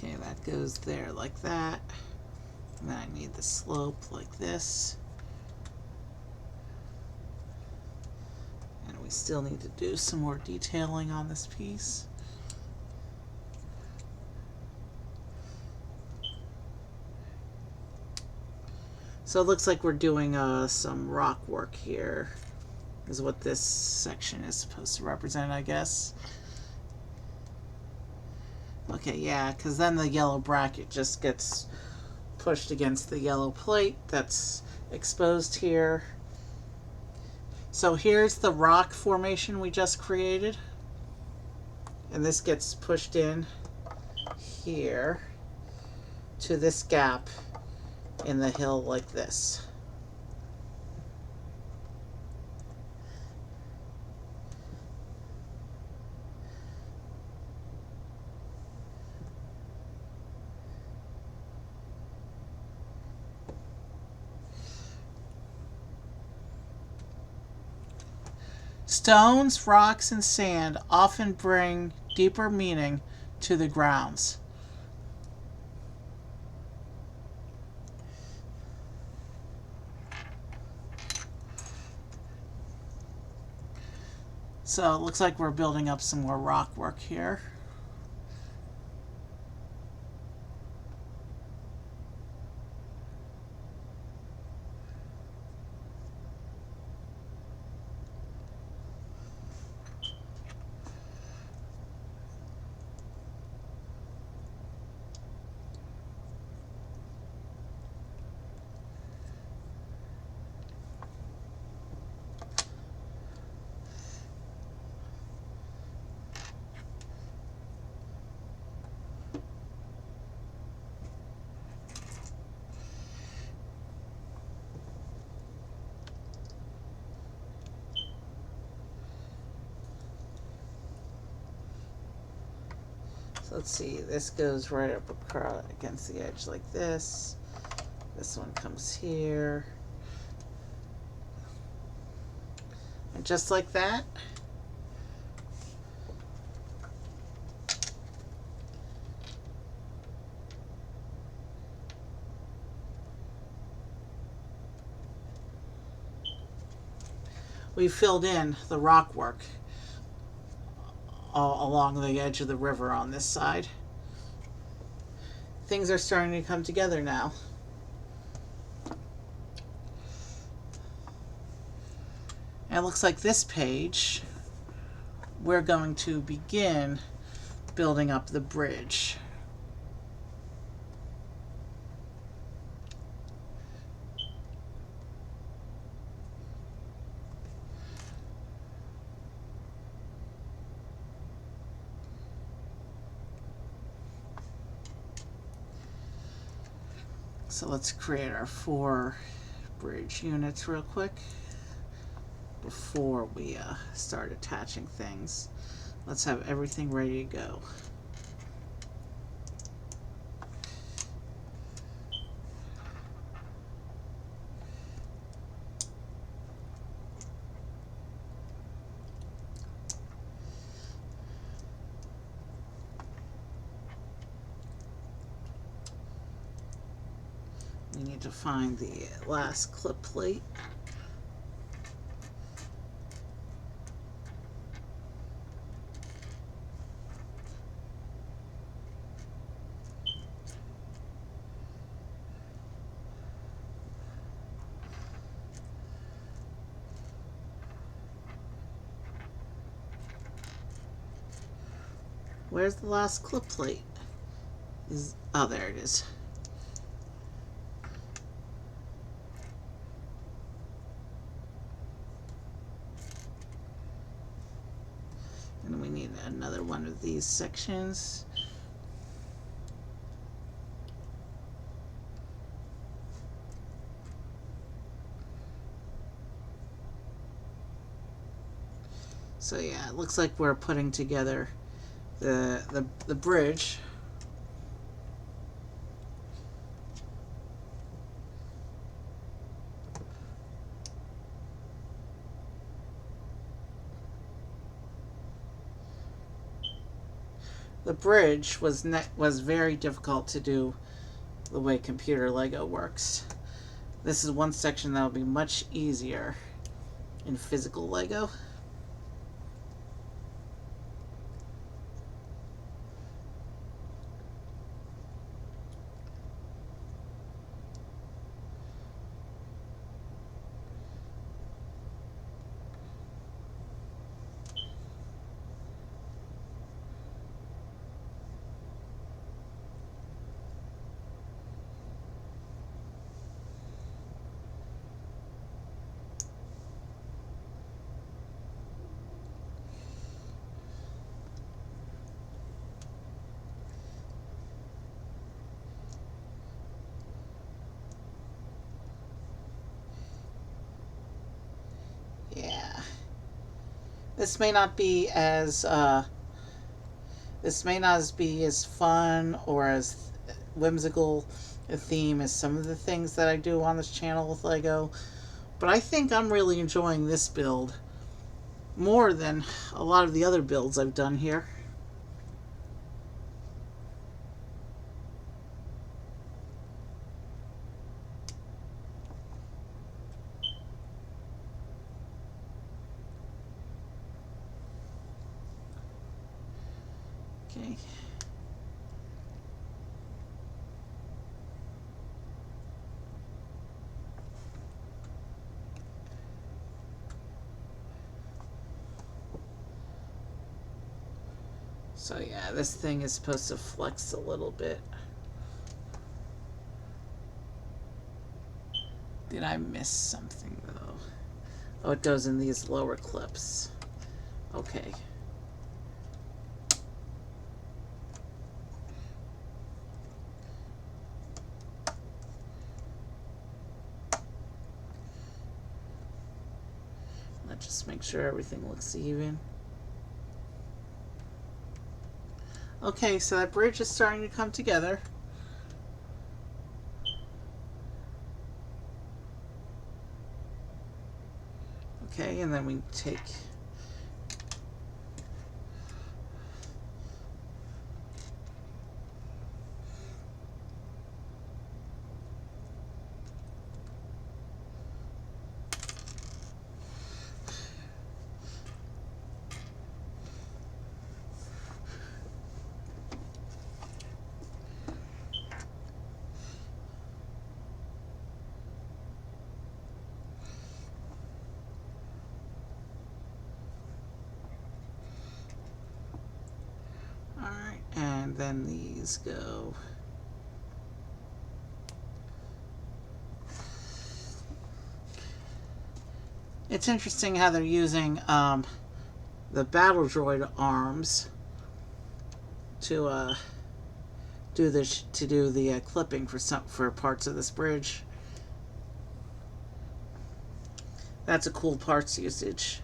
Okay, that goes there like that. And then I need the slope like this. And we still need to do some more detailing on this piece. So it looks like we're doing some rock work here, is what this section is supposed to represent, I guess. Okay, yeah, because then the yellow bracket just gets pushed against the yellow plate that's exposed here. So here's the rock formation we just created. And this gets pushed in here to this gap in the hill like this. Stones, rocks, and sand often bring deeper meaning to the grounds. So it looks like we're building up some more rock work here. Let's see, this goes right up across against the edge like this. This one comes here. And just like that, we filled in the rock work all along the edge of the river on this side. Things are starting to come together now. And it looks like this page, we're going to begin building up the bridge. So let's create our 4 bridge units real quick before we start attaching things. Let's have everything ready to go. We need to find the last clip plate. Where's the last clip plate? Oh, there it is. And we need another one of these sections. So yeah, it looks like we're putting together the bridge. The bridge was very difficult to do the way computer Lego works. This is one section that will be much easier in physical Lego. Yeah. This may not be as fun or as whimsical a theme as some of the things that I do on this channel with Lego, but I think I'm really enjoying this build more than a lot of the other builds I've done here. Okay. So yeah, this thing is supposed to flex a little bit. Did I miss something though? Oh, it goes in these lower clips. Okay. Let's just make sure everything looks even. Okay, so that bridge is starting to come together. Okay, and then we take and then these go. It's interesting how they're using the battle droid arms to do the clipping for parts of this bridge. That's a cool parts usage.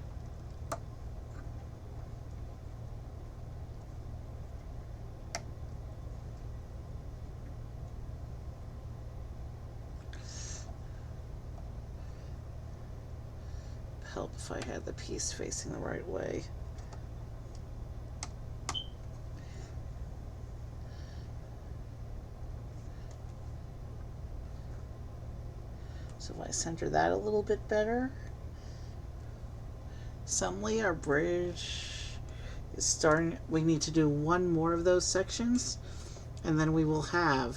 Help if I had the piece facing the right way. So if I center that a little bit better. Suddenly our bridge is starting. We need to do one more of those sections, and then we will have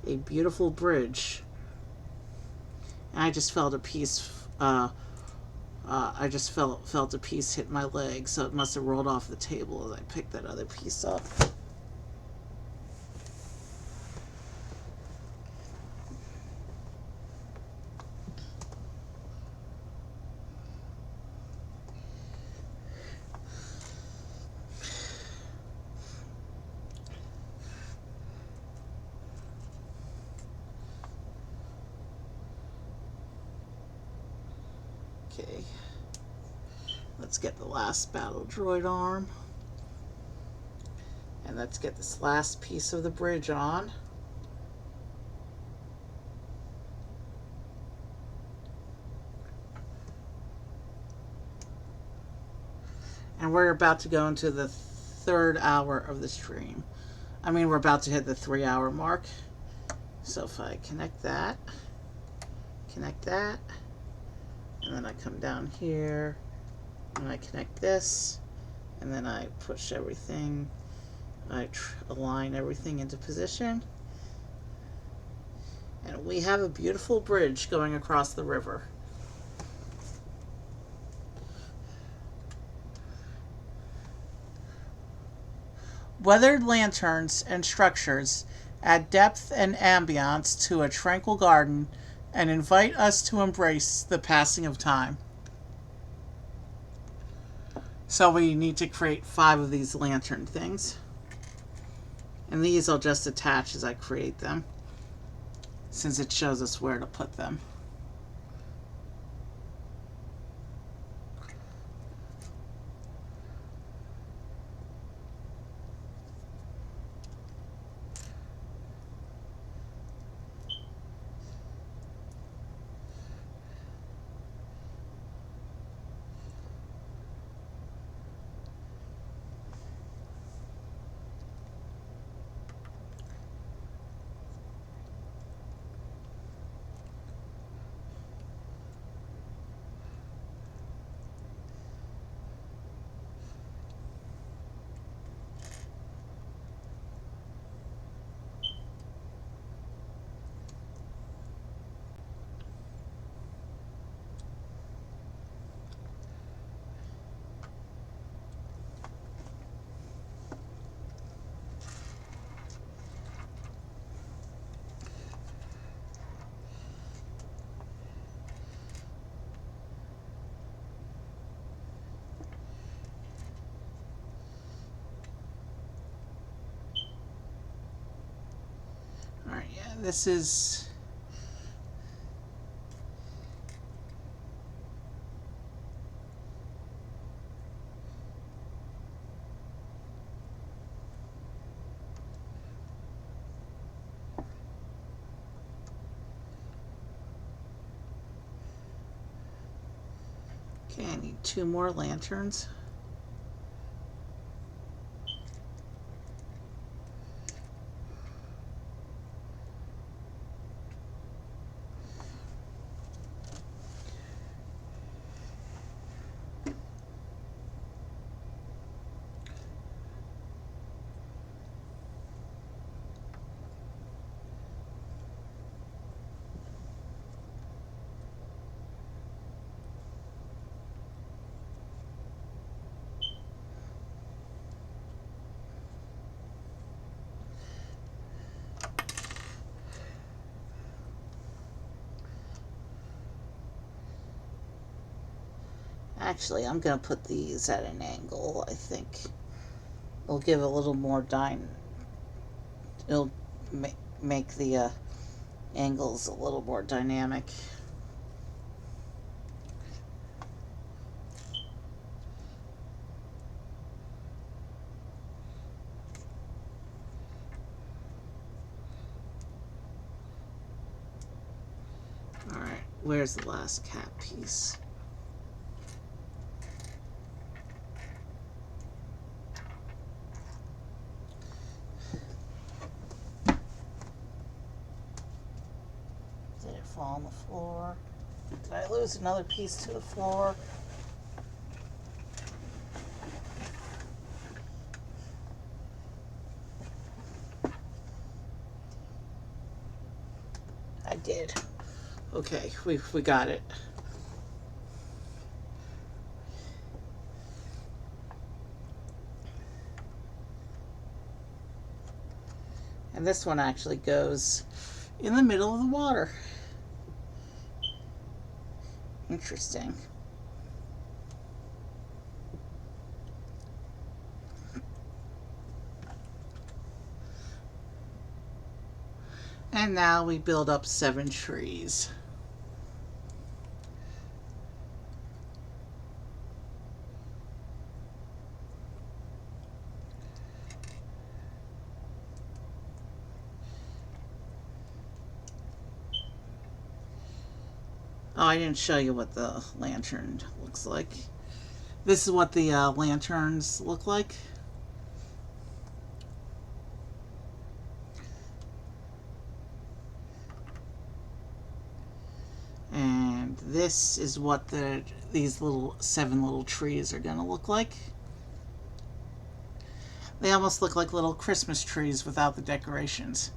a beautiful bridge. And I just felt a piece. I just felt a piece hit my leg, so it must have rolled off the table as I picked that other piece up. Okay, let's get the last battle droid arm, and let's get this last piece of the bridge on. And we're about to go into the third hour of the stream. I mean, we're about to hit the 3-hour mark. So if I connect that, and then I come down here, and I connect this, and then I push everything, I align everything into position, and we have a beautiful bridge going across the river. Weathered lanterns and structures add depth and ambiance to a tranquil garden and invite us to embrace the passing of time. So we need to create 5 of these lantern things. And these I'll just attach as I create them, since it shows us where to put them. Alright, yeah, this is... Okay, I need 2 more lanterns. Actually, I'm going to put these at an angle, I think. It'll give a little more it'll make the angles a little more dynamic. All right, where's the last cap piece? Did it fall on the floor? Did I lose another piece to the floor? I did. Okay, we got it. And this one actually goes in the middle of the water. Interesting. And now we build up 7 trees. Oh, I didn't show you what the lantern looks like. This is what the lanterns look like. And this is what these 7 little trees are going to look like. They almost look like little Christmas trees without the decorations.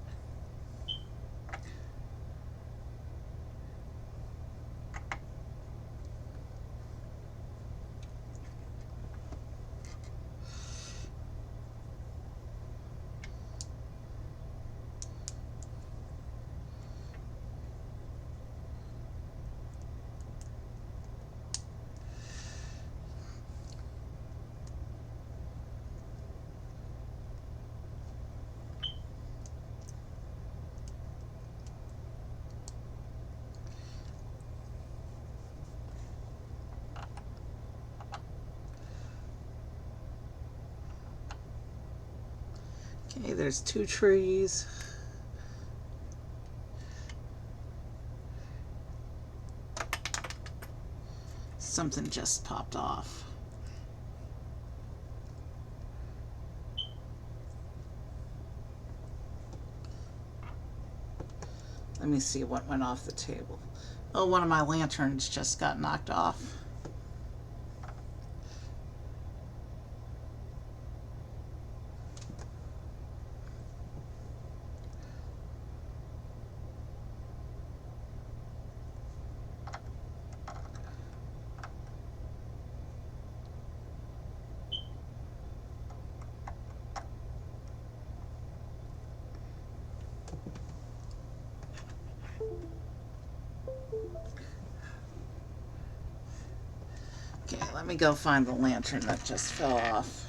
Okay, there's 2 trees. Something just popped off. Let me see what went off the table. Oh, one of my lanterns just got knocked off. Okay, let me go find the lantern that just fell off.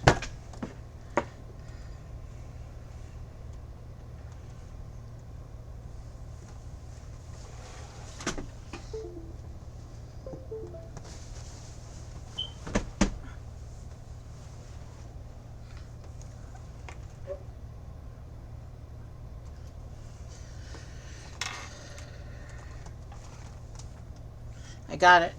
I got it.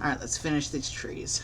All right, let's finish these trees.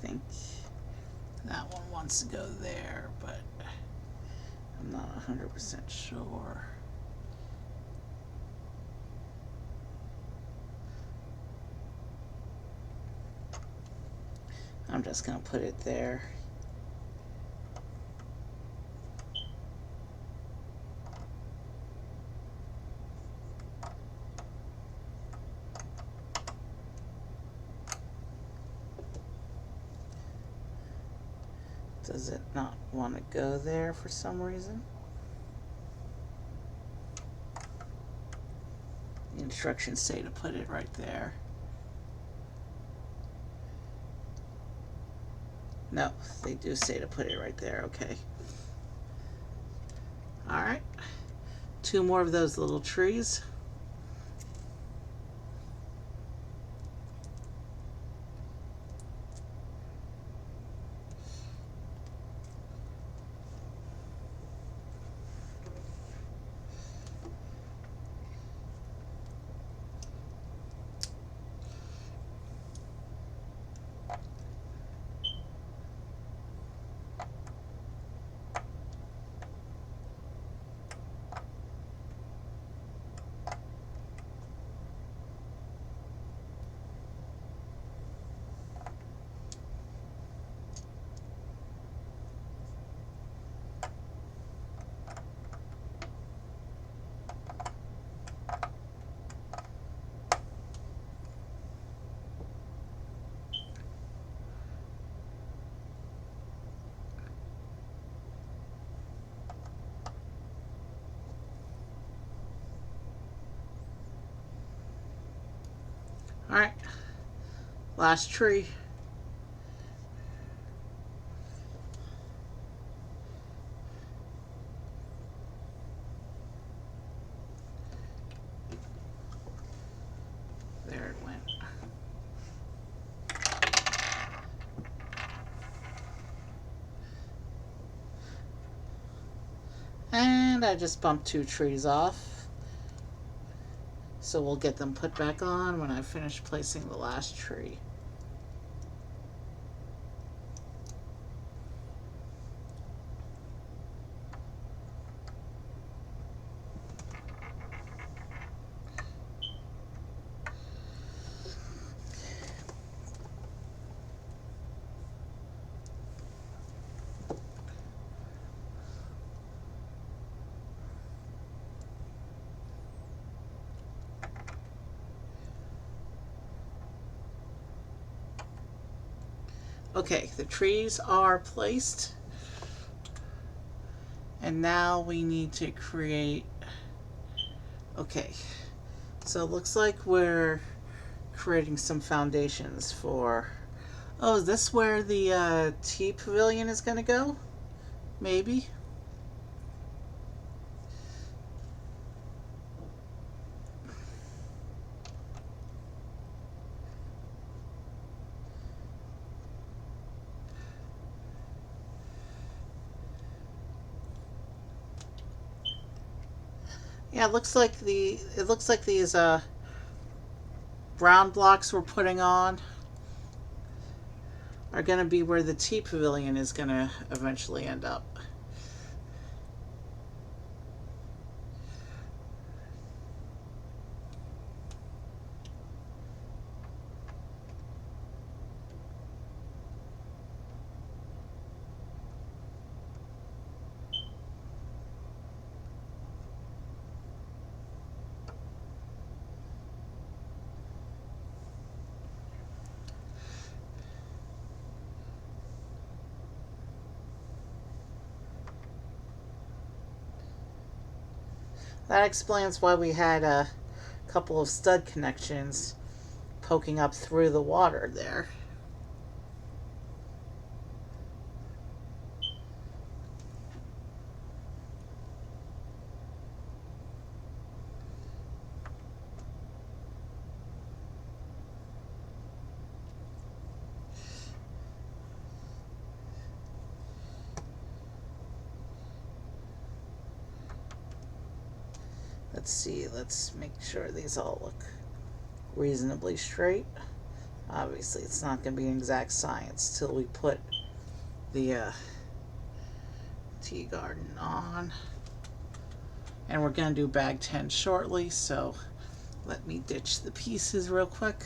think that one wants to go there, but I'm not 100% sure. I'm just going to put it there. Does it not want to go there for some reason? The instructions say to put it right there. No, they do say to put it right there. Okay. All right. 2 more of those little trees. All right. Last tree. There it went. And I just bumped 2 trees off. So we'll get them put back on when I finish placing the last tree. Okay, the trees are placed. And now we need to create, okay, so it looks like we're creating some foundations for, oh, is this where the tea pavilion is going to go? Maybe. Yeah, it looks like these brown blocks we're putting on are going to be where the tea pavilion is going to eventually end up. That explains why we had a couple of stud connections poking up through the water there. Let's see, let's make sure these all look reasonably straight. Obviously, it's not going to be an exact science till we put the tea garden on. And we're going to do bag 10 shortly, so let me ditch the pieces real quick.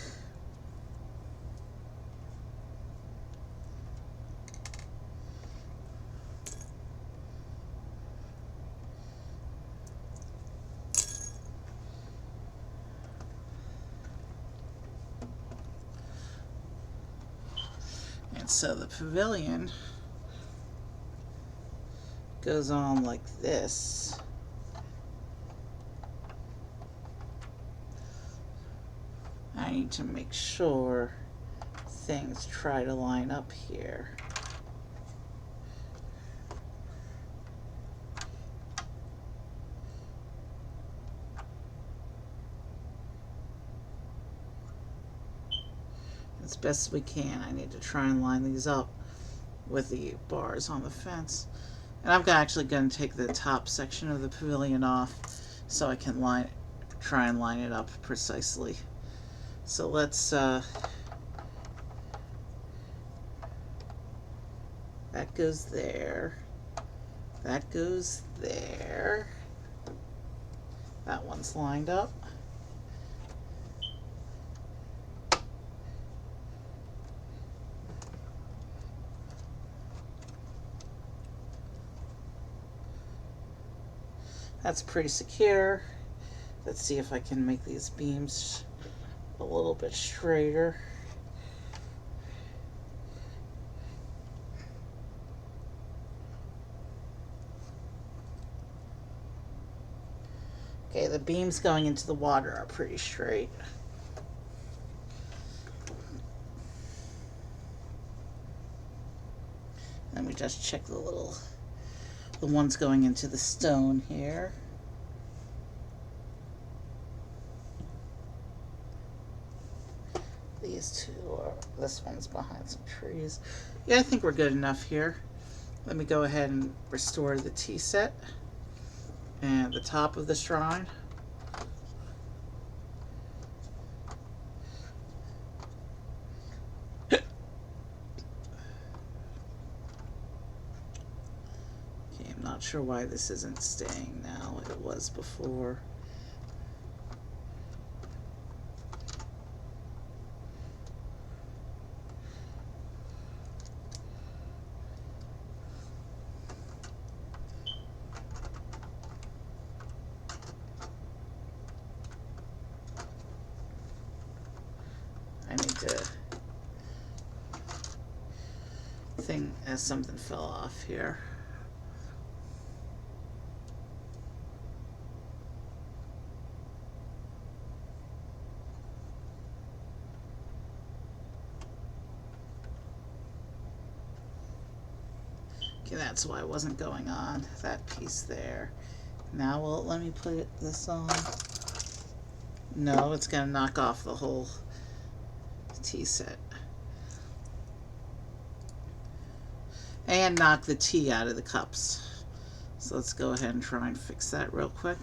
And so the pavilion goes on like this. I need to make sure things try to line up here. As best as we can. I need to try and line these up with the bars on the fence. And I'm actually going to take the top section of the pavilion off so I can try and line it up precisely. So let's that goes there. That goes there. That one's lined up. That's pretty secure. Let's see if I can make these beams a little bit straighter. Okay, the beams going into the water are pretty straight. Let me just check the ones going into the stone here. These two are, this one's behind some trees. Yeah, I think we're good enough here. Let me go ahead and restore the tea set and the top of the shrine. Okay, I'm not sure why this isn't staying now. It was before. I need to think as something fell off here. Okay, that's why it wasn't going on. That piece there. Now will it let me put this on? No, it's gonna knock off the whole tea set. And knock the tea out of the cups. So let's go ahead and try and fix that real quick.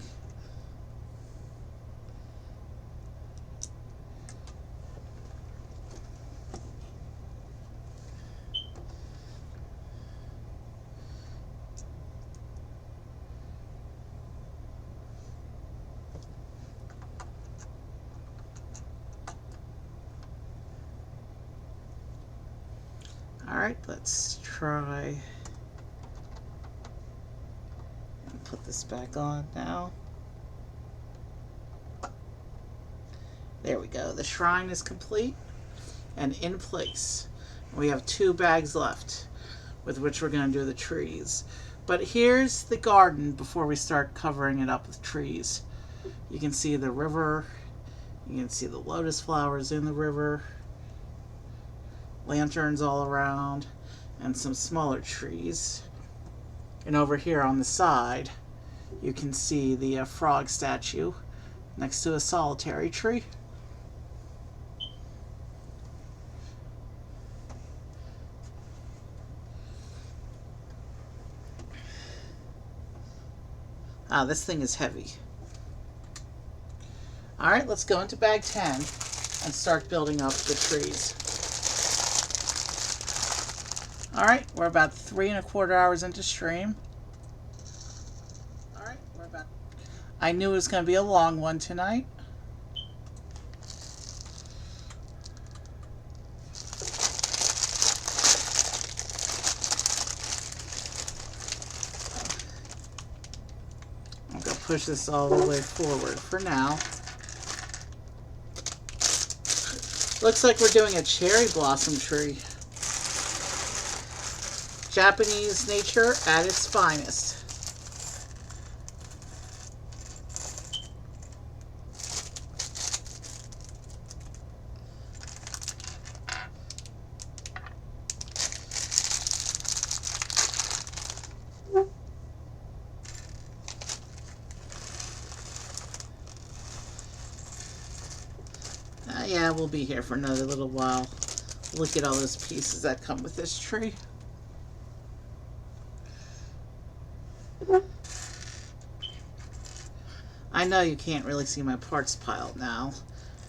Alright, let's try and put this back on now. There we go. The shrine is complete and in place. We have 2 bags left with which we're going to do the trees. But here's the garden before we start covering it up with trees. You can see the river. You can see the lotus flowers in the river. Lanterns all around, and some smaller trees. And over here on the side, you can see the frog statue next to a solitary tree. This thing is heavy. Alright, let's go into bag 10. and start building up the trees. All right, we're about 3¼ hours into stream. All right, I knew it was going to be a long one tonight. I'm going to push this all the way forward for now. Looks like we're doing a cherry blossom tree. Japanese nature at its finest. Yeah, we'll be here for another little while. Look at all those pieces that come with this tree. I know you can't really see my parts piled now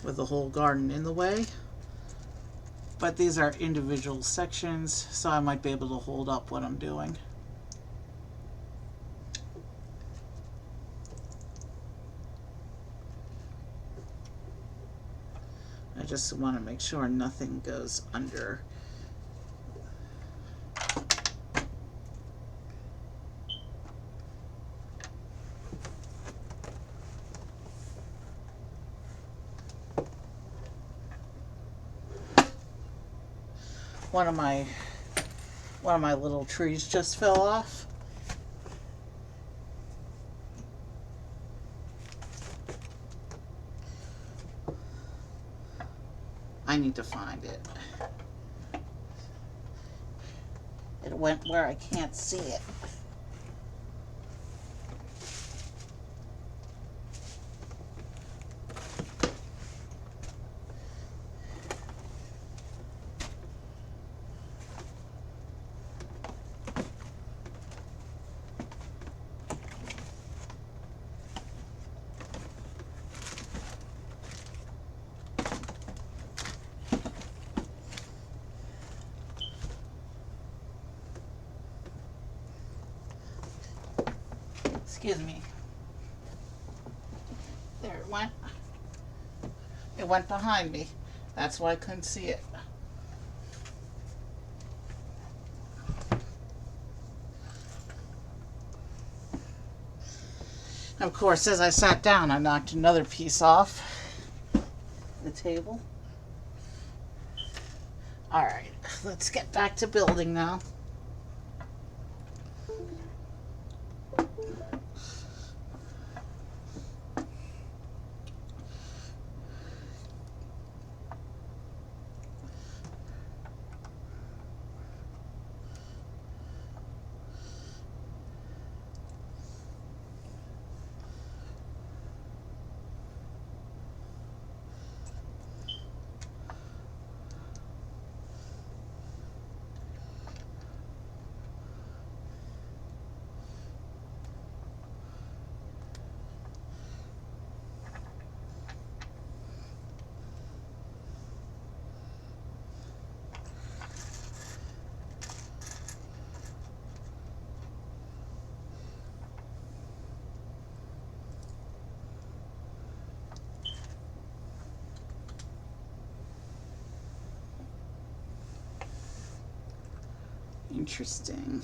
with the whole garden in the way, but these are individual sections, so I might be able to hold up what I'm doing. I just want to make sure nothing goes under. One of my little trees just fell off. I need to find it. It went where I can't see it. Excuse me. There it went. It went behind me. That's why I couldn't see it. Of course, as I sat down, I knocked another piece off the table. All right, let's get back to building now. Interesting.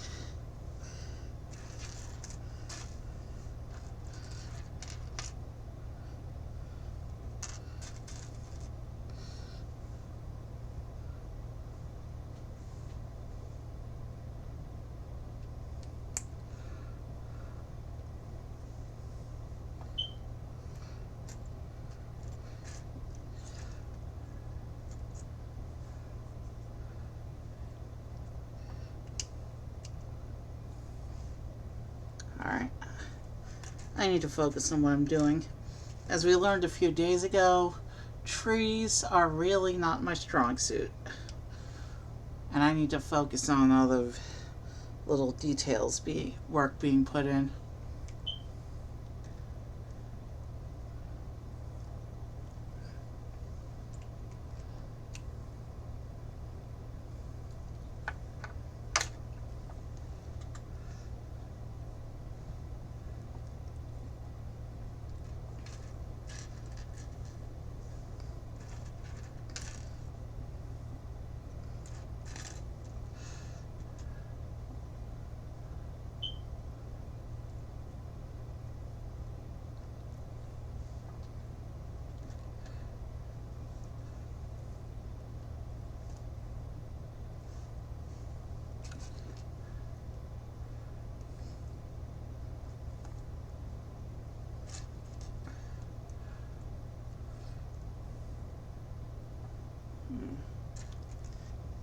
Alright, I need to focus on what I'm doing. As we learned a few days ago, trees are really not my strong suit. And I need to focus on all the little details work being put in.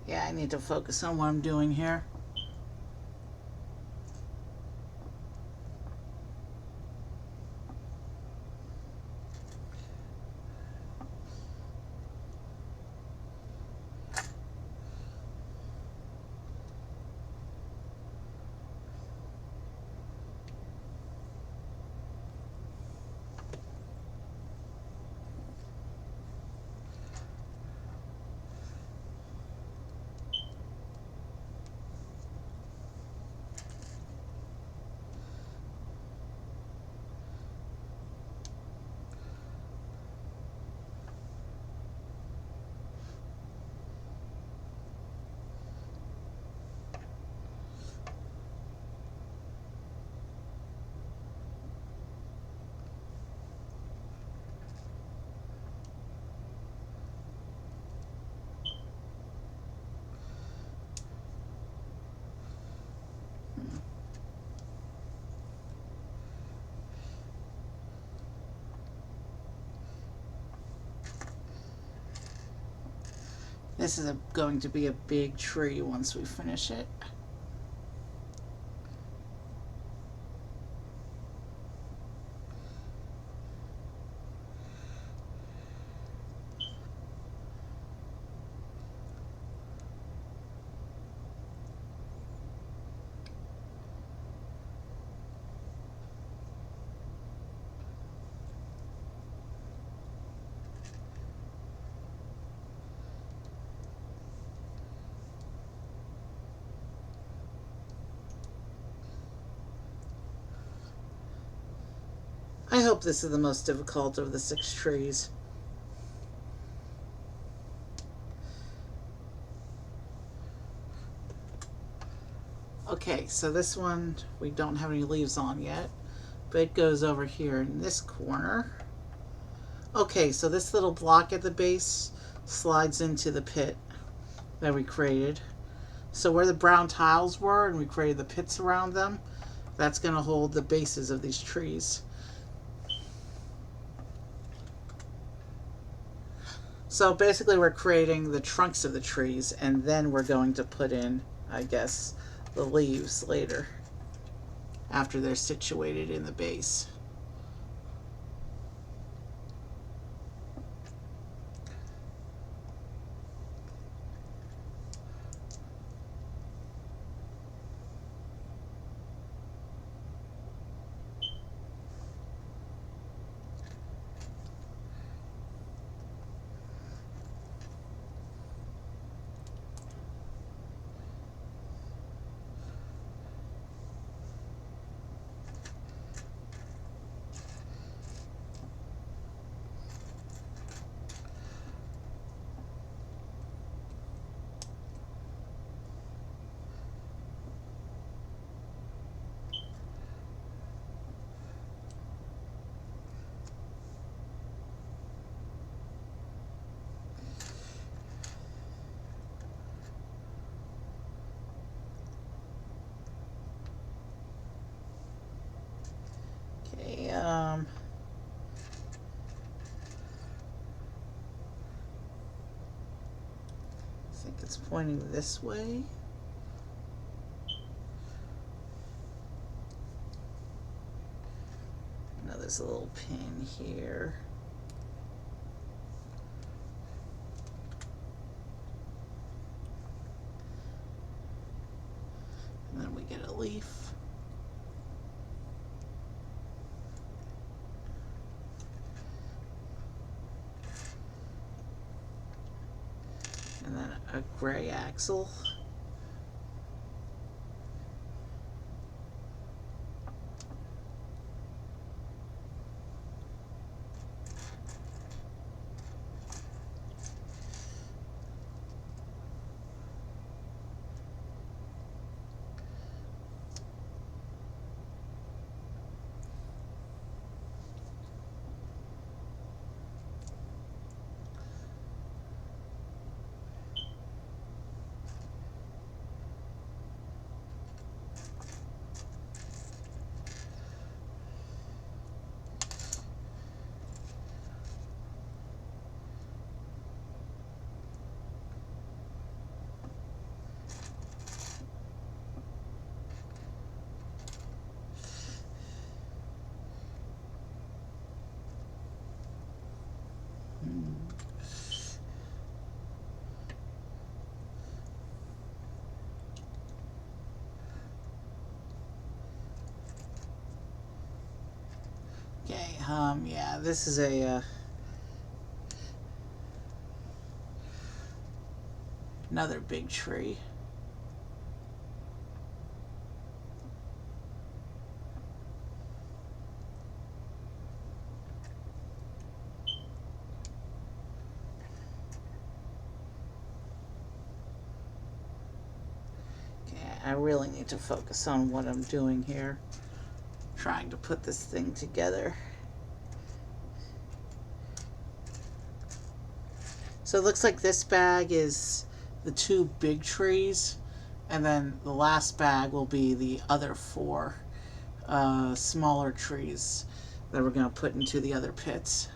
Yeah, I need to focus on what I'm doing here. This is going to be a big tree once we finish it. I hope this is the most difficult of the 6 trees. Okay, so this one we don't have any leaves on yet, but it goes over here in this corner. Okay, so this little block at the base slides into the pit that we created. So where the brown tiles were and we created the pits around them, that's going to hold the bases of these trees. So basically we're creating the trunks of the trees and then we're going to put in, I guess, the leaves later after they're situated in the base. Okay, I think it's pointing this way. Now there's a little pin here. And then we get a leaf. And then a gray axle. Yeah, this is a another big tree. Okay, I really need to focus on what I'm doing here. Trying to put this thing together. So it looks like this bag is the two big trees, and then the last bag will be the other four smaller trees that we're going to put into the other pits.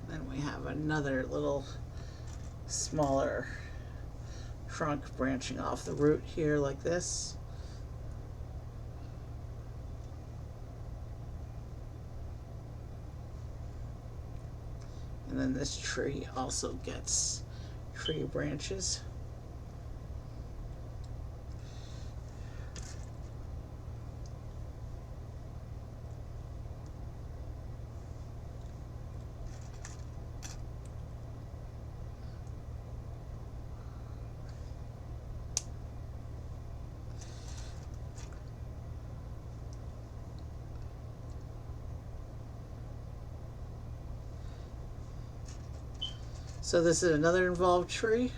Then we have another little smaller trunk branching off the root here like this. And then this tree also gets tree branches. So this is another involved tree.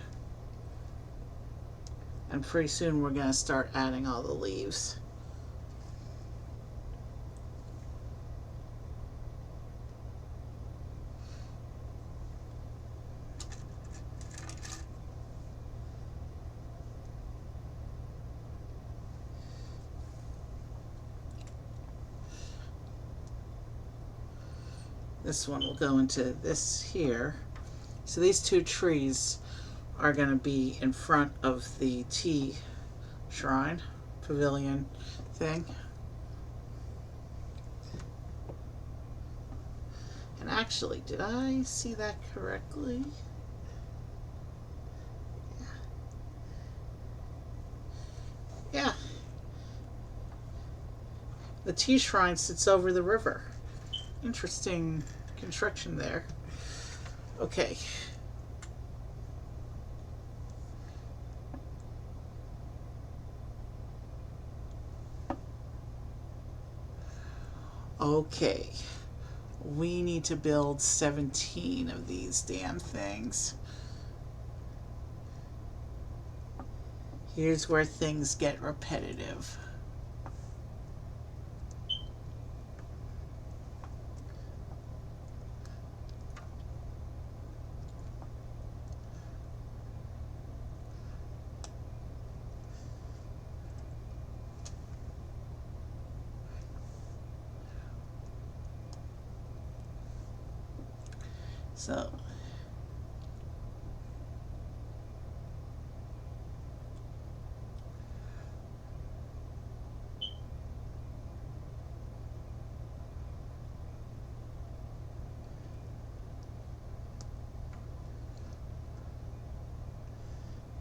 And pretty soon we're going to start adding all the leaves. This one will go into this here. So these two trees are going to be in front of the tea shrine pavilion thing. And actually, did I see that correctly? Yeah. The tea shrine sits over the river. Interesting construction there. Okay. Okay. We need to build 17 of these damn things. Here's where things get repetitive. So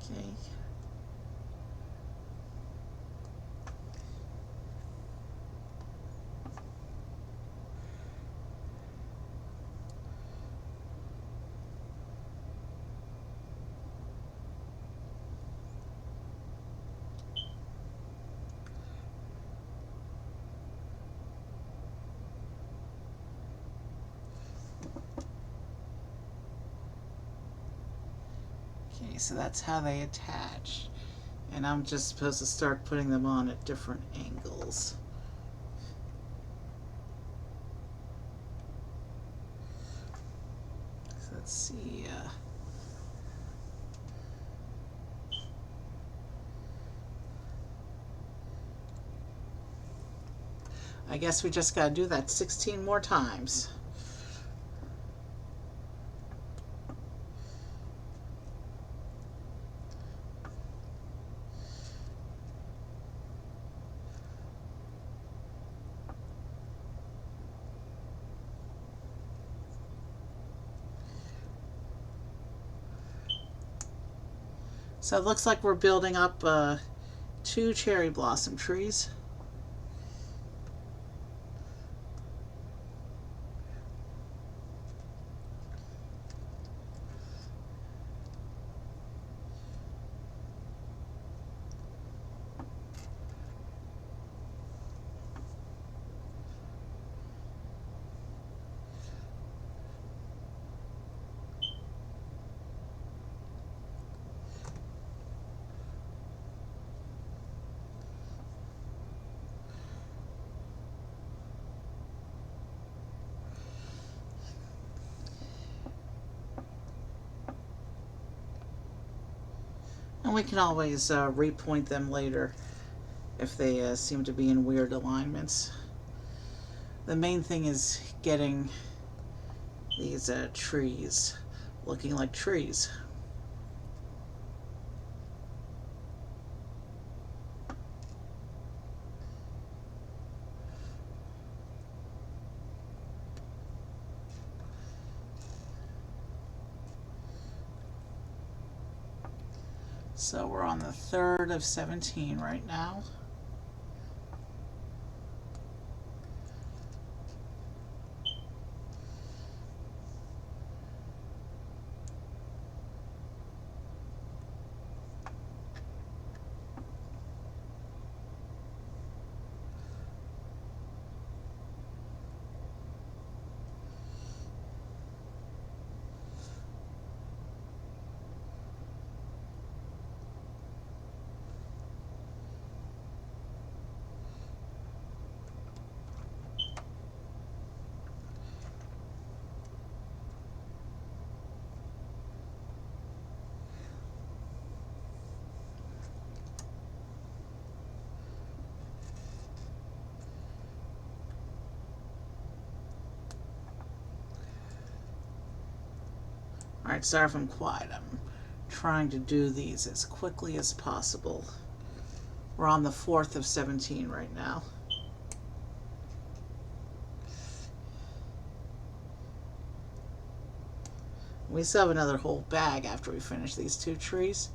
okay. Okay, so that's how they attach. And I'm just supposed to start putting them on at different angles. So let's see. I guess we just gotta do that 16 more times. So it looks like we're building up 2 cherry blossom trees. And we can always repoint them later if they seem to be in weird alignments. The main thing is getting these trees looking like trees. So we're on the 3rd of 17 right now. Alright, sorry if I'm quiet. I'm trying to do these as quickly as possible. We're on the 4th of 17 right now. We still have another whole bag after we finish these 2 trees.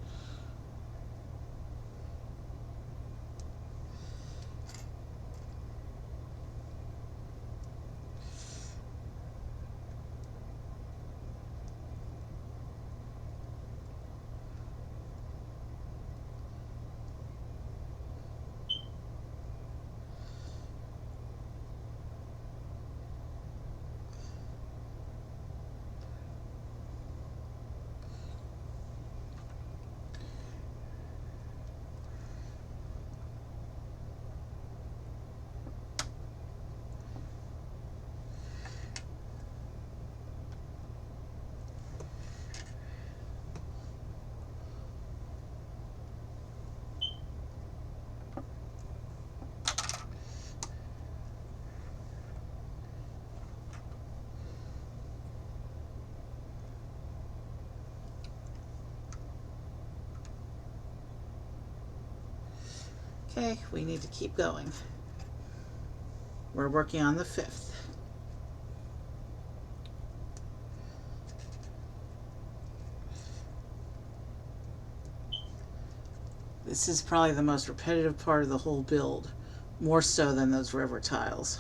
Okay, we need to keep going. We're working on the 5th. This is probably the most repetitive part of the whole build, more so than those river tiles.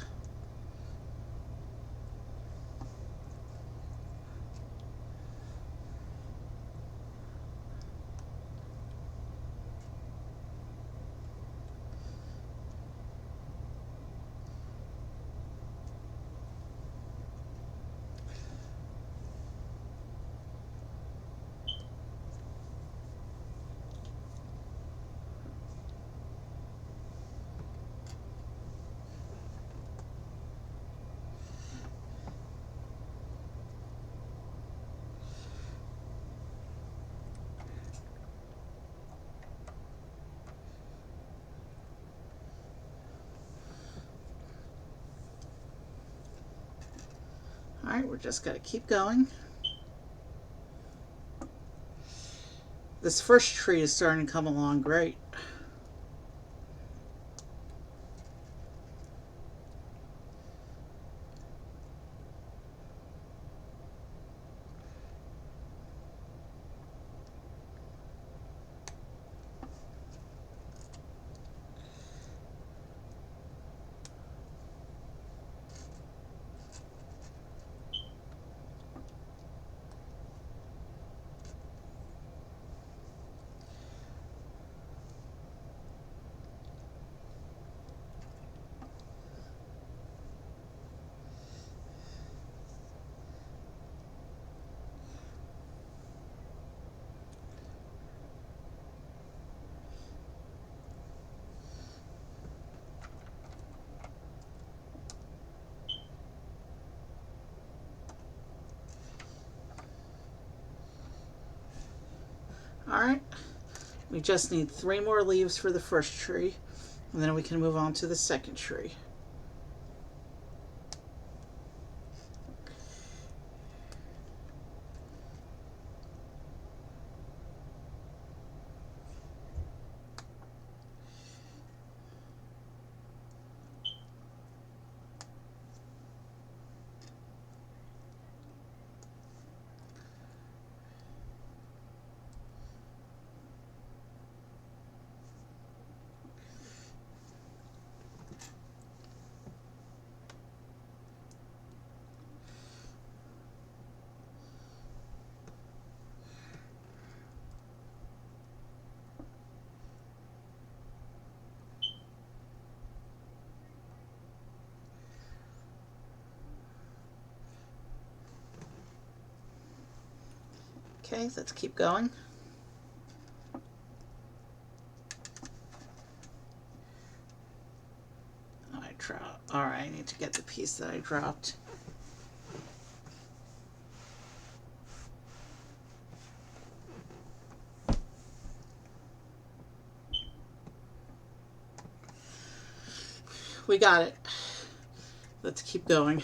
Alright, we're just going to keep going. This first tree is starting to come along great. Alright, we just need 3 more leaves for the first tree, and then we can move on to the second tree. Okay, let's keep going. Alright, I need to get the piece that I dropped. We got it. Let's keep going.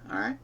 Alright.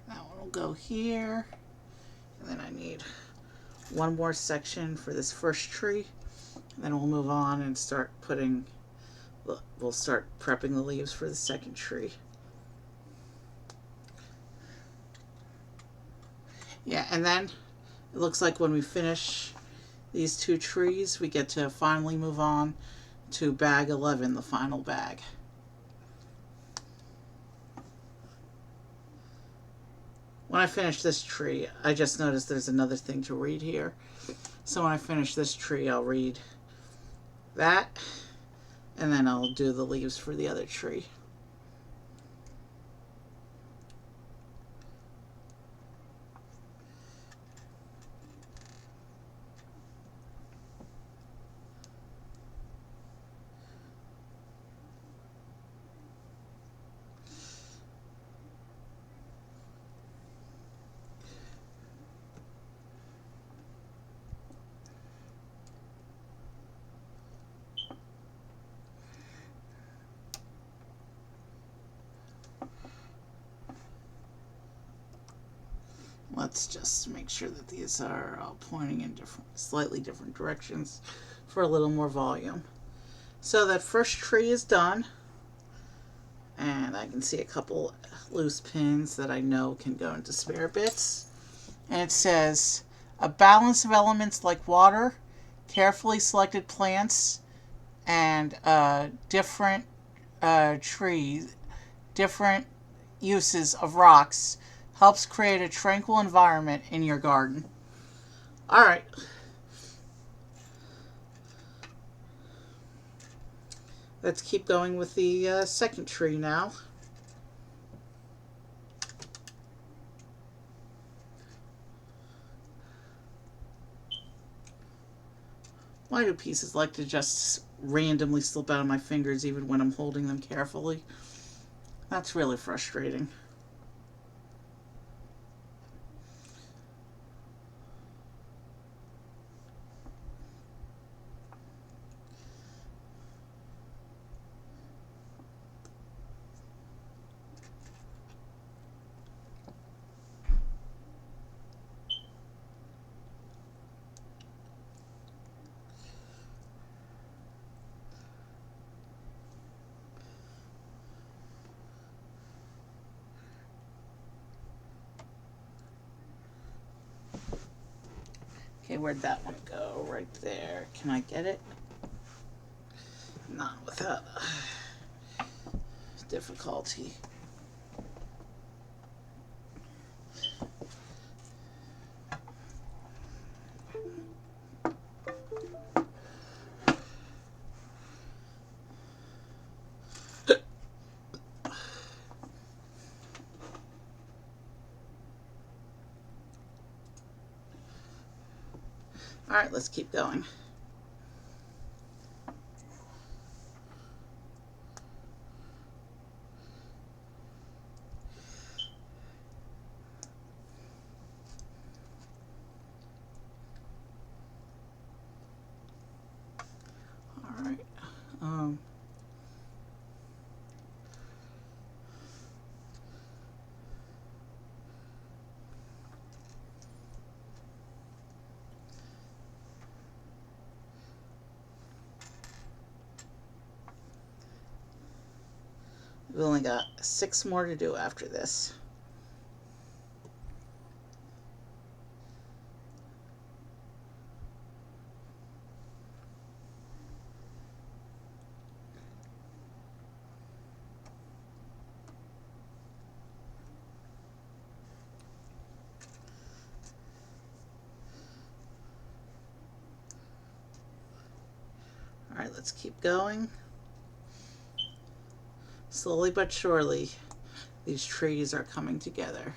That one will go here. And then I need one more section for this first tree. And then we'll move on and start putting, we'll start prepping the leaves for the second tree. Yeah, and then it looks like when we finish these 2 trees, we get to finally move on to bag 11, the final bag. When I finish this tree, I just noticed there's another thing to read here. So when I finish this tree, I'll read that, and then I'll do the leaves for the other tree. Let's just make sure that these are all pointing in slightly different directions for a little more volume. So that first tree is done, and I can see a couple loose pins that I know can go into spare bits. And it says, a balance of elements like water, carefully selected plants, and different trees, different uses of rocks helps create a tranquil environment in your garden. All right. Let's keep going with the second tree now. Why do pieces like to just randomly slip out of my fingers even when I'm holding them carefully? That's really frustrating. Okay, where'd that one go? Right there. Can I get it? Not without difficulty. All right, let's keep going. All right. Um, we've only got 6 more to do after this. All right, let's keep going. Slowly but surely, these trees are coming together.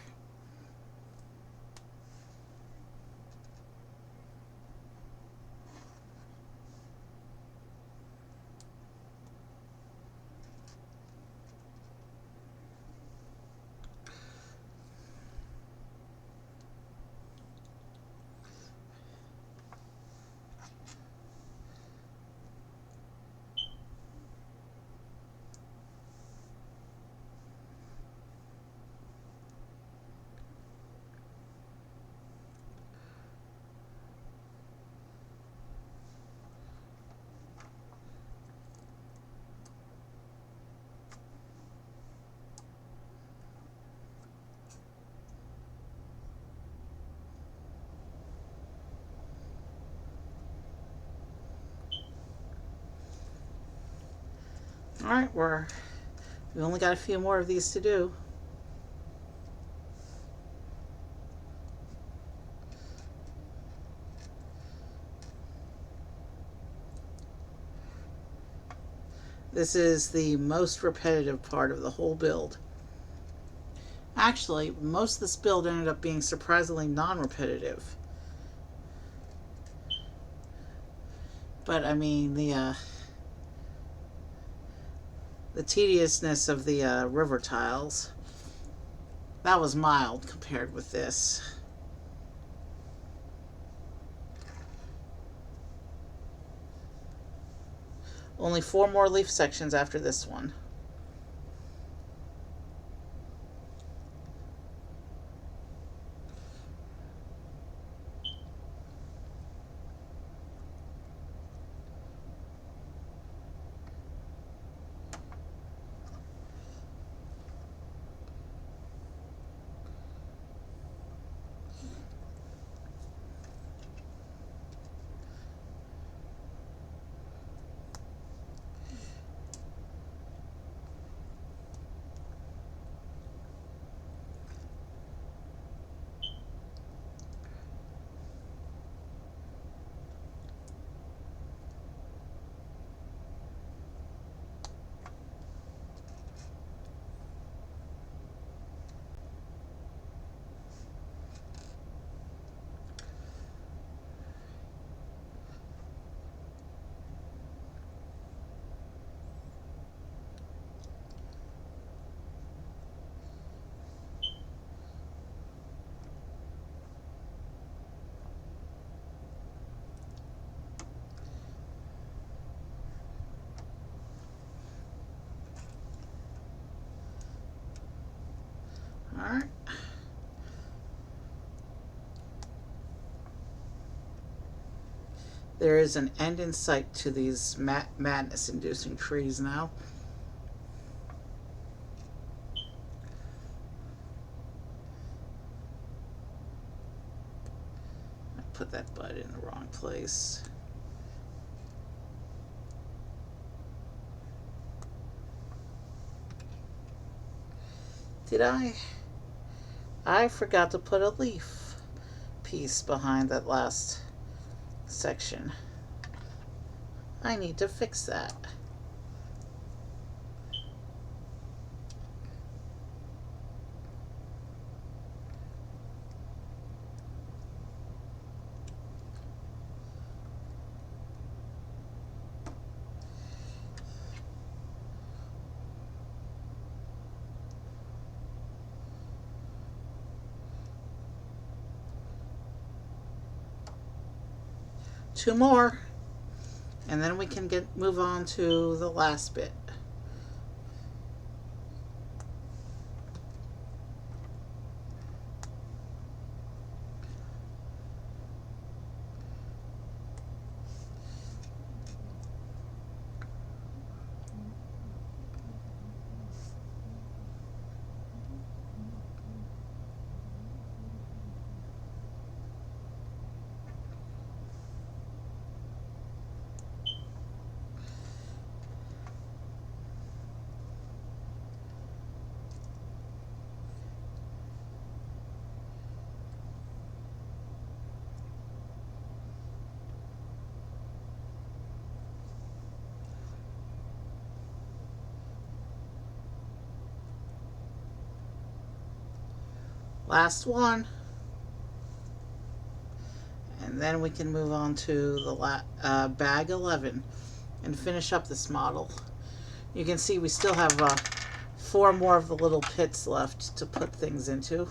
All right, we only got a few more of these to do. This is the most repetitive part of the whole build. Actually, most of this build ended up being surprisingly non-repetitive. But I mean, the tediousness of the river tiles, that was mild compared with this. Only 4 more leaf sections after this one. Alright. There is an end in sight to these madness-inducing trees now. I put that bud in the wrong place. Did I? I forgot to put a leaf piece behind that last section. I need to fix that. Two more, and then we can move on to the last bit. Last one. And then we can move on to the bag 11 and finish up this model. You can see we still have 4 more of the little pits left to put things into.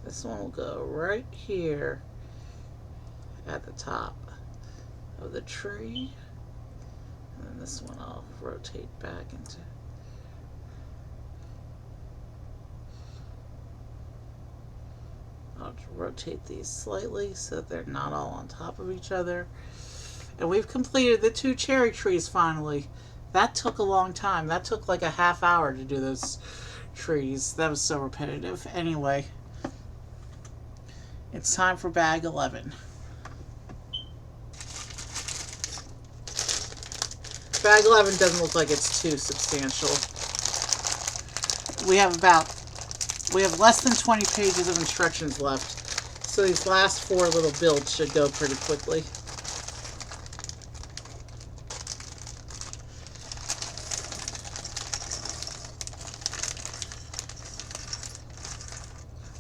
This one will go right here at the top of the tree. And then this one I'll rotate back into. I'll rotate these slightly so that they're not all on top of each other. And we've completed the 2 cherry trees finally. That took a long time. That took like a half hour to do those trees. That was so repetitive. Anyway, it's time for bag 11. Bag 11 doesn't look like it's too substantial. We have less than 20 pages of instructions left, so these last 4 little builds should go pretty quickly.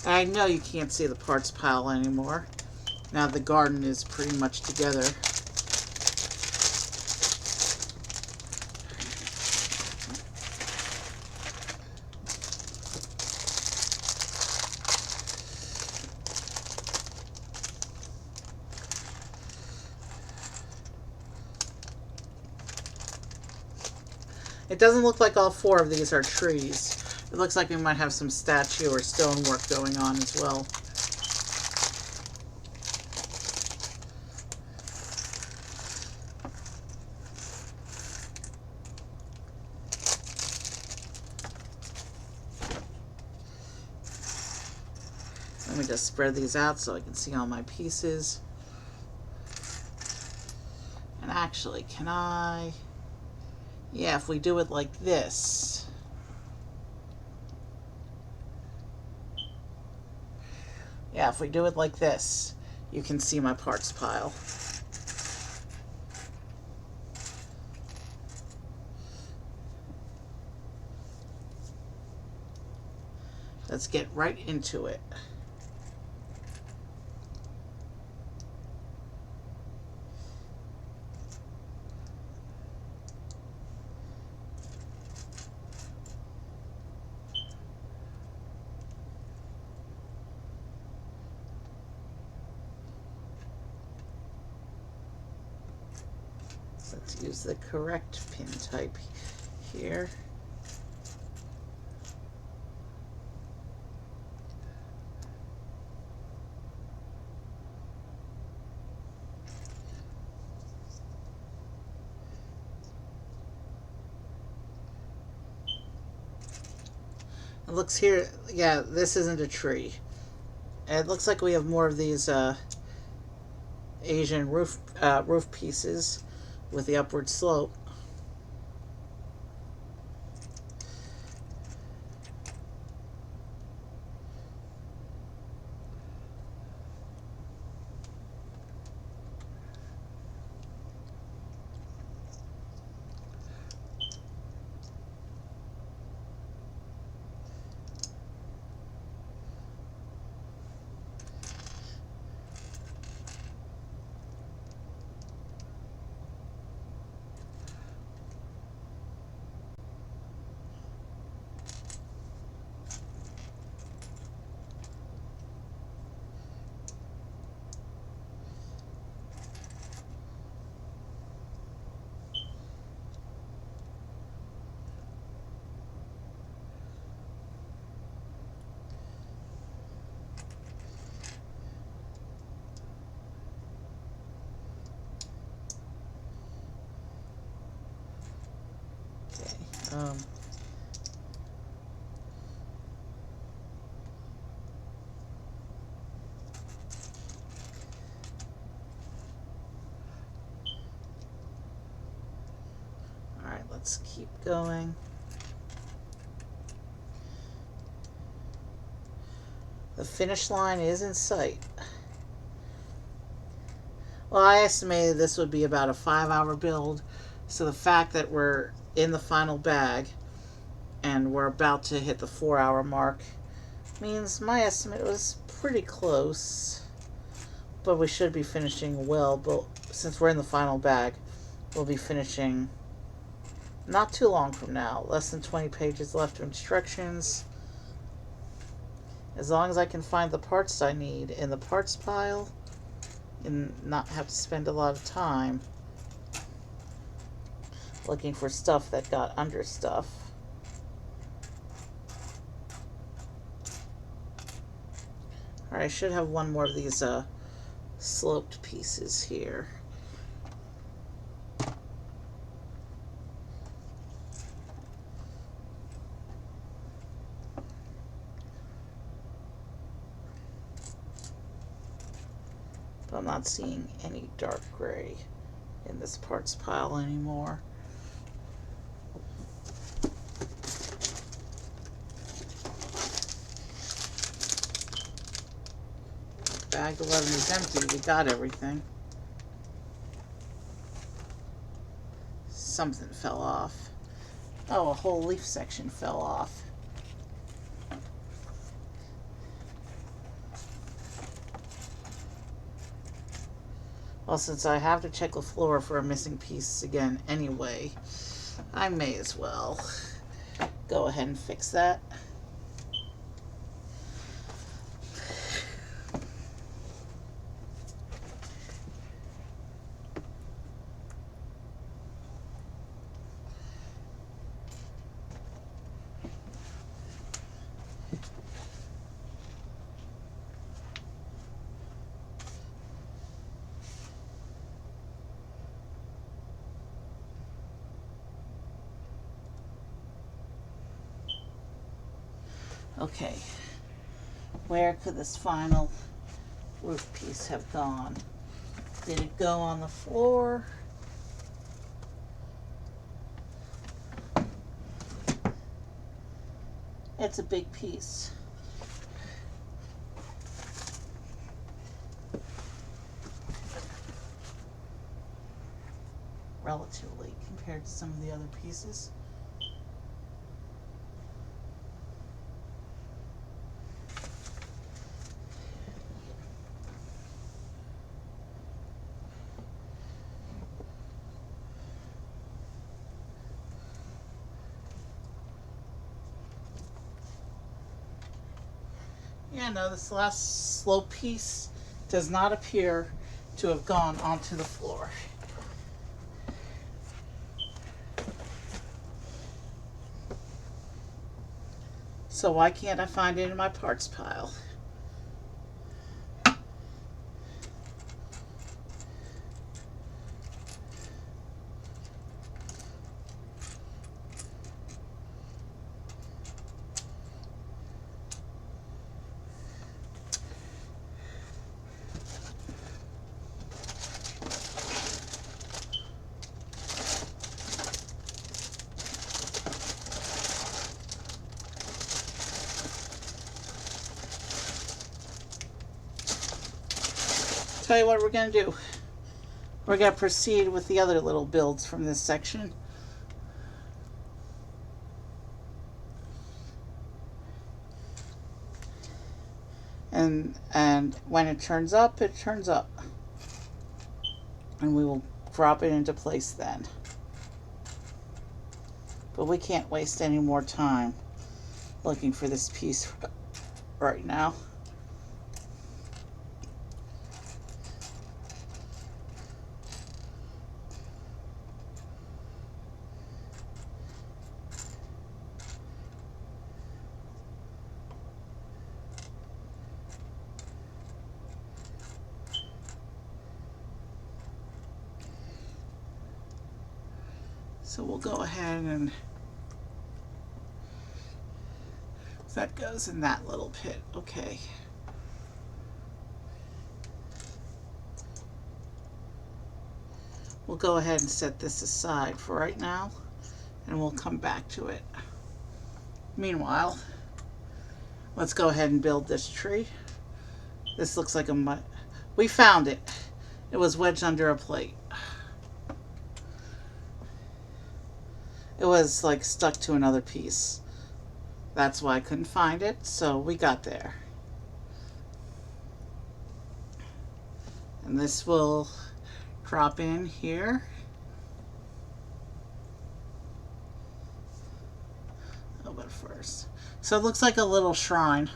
I know you can't see the parts pile anymore. Now the garden is pretty much together. It doesn't look like all 4 of these are trees. It looks like we might have some statue or stonework going on as well. Let me just spread these out so I can see all my pieces. And actually, can I... Yeah, if we do it like this. Yeah, if we do it like this, you can see my parts pile. Let's get right into it. Let's use the correct pin type here. It looks here, yeah, this isn't a tree. It looks like we have more of these Asian roof pieces with the upward slope. Okay. All right, let's keep going. The finish line is in sight. Well, I estimated this would be about a 5-hour build, so the fact that we're in the final bag and we're about to hit the 4-hour mark means my estimate was pretty close, but we should be finishing well. But since we're in the final bag, we'll be finishing not too long from now. Less than 20 pages left of instructions. As long as I can find the parts I need in the parts pile and not have to spend a lot of time looking for stuff that got under stuff. Alright, I should have one more of these sloped pieces here. But I'm not seeing any dark gray in this parts pile anymore. Bag 11 is empty. We got everything. Something fell off. Oh, a whole leaf section fell off. Well, since I have to check the floor for a missing piece again anyway, I may as well go ahead and fix that. Okay, where could this final roof piece have gone? Did it go on the floor? It's a big piece. relatively compared to some of the other pieces. Yeah, no, this last slope piece does not appear to have gone onto the floor. So why can't I find it in my parts pile? Tell you what we're going to do. We're going to proceed with the other little builds from this section. And when it turns up, it turns up. And we will drop it into place then. But we can't waste any more time looking for this piece right now. So we'll go ahead and that goes in that little pit. Okay. We'll go ahead and set this aside for right now, and we'll come back to it. Meanwhile, let's go ahead and build this tree. This looks like we found it. It was wedged under a plate. It was like stuck to another piece. That's why I couldn't find it, so we got there. And this will drop in here. Oh, but first. So it looks like a little shrine.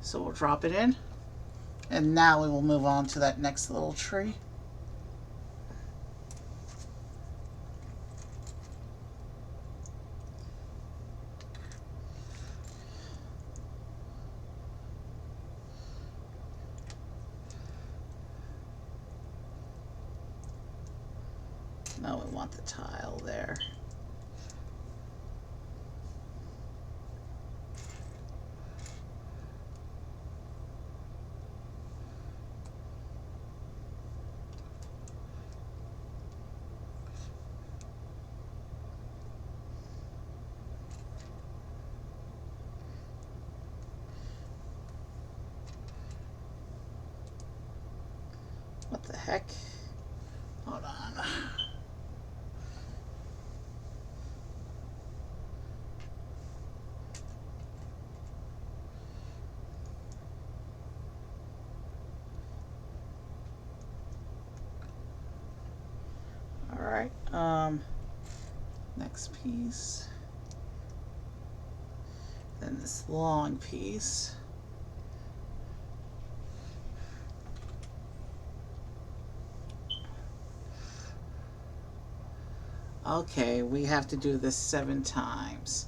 So we'll drop it in. And now we will move on to that next little tree. Now we want the tile there. What the heck? Hold on. Alright, next piece. Then this long piece. Okay, we have to do this 7 times.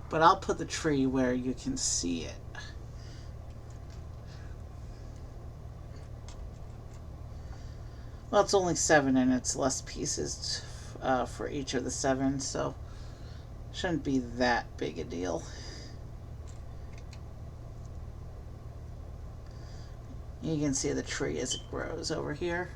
But I'll put the tree where you can see it. Well, it's only 7 and it's less pieces for each of the 7, so shouldn't be that big a deal. You can see the tree as it grows over here.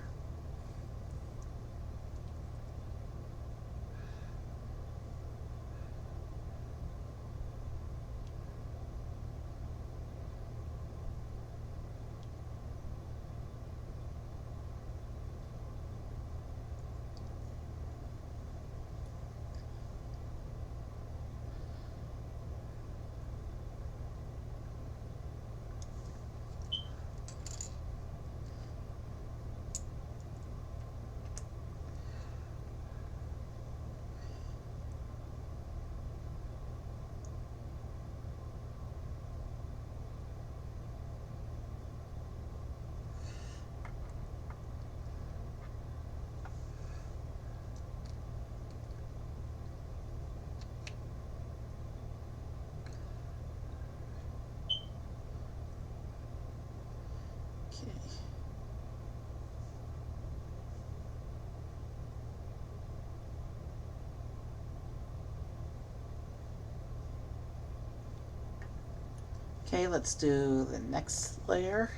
Okay, let's do the next layer.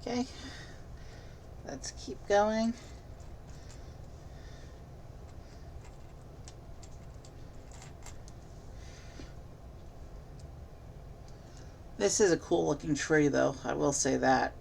Okay, let's keep going. This is a cool looking tree though, I will say that.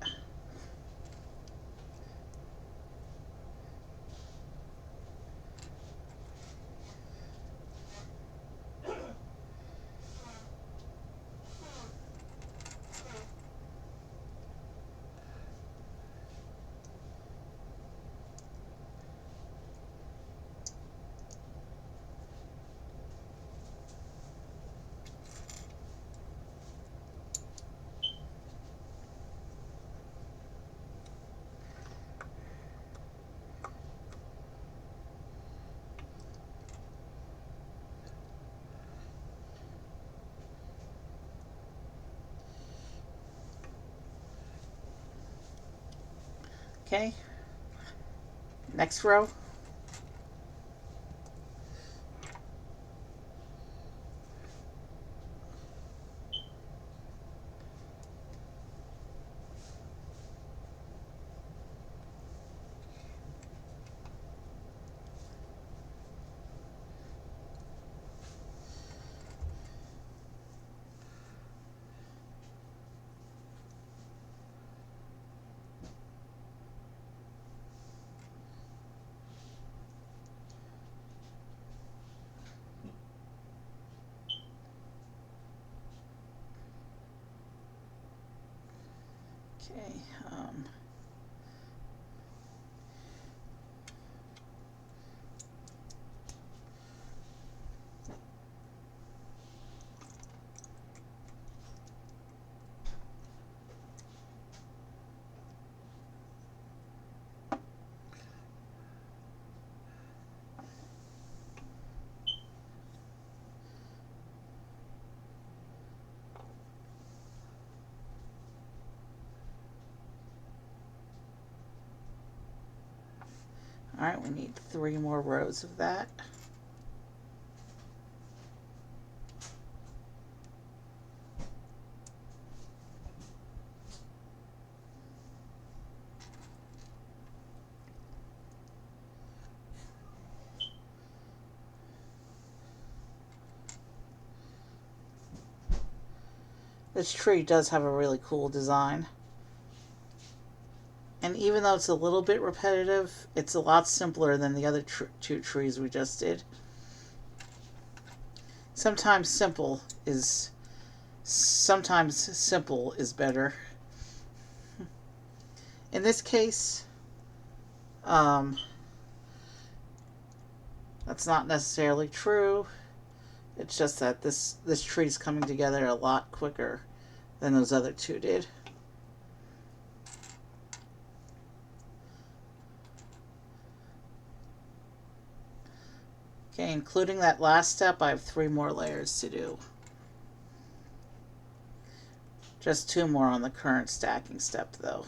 Okay, next row. Okay, all right, we need 3 more rows of that. This tree does have a really cool design. And even though it's a little bit repetitive, it's a lot simpler than the other 2 trees we just did. Sometimes simple is better. In this case, that's not necessarily true. It's just that this tree is coming together a lot quicker than those other 2 did. Okay, including that last step, I have 3 more layers to do. Just 2 more on the current stacking step though.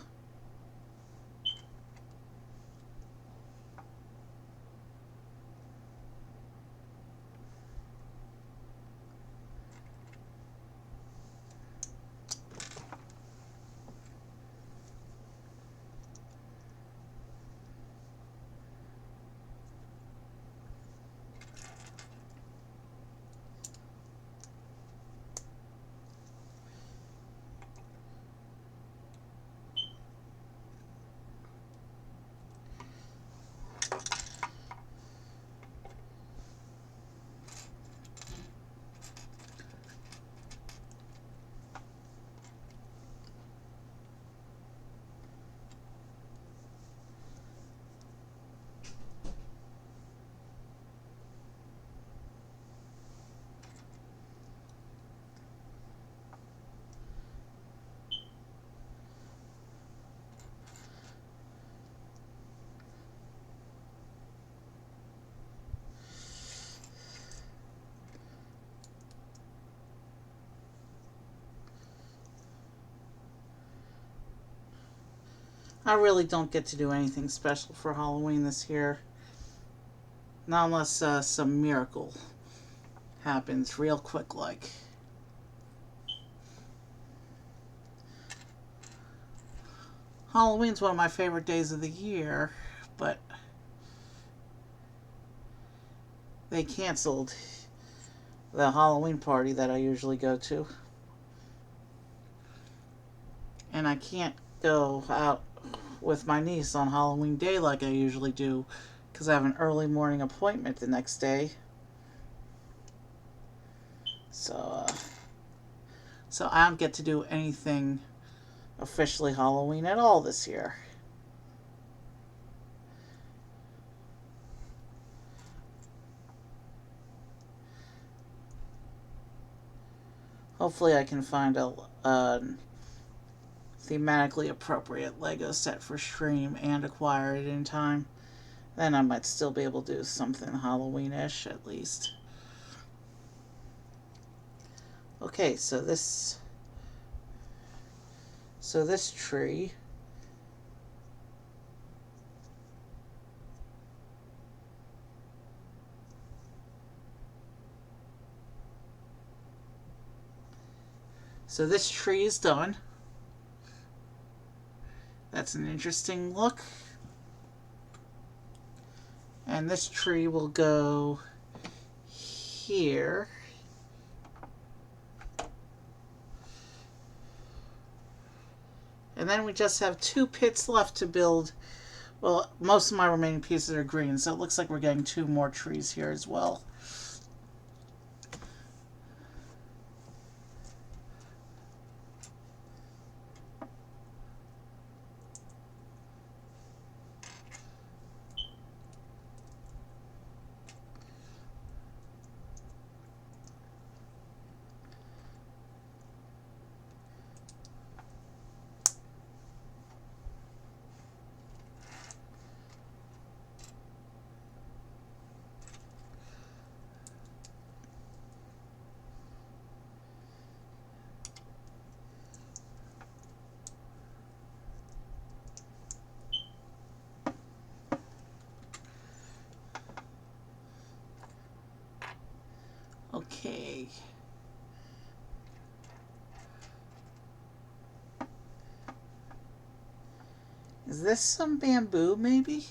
I really don't get to do anything special for Halloween this year. Not unless some miracle happens real quick, like. Halloween's one of my favorite days of the year, but they canceled the Halloween party that I usually go to. And I can't go out with my niece on Halloween Day like I usually do because I have an early morning appointment the next day. So, so I don't get to do anything officially Halloween at all this year. Hopefully, I can find a thematically appropriate Lego set for stream and acquire it in time. Then I might still be able to do something Halloween-ish at least. Okay, so this tree is done. That's an interesting look. And this tree will go here. And then we just have 2 pits left to build. Well, most of my remaining pieces are green, so it looks like we're getting 2 more trees here as well. Okay. Is this some bamboo, maybe?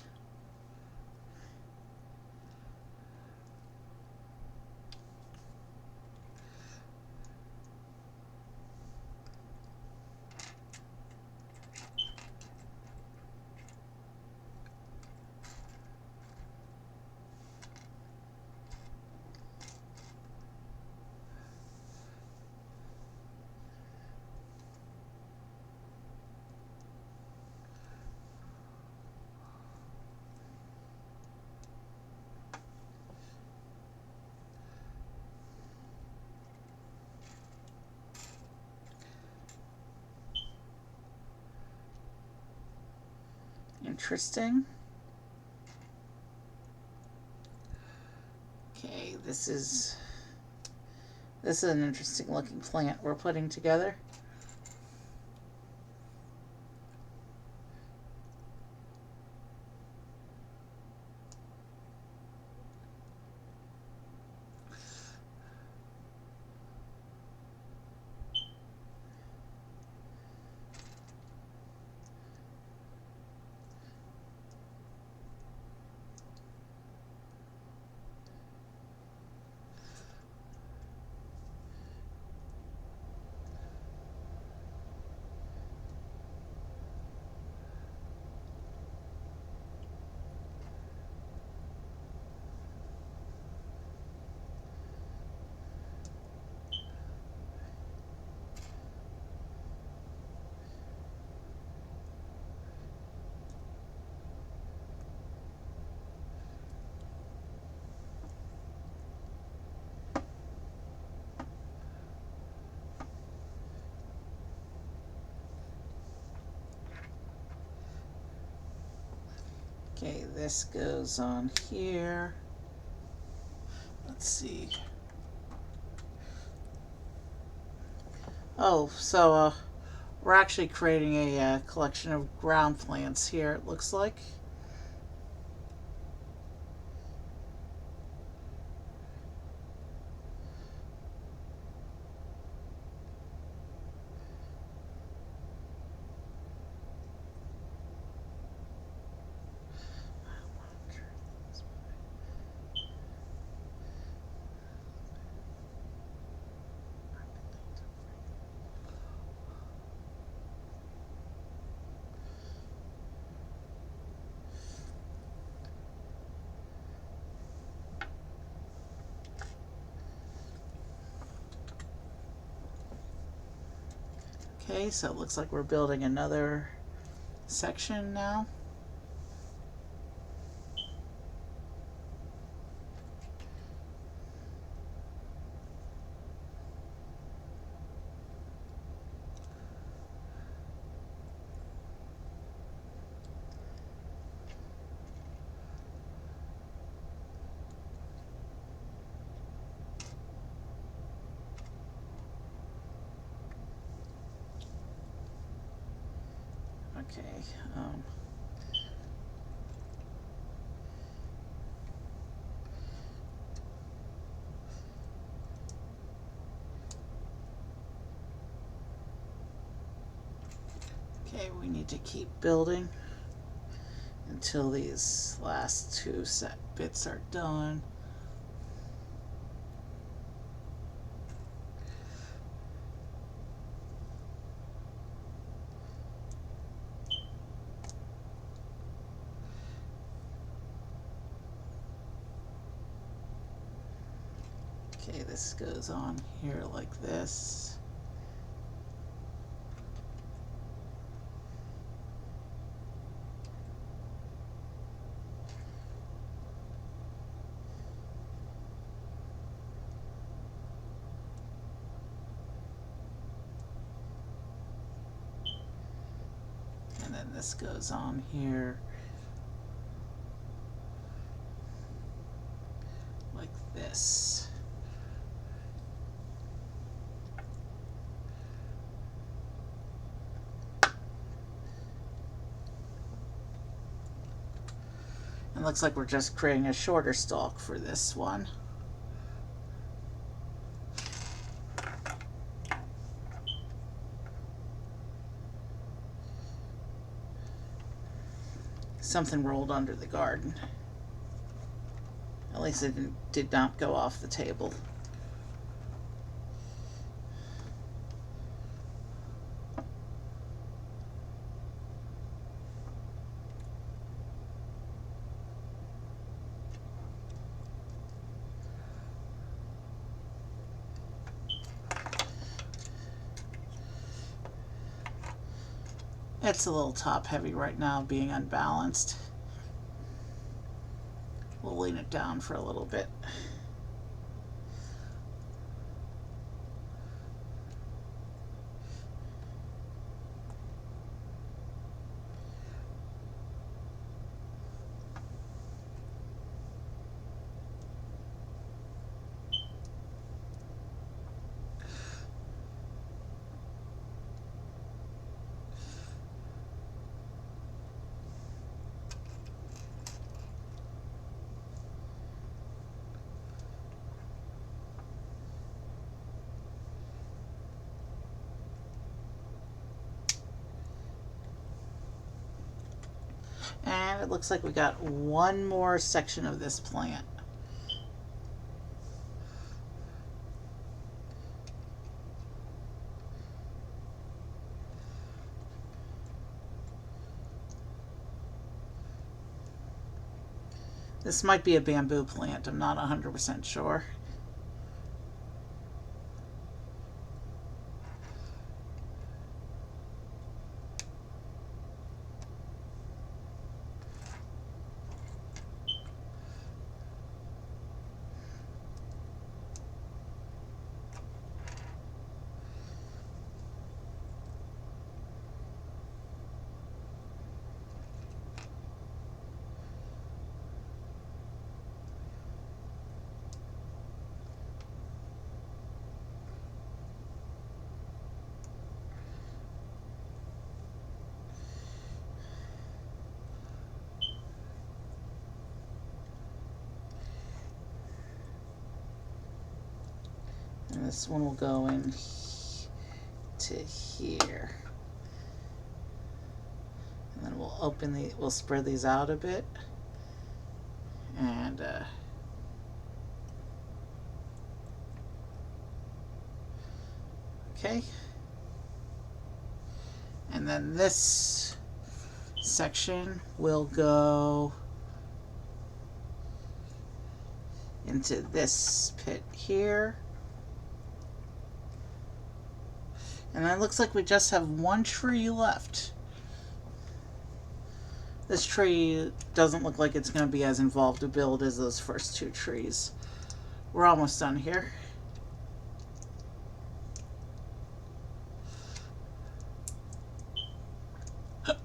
Interesting. Okay, this is an interesting looking plant we're putting together. Okay, this goes on here. Let's see. Oh, so We're actually creating a collection of ground plants here, it looks like. Okay, so it looks like we're building another section now. Okay. Okay, we need to keep building until these last two set bits are done. Okay, this goes on here like this. And then this goes on here like this. And looks like we're just creating a shorter stalk for this one. Something rolled under the garden. At least it did not go off the table. It's a little top heavy right now, being unbalanced. We'll lean it down for a little bit. And it looks like we got one more section of this plant. This might be a bamboo plant, I'm not 100% sure. this one will go in to here. And then we'll spread these out a bit. And okay. And then this section will go into this pit here. And then it looks like we just have one tree left. This tree doesn't look like it's going to be as involved to build as those first two trees. We're almost done here. Okay.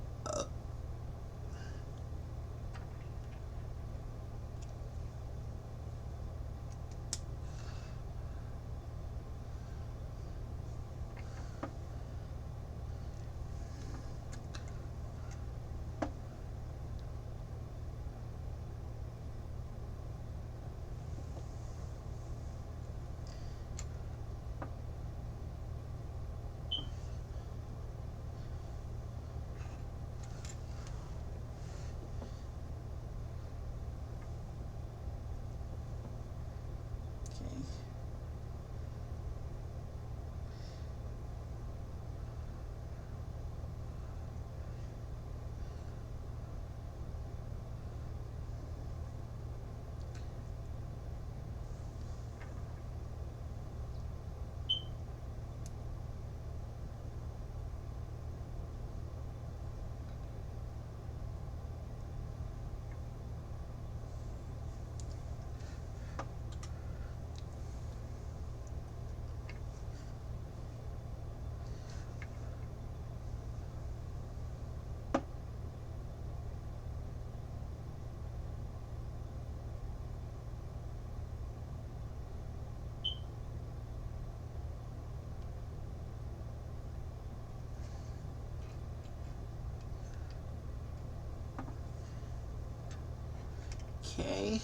Okay.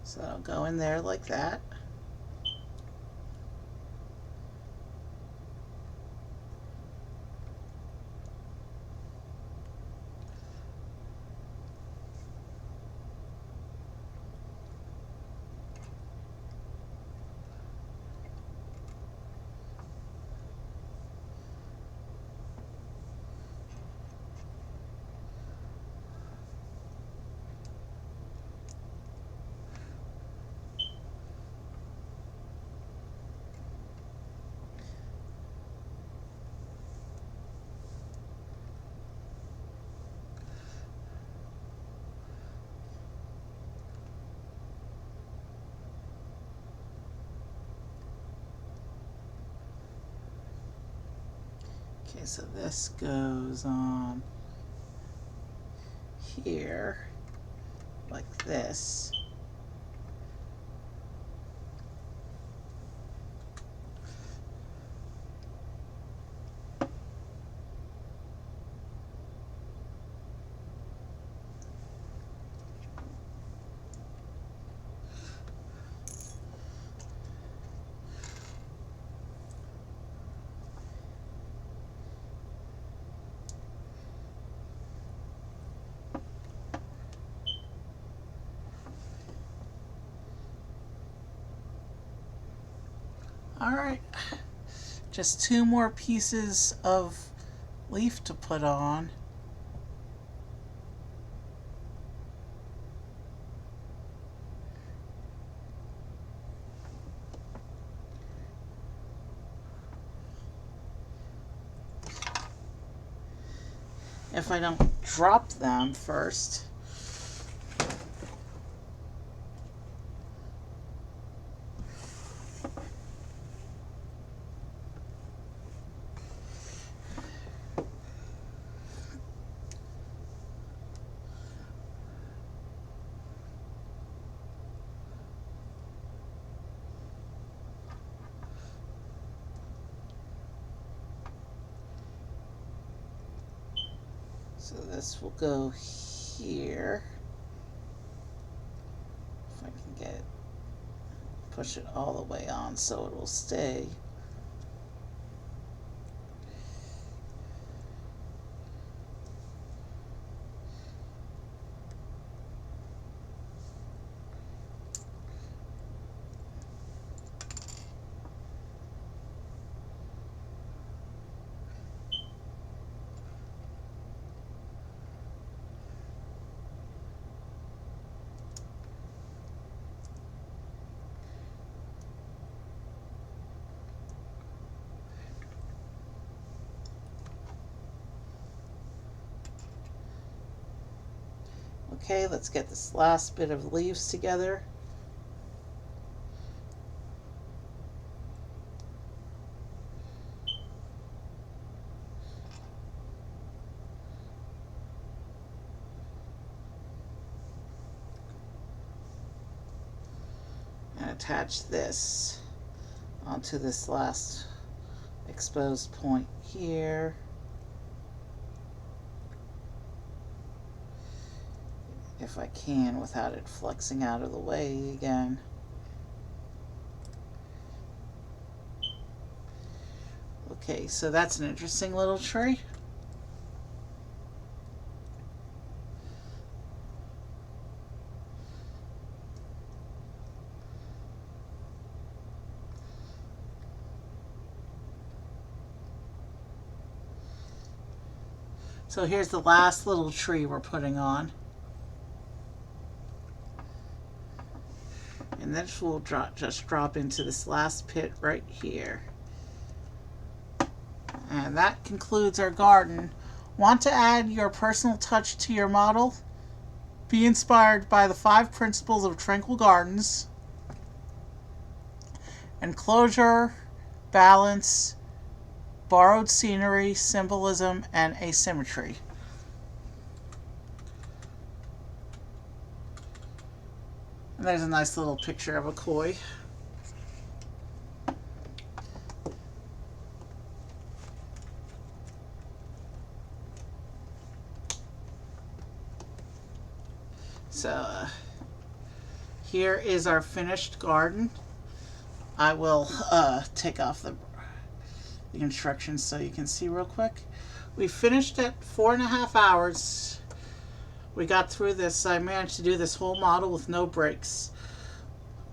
So I'll go in there like that. Okay, so this goes on here like this. All right, just two more pieces of leaf to put on. If I don't drop them first. So this will go here. If I can get push it all the way on so it will stay. Okay, let's get this last bit of leaves together. And attach this onto this last exposed point here. If I can without it flexing out of the way again. Okay, so that's an interesting little tree. So here's the last little tree we're putting on. And this will just drop into this last pit right here. And that concludes our garden. Want to add your personal touch to your model? Be inspired by the 5 principles of Tranquil Gardens: enclosure, balance, borrowed scenery, symbolism, and asymmetry. And there's a nice little picture of a koi. So here is our finished garden. I will take off the instructions so you can see real quick. We finished at 4.5 hours. We got through this. I managed to do this whole model with no breaks.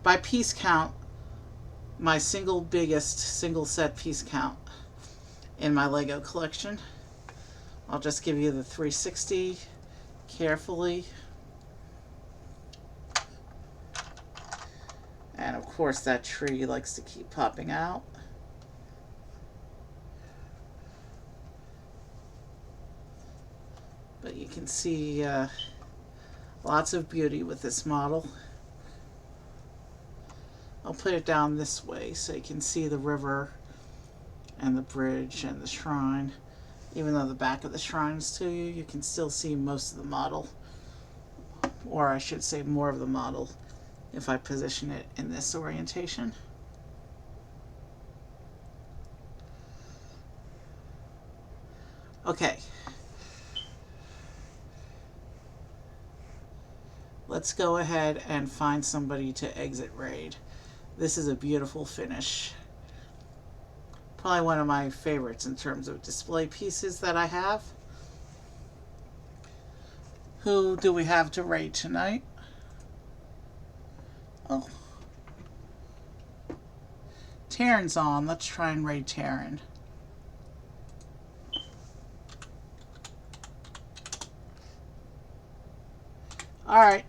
By piece count, my biggest single set piece count in my Lego collection. I'll just give you the 360 carefully. And of course that tree likes to keep popping out. But you can see lots of beauty with this model. I'll put it down this way so you can see the river and the bridge and the shrine. Even though the back of the shrine is to you, you can still see most of the model. Or I should say more of the model if I position it in this orientation. Okay. Let's go ahead and find somebody to exit raid. This is a beautiful finish. Probably one of my favorites in terms of display pieces that I have. Who do we have to raid tonight? Oh. Taryn's on. Let's try and raid Taryn. Alright.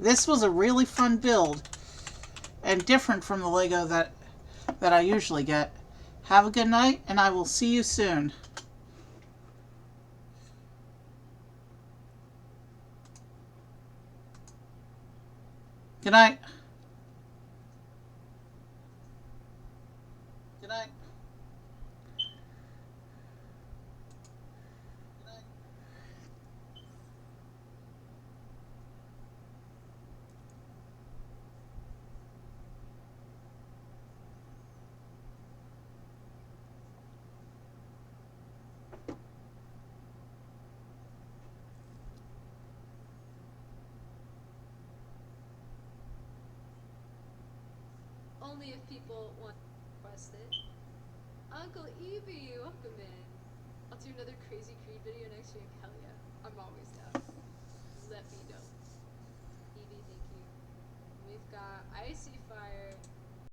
This was a really fun build. And different from the Lego that I usually get. Have a good night, and I will see you soon. Good night. Good night. only if people want to request it. Uncle Evie, welcome in. I'll do another crazy Creed video next week. Hell yeah. I'm always down. Let me know. Evie, thank you. We've got Icy Fire.